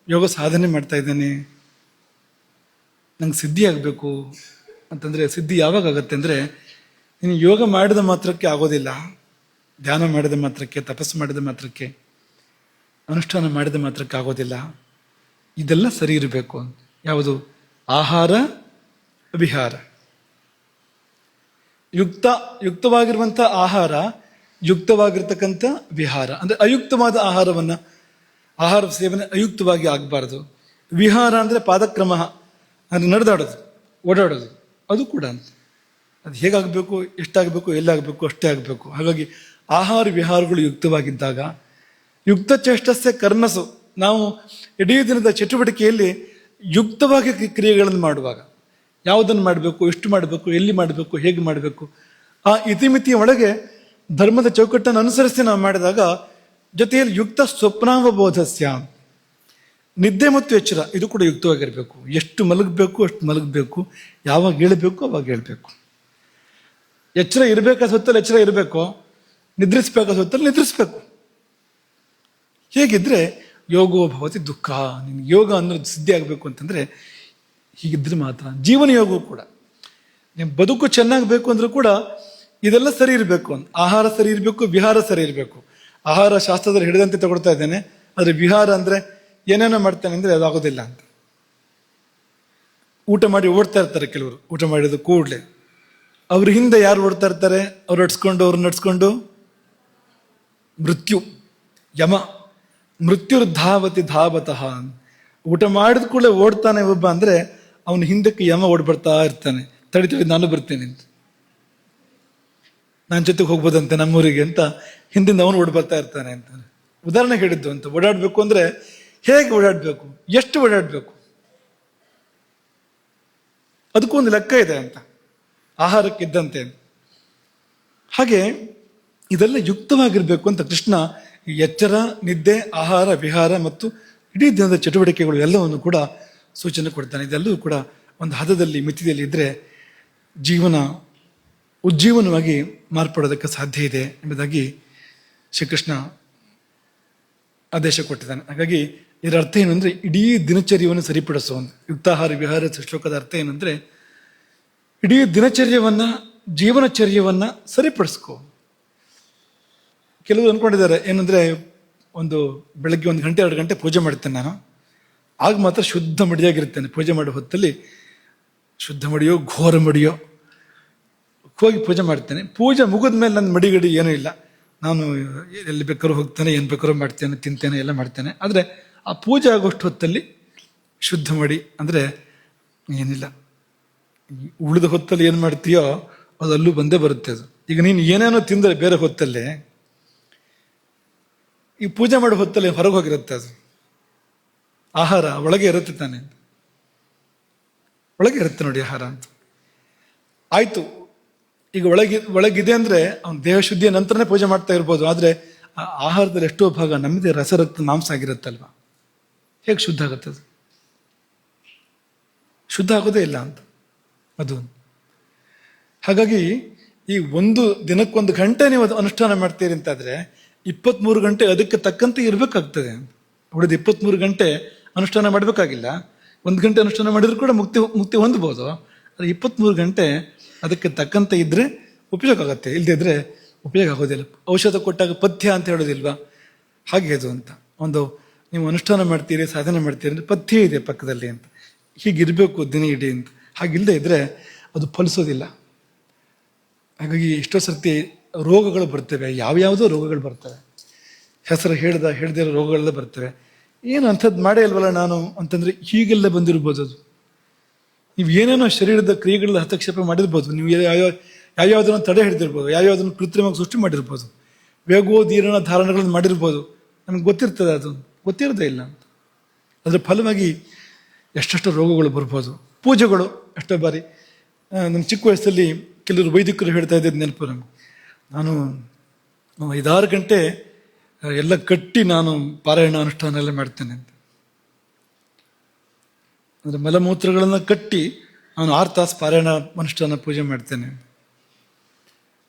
ಯೋಗ ಸಾಧನೆ ಮಾಡ್ತಾ ಇದ್ದೇನೆ, ನಂಗೆ ಸಿದ್ಧಿ ಆಗಬೇಕು ಅಂತಂದರೆ ಸಿದ್ಧಿ ಯಾವಾಗ ಆಗುತ್ತೆ ಅಂದರೆ, ನೀನು ಯೋಗ ಮಾಡಿದ ಮಾತ್ರಕ್ಕೆ ಆಗೋದಿಲ್ಲ, ಧ್ಯಾನ ಮಾಡಿದ ಮಾತ್ರಕ್ಕೆ, ತಪಸ್ಸು ಮಾಡಿದ ಮಾತ್ರಕ್ಕೆ, ಅನುಷ್ಠಾನ ಮಾಡಿದ ಮಾತ್ರಕ್ಕೆ ಆಗೋದಿಲ್ಲ. ಇದೆಲ್ಲ ಸರಿ ಇರಬೇಕು. ಯಾವುದು? ಆಹಾರ ವಿಹಾರ. ಯುಕ್ತವಾಗಿರುವಂಥ ಆಹಾರ, ಯುಕ್ತವಾಗಿರ್ತಕ್ಕಂಥ ವಿಹಾರ. ಅಂದರೆ ಅಯುಕ್ತವಾದ ಆಹಾರ ಸೇವನೆ ಅಯುಕ್ತವಾಗಿ ಆಗಬಾರ್ದು. ವಿಹಾರ ಅಂದರೆ ಪಾದಕ್ರಮ, ಅಂದರೆ ನಡೆದಾಡೋದು, ಓಡಾಡೋದು, ಅದು ಕೂಡ ಅಂತ. ಅದು ಹೇಗಾಗಬೇಕು, ಎಷ್ಟಾಗಬೇಕು, ಎಲ್ಲಾಗಬೇಕು ಅಷ್ಟೇ ಆಗಬೇಕು. ಹಾಗಾಗಿ ಆಹಾರ ವಿಹಾರಗಳು ಯುಕ್ತವಾಗಿದ್ದಾಗ, ಯುಕ್ತ ಚೇಷ್ಟಸ್ಯ ಕರ್ಮಸು, ನಾವು ಇಡೀ ದಿನದ ಚಟುವಟಿಕೆಯಲ್ಲಿ ಯುಕ್ತವಾಗಿ ಕ್ರಿಯೆಗಳನ್ನು ಮಾಡುವಾಗ, ಯಾವುದನ್ನು ಮಾಡಬೇಕು, ಎಷ್ಟು ಮಾಡಬೇಕು, ಎಲ್ಲಿ ಮಾಡಬೇಕು, ಹೇಗೆ ಮಾಡಬೇಕು, ಆ ಇತಿಮಿತಿಯ ಒಳಗೆ ಧರ್ಮದ ಚೌಕಟ್ಟನ್ನು ಅನುಸರಿಸಿ ನಾವು ಮಾಡಿದಾಗ, ಜೊತೆಯಲ್ಲಿ ಯುಕ್ತ ಸ್ವಪ್ನಾವಬೋಧಸ್ಯ, ನಿದ್ದೆ ಮತ್ತು ಎಚ್ಚರ ಇದು ಕೂಡ ಯುಕ್ತವಾಗಿರಬೇಕು. ಎಷ್ಟು ಮಲಗಬೇಕು ಅಷ್ಟು ಮಲಗಬೇಕು, ಯಾವಾಗ ಹೇಳಬೇಕು ಅವಾಗ ಹೇಳಬೇಕು. ಎಚ್ಚರ ಇರಬೇಕಾದ ಹೊತ್ತಲ್ಲಿ ಎಚ್ಚರ ಇರಬೇಕು, ನಿದ್ರಿಸಬೇಕಾದ ಹೊತ್ತಲ್ಲಿ ನಿದ್ರಿಸ್ಬೇಕು. ಹೇಗಿದ್ರೆ ಯೋಗೋ ಭವತಿ ದುಃಖ. ನಿನ್ಗೆ ಯೋಗ ಅನ್ನೋದು ಸಿದ್ಧಿ ಆಗಬೇಕು ಅಂತಂದರೆ ಹೀಗಿದ್ರೆ ಮಾತ್ರ. ಜೀವನ ಯೋಗವು ಕೂಡ, ನಿಮ್ಮ ಬದುಕು ಚೆನ್ನಾಗಬೇಕು ಅಂದ್ರೂ ಕೂಡ ಇದೆಲ್ಲ ಸರಿ ಇರಬೇಕು. ಆಹಾರ ಸರಿ ಇರಬೇಕು, ವಿಹಾರ ಸರಿ ಇರಬೇಕು. ಆಹಾರ ಶಾಸ್ತ್ರದಲ್ಲಿ ಹಿಡಿದಂತೆ ತಗೊಳ್ತಾ ಇದ್ದೇನೆ, ಆದರೆ ವಿಹಾರ ಅಂದರೆ ಏನೇನೋ ಮಾಡ್ತಾನೆ ಅಂದರೆ ಅದಾಗೋದಿಲ್ಲ ಅಂತ. ಊಟ ಮಾಡಿ ಓಡ್ತಾ ಇರ್ತಾರೆ ಕೆಲವರು, ಊಟ ಮಾಡಿದ ಕೂಡಲೇ ಅವ್ರ ಹಿಂದೆ ಯಾರು ಓಡ್ತಾ ಇರ್ತಾರೆ? ಅವ್ರು ನಡ್ಸ್ಕೊಂಡು ಮೃತ್ಯು, ಯಮ. ಮೃತ್ಯುರ್ಧಾವತಿ ಧಾವತಃ. ಊಟ ಮಾಡಿದ ಕೂಡಲೇ ಓಡ್ತಾನೆ ಒಬ್ಬ ಅಂದರೆ ಅವನ ಹಿಂದಕ್ಕೆ ಯಮ ಓಡ್ಬರ್ತಾ ಇರ್ತಾನೆ. ತಡಿ ನಾನು ಬರ್ತೇನೆ ಅಂತ, ನನ್ನ ಜೊತೆಗೆ ಹೋಗ್ಬೋದಂತೆ ನಮ್ಮೂರಿಗೆ ಅಂತ ಹಿಂದಿಂದ ಅವನು ಓಡ್ಬರ್ತಾ ಇರ್ತಾನೆ ಅಂತ. ಉದಾಹರಣೆ ಹೇಳಿದ್ದು ಅಂತ. ಓಡಾಡಬೇಕು ಅಂದರೆ ಹೇಗೆ ಓಡಾಡಬೇಕು, ಎಷ್ಟು ಓಡಾಡಬೇಕು, ಅದಕ್ಕೊಂದು ಲೆಕ್ಕ ಇದೆ ಅಂತ, ಆಹಾರಕ್ಕಿದ್ದಂತೆ. ಹಾಗೆ ಇದೆಲ್ಲ ಯುಕ್ತವಾಗಿರ್ಬೇಕು ಅಂತ ಕೃಷ್ಣ ಈ ಎಚ್ಚರ, ನಿದ್ದೆ, ಆಹಾರ, ವಿಹಾರ ಮತ್ತು ಇಡೀ ದಿನದ ಚಟುವಟಿಕೆಗಳು ಎಲ್ಲವನ್ನು ಕೂಡ ಸೂಚನೆ ಕೊಡ್ತಾನೆ. ಇದೆಲ್ಲವೂ ಕೂಡ ಒಂದು ಹದದಲ್ಲಿ, ಮಿತಿಯಲ್ಲಿ ಇದ್ದರೆ ಜೀವನ ಉಜ್ಜೀವನವಾಗಿ ಮಾರ್ಪಡೋದಕ್ಕೆ ಸಾಧ್ಯ ಇದೆ ಎಂಬುದಾಗಿ ಶ್ರೀಕೃಷ್ಣ ಆದೇಶ ಕೊಟ್ಟಿದ್ದಾನೆ. ಹಾಗಾಗಿ ಇದರ ಅರ್ಥ ಏನು ಅಂದರೆ, ಇಡೀ ದಿನಚರ್ಯವನ್ನು ಸರಿಪಡಿಸೋ ಒಂದು ಯುಕ್ತಾಹಾರ ವಿಹಾರ ಶ್ಲೋಕದ ಅರ್ಥ ಏನಂದರೆ, ಇಡೀ ದಿನಚರ್ಯವನ್ನು, ಜೀವನಚರ್ಯವನ್ನು ಸರಿಪಡಿಸ್ಕೋ. ಕೆಲವರು ಅಂದ್ಕೊಂಡಿದ್ದಾರೆ ಏನಂದರೆ, ಒಂದು ಬೆಳಗ್ಗೆ 1 ಗಂಟೆ 2 ಗಂಟೆ ಪೂಜೆ ಮಾಡ್ತೇನೆ ನಾನು, ಆಗ ಮಾತ್ರ ಶುದ್ಧ ಮಡಿಯಾಗಿರ್ತೇನೆ. ಪೂಜೆ ಮಾಡೋ ಹೊತ್ತಲ್ಲಿ ಶುದ್ಧ ಮಡಿಯೋ ಘೋರ ಮಡಿಯೋ ಹೋಗಿ ಪೂಜೆ ಮಾಡ್ತೇನೆ. ಪೂಜೆ ಮುಗಿದ ಮೇಲೆ ನನ್ನ ಮಡಿಗಡಿ ಏನೂ ಇಲ್ಲ, ನಾನು ಎಲ್ಲಿ ಬೇಕಾದ್ರೂ ಹೋಗ್ತೇನೆ, ಏನು ಬೇಕಾದ್ರೂ ಮಾಡ್ತೇನೆ, ತಿಂತೇನೆ, ಎಲ್ಲ ಮಾಡ್ತೇನೆ. ಆದರೆ ಆ ಪೂಜೆ ಆಗೋಷ್ಟು ಹೊತ್ತಲ್ಲಿ ಶುದ್ಧ ಮಡಿ ಅಂದರೆ ಏನಿಲ್ಲ. ಉಳಿದ ಹೊತ್ತಲ್ಲಿ ಏನು ಮಾಡ್ತೀಯೋ ಅದು ಅಲ್ಲೂ ಬಂದೇ ಬರುತ್ತೆ. ಅದು ಈಗ ನೀನು ಏನೇನೋ ತಿಂದರೆ ಬೇರೆ ಹೊತ್ತಲ್ಲೇ, ಈ ಪೂಜೆ ಮಾಡೋ ಹೊತ್ತಲ್ಲಿ ಹೊರಗೆ ಹೋಗಿರುತ್ತೆ. ಅದು ಆಹಾರ ಒಳಗೆ ಇರುತ್ತೆ ತಾನೆ, ಒಳಗೆ ಇರುತ್ತೆ ನೋಡಿ ಆಹಾರ ಅಂತ. ಆಯ್ತು, ಈಗ ಒಳಗಿದೆ ಅಂದರೆ ಅವನ ದೇಹ ಶುದ್ಧಿಯ ನಂತರನೇ ಪೂಜೆ ಮಾಡ್ತಾ ಇರ್ಬೋದು. ಆದರೆ ಆ ಆಹಾರದಲ್ಲಿ ಎಷ್ಟೋ ಭಾಗ ನಮ್ಮದೇ ರಸರಕ್ತ ಮಾಂಸ ಆಗಿರುತ್ತಲ್ವ, ಹೇಗೆ ಶುದ್ಧ ಆಗುತ್ತೆ? ಅದು ಶುದ್ಧ ಆಗೋದೇ ಇಲ್ಲ ಅಂತ ಅದು. ಹಾಗಾಗಿ ಈ ಒಂದು ದಿನಕ್ಕೊಂದು ಗಂಟೆ ನೀವು ಅದು ಅನುಷ್ಠಾನ ಮಾಡ್ತೀರಿ ಅಂತಾದರೆ 23 ಗಂಟೆ ಅದಕ್ಕೆ ತಕ್ಕಂತೆ ಇರಬೇಕಾಗ್ತದೆ. ಉಳಿದ 23 ಗಂಟೆ ಅನುಷ್ಠಾನ ಮಾಡಬೇಕಾಗಿಲ್ಲ. 1 ಗಂಟೆ ಅನುಷ್ಠಾನ ಮಾಡಿದ್ರು ಕೂಡ ಮುಕ್ತಿ ಹೊಂದ್ಬೋದು. ಆದರೆ 23 ಗಂಟೆ ಅದಕ್ಕೆ ತಕ್ಕಂತೆ ಇದ್ದರೆ ಉಪಯೋಗ ಆಗುತ್ತೆ, ಇಲ್ಲದೇ ಇದ್ರೆ ಉಪಯೋಗ ಆಗೋದಿಲ್ಲ. ಔಷಧ ಕೊಟ್ಟಾಗ ಪಥ್ಯ ಅಂತ ಹೇಳೋದಿಲ್ವಾ, ಹಾಗೆ ಅದು ಅಂತ. ಒಂದು ನೀವು ಅನುಷ್ಠಾನ ಮಾಡ್ತೀರಿ, ಸಾಧನೆ ಮಾಡ್ತೀರಿ ಅಂದರೆ ಪಥ್ಯ ಇದೆ ಪಕ್ಕದಲ್ಲಿ ಅಂತ, ಹೀಗಿರಬೇಕು ದಿನ ಇಡೀ ಅಂತ. ಹಾಗಿಲ್ಲದೆ ಇದ್ದರೆ ಅದು ಫಲಿಸೋದಿಲ್ಲ. ಹಾಗಾಗಿ ಎಷ್ಟೋ ಸರ್ತಿ ರೋಗಗಳು ಬರ್ತವೆ, ಯಾವ್ಯಾವುದೋ ರೋಗಗಳು ಬರ್ತವೆ, ಹೆಸರು ಹೇಳ್ದಿರೋ ರೋಗಗಳೆಲ್ಲ ಬರ್ತವೆ. ಏನು ಅಂಥದ್ದು ಮಾಡೇ ಇಲ್ವಲ್ಲ ನಾನು ಅಂತಂದರೆ ಹೀಗೆಲ್ಲ ಬಂದಿರ್ಬೋದು. ಅದು ನೀವು ಏನೇನೋ ಶರೀರದ ಕ್ರಿಯೆಗಳ ಹಸ್ತಕ್ಷೇಪ ಮಾಡಿರ್ಬೋದು, ನೀವು ಯಾವ್ಯಾವುದನ್ನು ತಡೆ ಹಿಡಿದಿರ್ಬೋದು, ಯಾವ್ಯಾವುದನ್ನು ಕೃತ್ರಿಮವಾಗಿ ಸೃಷ್ಟಿ ಮಾಡಿರ್ಬೋದು, ವೇಗೋದೀರ್ಣ ಧಾರಣೆಗಳನ್ನು ಮಾಡಿರ್ಬೋದು. ನಮ್ಗೆ ಗೊತ್ತಿರ್ತದೆ, ಅದು ಗೊತ್ತಿರೋದೇ ಇಲ್ಲ ಅಂತ. ಅದರ ಫಲವಾಗಿ ಎಷ್ಟೆಷ್ಟು ರೋಗಗಳು ಬರ್ಬೋದು. ಪೂಜೆಗಳು ಎಷ್ಟೋ ಬಾರಿ ನಮ್ಮ ಚಿಕ್ಕ ವಯಸ್ಸಲ್ಲಿ ಕೆಲವರು ವೈದಿಕರು ಹೇಳ್ತಾ ಇದ್ದಿದ್ದು ನೆನಪು ನಮ್ಗೆ. ನಾನು 5-6 ಗಂಟೆ ಎಲ್ಲ ಕಟ್ಟಿ ನಾನು ಪಾರಾಯಣ ಅನುಷ್ಠಾನ ಎಲ್ಲ ಮಾಡ್ತೇನೆ ಅಂತ. ಅಂದರೆ ಮಲಮೂತ್ರಗಳನ್ನು ಕಟ್ಟಿ ನಾನು 6 ತಾಸು ಪಾರಾಯಣ ಅನುಷ್ಠಾನ ಪೂಜೆ ಮಾಡ್ತೇನೆ.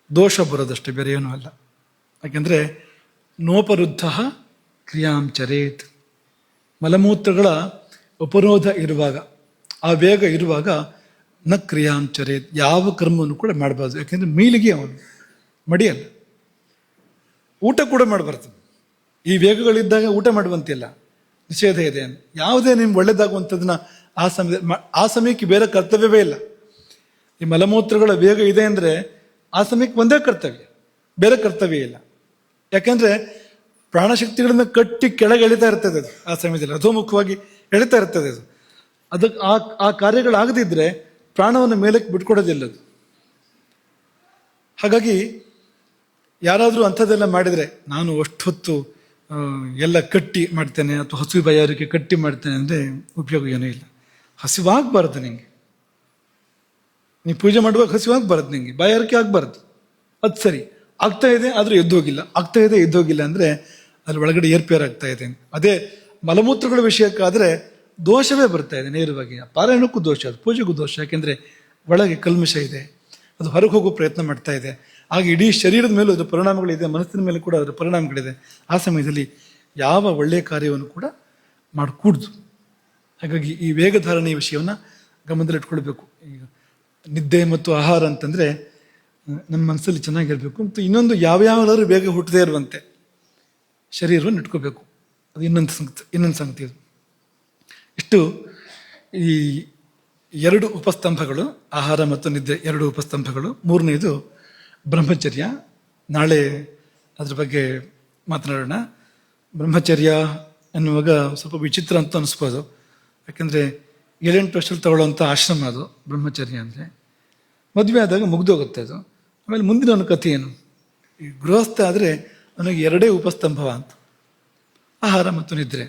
ದೋಷ ಬರೋದಷ್ಟೇ, ಬೇರೆ ಏನೂ ಅಲ್ಲ. ಯಾಕೆಂದರೆ ನೋಪರುದ್ಧ ಕ್ರಿಯಾಂಚರೇತ್, ಮಲಮೂತ್ರಗಳ ಉಪರೋಧ ಇರುವಾಗ, ಆ ವೇಗ ಇರುವಾಗ ನ ಕ್ರಿಯಾಂಚರೇತ್, ಯಾವ ಕರ್ಮವನ್ನು ಕೂಡ ಮಾಡಬಾರ್ದು. ಯಾಕೆಂದರೆ ಮೀಲಿಗೆ ಅವನು ಮಡಿಯಲ್ಲ. ಊಟ ಕೂಡ ಮಾಡಬಾರ್ದು. ಈ ವೇಗಗಳಿದ್ದಾಗ ಊಟ ಮಾಡುವಂತಿಲ್ಲ, ನಿಷೇಧ ಇದೆ. ಯಾವುದೇ ನಿಮ್ಗೆ ಒಳ್ಳೇದಾಗುವಂಥದ್ದನ್ನ ಆ ಸಮಯಕ್ಕೆ ಬೇರೆ ಕರ್ತವ್ಯವೇ ಇಲ್ಲ. ಈ ಮಲಮೂತ್ರಗಳ ವೇಗ ಇದೆ ಅಂದರೆ ಆ ಸಮಯಕ್ಕೆ ಒಂದೇ ಕರ್ತವ್ಯ, ಬೇರೆ ಕರ್ತವ್ಯ ಇಲ್ಲ. ಯಾಕೆಂದ್ರೆ ಪ್ರಾಣಶಕ್ತಿಗಳನ್ನ ಕಟ್ಟಿ ಕೆಳಗೆ ಎಳಿತಾ ಇರ್ತದೆ ಅದು. ಆ ಸಮಯದಲ್ಲಿ ಅಧೋಮುಖವಾಗಿ ಎಳಿತಾ ಇರ್ತದೆ ಅದು. ಅದಕ್ಕೆ ಆ ಕಾರ್ಯಗಳಾಗದಿದ್ರೆ ಪ್ರಾಣವನ್ನು ಮೇಲಕ್ಕೆ ಬಿಟ್ಕೊಡೋದಿಲ್ಲ ಅದು. ಹಾಗಾಗಿ ಯಾರಾದರೂ ಅಂಥದ್ದೆಲ್ಲ ಮಾಡಿದರೆ, ನಾನು ಅಷ್ಟೊತ್ತು ಎಲ್ಲ ಕಟ್ಟಿ ಮಾಡ್ತೇನೆ ಅಥವಾ ಹಸಿವು ಬಾಯಾರಿಕೆ ಕಟ್ಟಿ ಮಾಡ್ತೇನೆ ಅಂದರೆ ಉಪಯೋಗ ಏನೂ ಇಲ್ಲ. ಹಸಿವಾಗಬಾರ್ದು ನಿಂಗೆ, ನೀವು ಪೂಜೆ ಮಾಡುವಾಗ ಹಸಿವಾಗಬಾರ್ದು, ನಿಂಗೆ ಬಾಯಾರಿಕೆ ಆಗಬಾರ್ದು. ಅದು ಸರಿ, ಆಗ್ತಾ ಇದೆ ಆದರೂ ಎದ್ದೋಗಿಲ್ಲ, ಆಗ್ತಾ ಇದೆ ಎದ್ದೋಗಿಲ್ಲ ಅಂದರೆ ಅಲ್ಲಿ ಒಳಗಡೆ ಏರ್ಪೇರ್ ಆಗ್ತಾ ಇದೆ. ಅದೇ ಮಲಮೂತ್ರಗಳ ವಿಷಯಕ್ಕಾದರೆ ದೋಷವೇ ಬರ್ತಾ ಇದೆ ನೇರವಾಗಿ. ಪಾರಾಯಣಕ್ಕೂ ದೋಷ, ಅದು ಪೂಜೆಗೂ ದೋಷ. ಯಾಕೆಂದರೆ ಒಳಗೆ ಕಲ್ಮಶ ಇದೆ, ಅದು ಹೊರಗೆ ಹೋಗೋ ಪ್ರಯತ್ನ ಮಾಡ್ತಾ ಇದೆ. ಆಗ ಇಡೀ ಶರೀರದ ಮೇಲೂ ಅದರ ಪರಿಣಾಮಗಳಿದೆ, ಮನಸ್ಸಿನ ಮೇಲೆ ಕೂಡ ಅದರ ಪರಿಣಾಮಗಳಿದೆ. ಆ ಸಮಯದಲ್ಲಿ ಯಾವ ಒಳ್ಳೆಯ ಕಾರ್ಯವನ್ನು ಕೂಡ ಮಾಡಿಕೂಡ್ದು. ಹಾಗಾಗಿ ಈ ವೇಗಧಾರಣೆಯ ವಿಷಯವನ್ನು ಗಮನದಲ್ಲಿಟ್ಕೊಳ್ಬೇಕು. ಈಗ ನಿದ್ದೆ ಮತ್ತು ಆಹಾರ ಅಂತಂದರೆ ನಮ್ಮ ಮನಸ್ಸಲ್ಲಿ ಚೆನ್ನಾಗಿರಬೇಕು. ಮತ್ತು ಇನ್ನೊಂದು ಯಾವ್ಯಾವಾದ್ರೂ ಬೇಗ ಹುಟ್ಟದೇ ಇರುವಂತೆ ಶರೀರವನ್ನು ಇಟ್ಕೋಬೇಕು. ಅದು ಇನ್ನೊಂದು ಸಂಗತಿ ಅದು. ಇಷ್ಟು ಈ 2 ಉಪಸ್ತಂಭಗಳು, ಆಹಾರ ಮತ್ತು ನಿದ್ದೆ 2 ಉಪಸ್ತಂಭಗಳು. 3ನೇದು ಬ್ರಹ್ಮಚರ್ಯ. ನಾಳೆ ಅದ್ರ ಬಗ್ಗೆ ಮಾತನಾಡೋಣ. ಬ್ರಹ್ಮಚರ್ಯ ಅನ್ನುವಾಗ ಸ್ವಲ್ಪ ವಿಚಿತ್ರ ಅಂತ ಅನಿಸ್ಬೋದು. ಯಾಕೆಂದರೆ 7-8 ವರ್ಷದಲ್ಲಿ ತಗೊಳ್ಳೋವಂಥ ಆಶ್ರಮ ಅದು ಬ್ರಹ್ಮಚರ್ಯ ಅಂದರೆ. ಮದುವೆ ಆದಾಗ ಮುಗ್ದೋಗುತ್ತೆ ಅದು. ಆಮೇಲೆ ಮುಂದಿನ ಒಂದು ಕಥೆ ಏನು? ಈ ಗೃಹಸ್ಥ ಆದರೆ ಅವನಿಗೆ 2 ಉಪಸ್ತಂಭವ ಅಂತ, ಆಹಾರ ಮತ್ತು ನಿದ್ರೆ.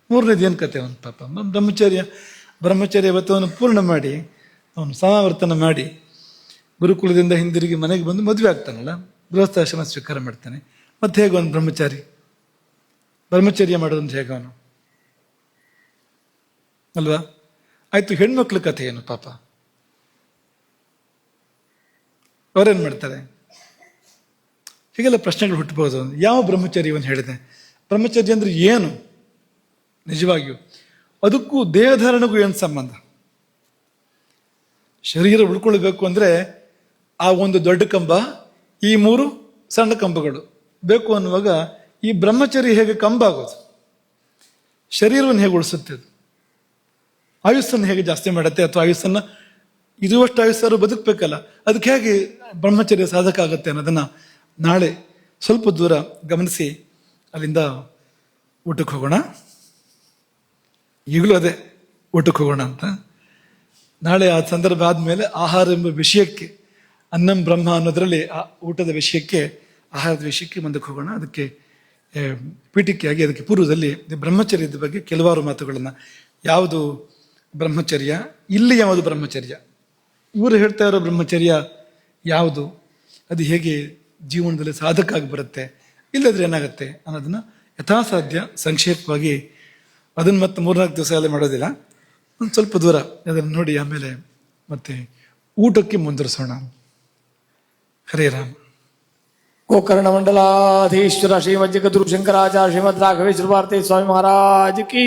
3ನೇದು ಏನು ಕತೆ ಅವನು ಪಾಪ ಬ್ರಹ್ಮಚರ್ಯ ವ್ರತವನ್ನು ಪೂರ್ಣ ಮಾಡಿ ಅವನು ಸಮಾವರ್ತನ ಮಾಡಿ ಗುರುಕುಲದಿಂದ ಹಿಂದಿರುಗಿ ಮನೆಗೆ ಬಂದು ಮದುವೆ ಆಗ್ತಾನಲ್ಲ, ಗೃಹಸ್ಥಾಶ್ರಮ ಸ್ವೀಕಾರ ಮಾಡ್ತಾನೆ. ಮತ್ತೆ ಹೇಗೆ ಅವನು ಬ್ರಹ್ಮಚರ್ಯ ಮಾಡೋದಂತ ಹೇಗೆ ಅವನು ಅಲ್ವಾ? ಆಯ್ತು, ಹೆಣ್ಮಕ್ಳ ಕಥೆ ಏನು ಪಾಪ? ಅವರೇನು ಮಾಡ್ತಾರೆ? ಹೀಗೆಲ್ಲ ಪ್ರಶ್ನೆಗಳು ಹುಟ್ಟಬಹುದು. ಯಾವ ಬ್ರಹ್ಮಚರ್ಯವನ್ನು ಹೇಳಿದೆ? ಬ್ರಹ್ಮಚರ್ಯ ಅಂದ್ರೆ ಏನು ನಿಜವಾಗಿಯೂ? ಅದಕ್ಕೂ ದೇಹಧಾರಣೆಗೂ ಏನು ಸಂಬಂಧ? ಶರೀರ ಉಳ್ಕೊಳ್ಬೇಕು ಅಂದ್ರೆ ಆ ಒಂದು ದೊಡ್ಡ ಕಂಬ, ಈ 3 ಸಣ್ಣ ಕಂಬಗಳು ಬೇಕು ಅನ್ನುವಾಗ ಈ ಬ್ರಹ್ಮಚರ್ಯ ಹೇಗೆ ಕಂಬ ಆಗೋದು? ಶರೀರವನ್ನು ಹೇಗೆ ಉಳಿಸುತ್ತೆ ಅದು? ಆಯುಸ್ಸನ್ನು ಹೇಗೆ ಜಾಸ್ತಿ ಮಾಡುತ್ತೆ? ಅಥವಾ ಆಯುಸ್ಸನ್ನು ಇರುವಷ್ಟು ಆಯುಸ್ಸಾರು ಬದುಕಬೇಕಲ್ಲ, ಅದಕ್ಕೆ ಹೇಗೆ ಬ್ರಹ್ಮಚರ್ಯ ಸಾಧಕ ಆಗುತ್ತೆ ಅನ್ನೋದನ್ನ ನಾಳೆ ಸ್ವಲ್ಪ ದೂರ ಗಮನಿಸಿ ಅಲ್ಲಿಂದ ಊಟಕ್ಕೆ ಹೋಗೋಣ. ಈಗಲೂ ಅದೇ ಊಟಕ್ಕೆ ಹೋಗೋಣ ಅಂತ. ನಾಳೆ ಆ ಸಂದರ್ಭ ಆದಮೇಲೆ ಆಹಾರ ಎಂಬ ವಿಷಯಕ್ಕೆ, ಅನ್ನಂ ಬ್ರಹ್ಮ ಅನ್ನೋದರಲ್ಲಿ ಆ ಊಟದ ವಿಷಯಕ್ಕೆ, ಆಹಾರದ ವಿಷಯಕ್ಕೆ ಮುಂದಕ್ಕೆ ಹೋಗೋಣ. ಅದಕ್ಕೆ ಪೀಠಿಕೆಯಾಗಿ ಅದಕ್ಕೆ ಪೂರ್ವದಲ್ಲಿ ಬ್ರಹ್ಮಚರ್ಯದ ಬಗ್ಗೆ ಕೆಲವಾರು ಮಾತುಗಳನ್ನು, ಯಾವುದು ಬ್ರಹ್ಮಚರ್ಯ, ಇಲ್ಲಿ ಯಾವುದು ಬ್ರಹ್ಮಚರ್ಯ, ಇವರು ಹೇಳ್ತಾ ಇರೋ ಬ್ರಹ್ಮಚರ್ಯ ಯಾವುದು, ಅದು ಹೇಗೆ ಜೀವನದಲ್ಲಿ ಸಾಧಕ ಆಗಿ ಬರುತ್ತೆ, ಇಲ್ಲದ್ರೆ ಏನಾಗುತ್ತೆ ಅನ್ನೋದನ್ನ ಯಥಾಸಾಧ್ಯ ಸಂಕ್ಷೇಪವಾಗಿ, ಅದನ್ನು ಮತ್ತೆ 3-4 ದಿವಸ ಎಲ್ಲ ಮಾಡೋದಿಲ್ಲ, ಒಂದು ಸ್ವಲ್ಪ ದೂರ ಅದನ್ನು ನೋಡಿ ಆಮೇಲೆ ಮತ್ತೆ ಊಟಕ್ಕೆ ಮುಂದುವರಿಸೋಣ. ಹರೇ ರಾಮ. ಗೋಕರ್ಣ ಮಂಡಲಾಧೀಶ್ವರ ಶ್ರೀಮದ್ ಜಗದ್ಗುರು ಶಂಕರಾಚಾರ್ಯ ಶ್ರೀಮದ್ ರಾಘವೇಶ್ವರ ಭಾರತೀ ಸ್ವಾಮಿ ಮಹಾರಾಜ್ ಕಿ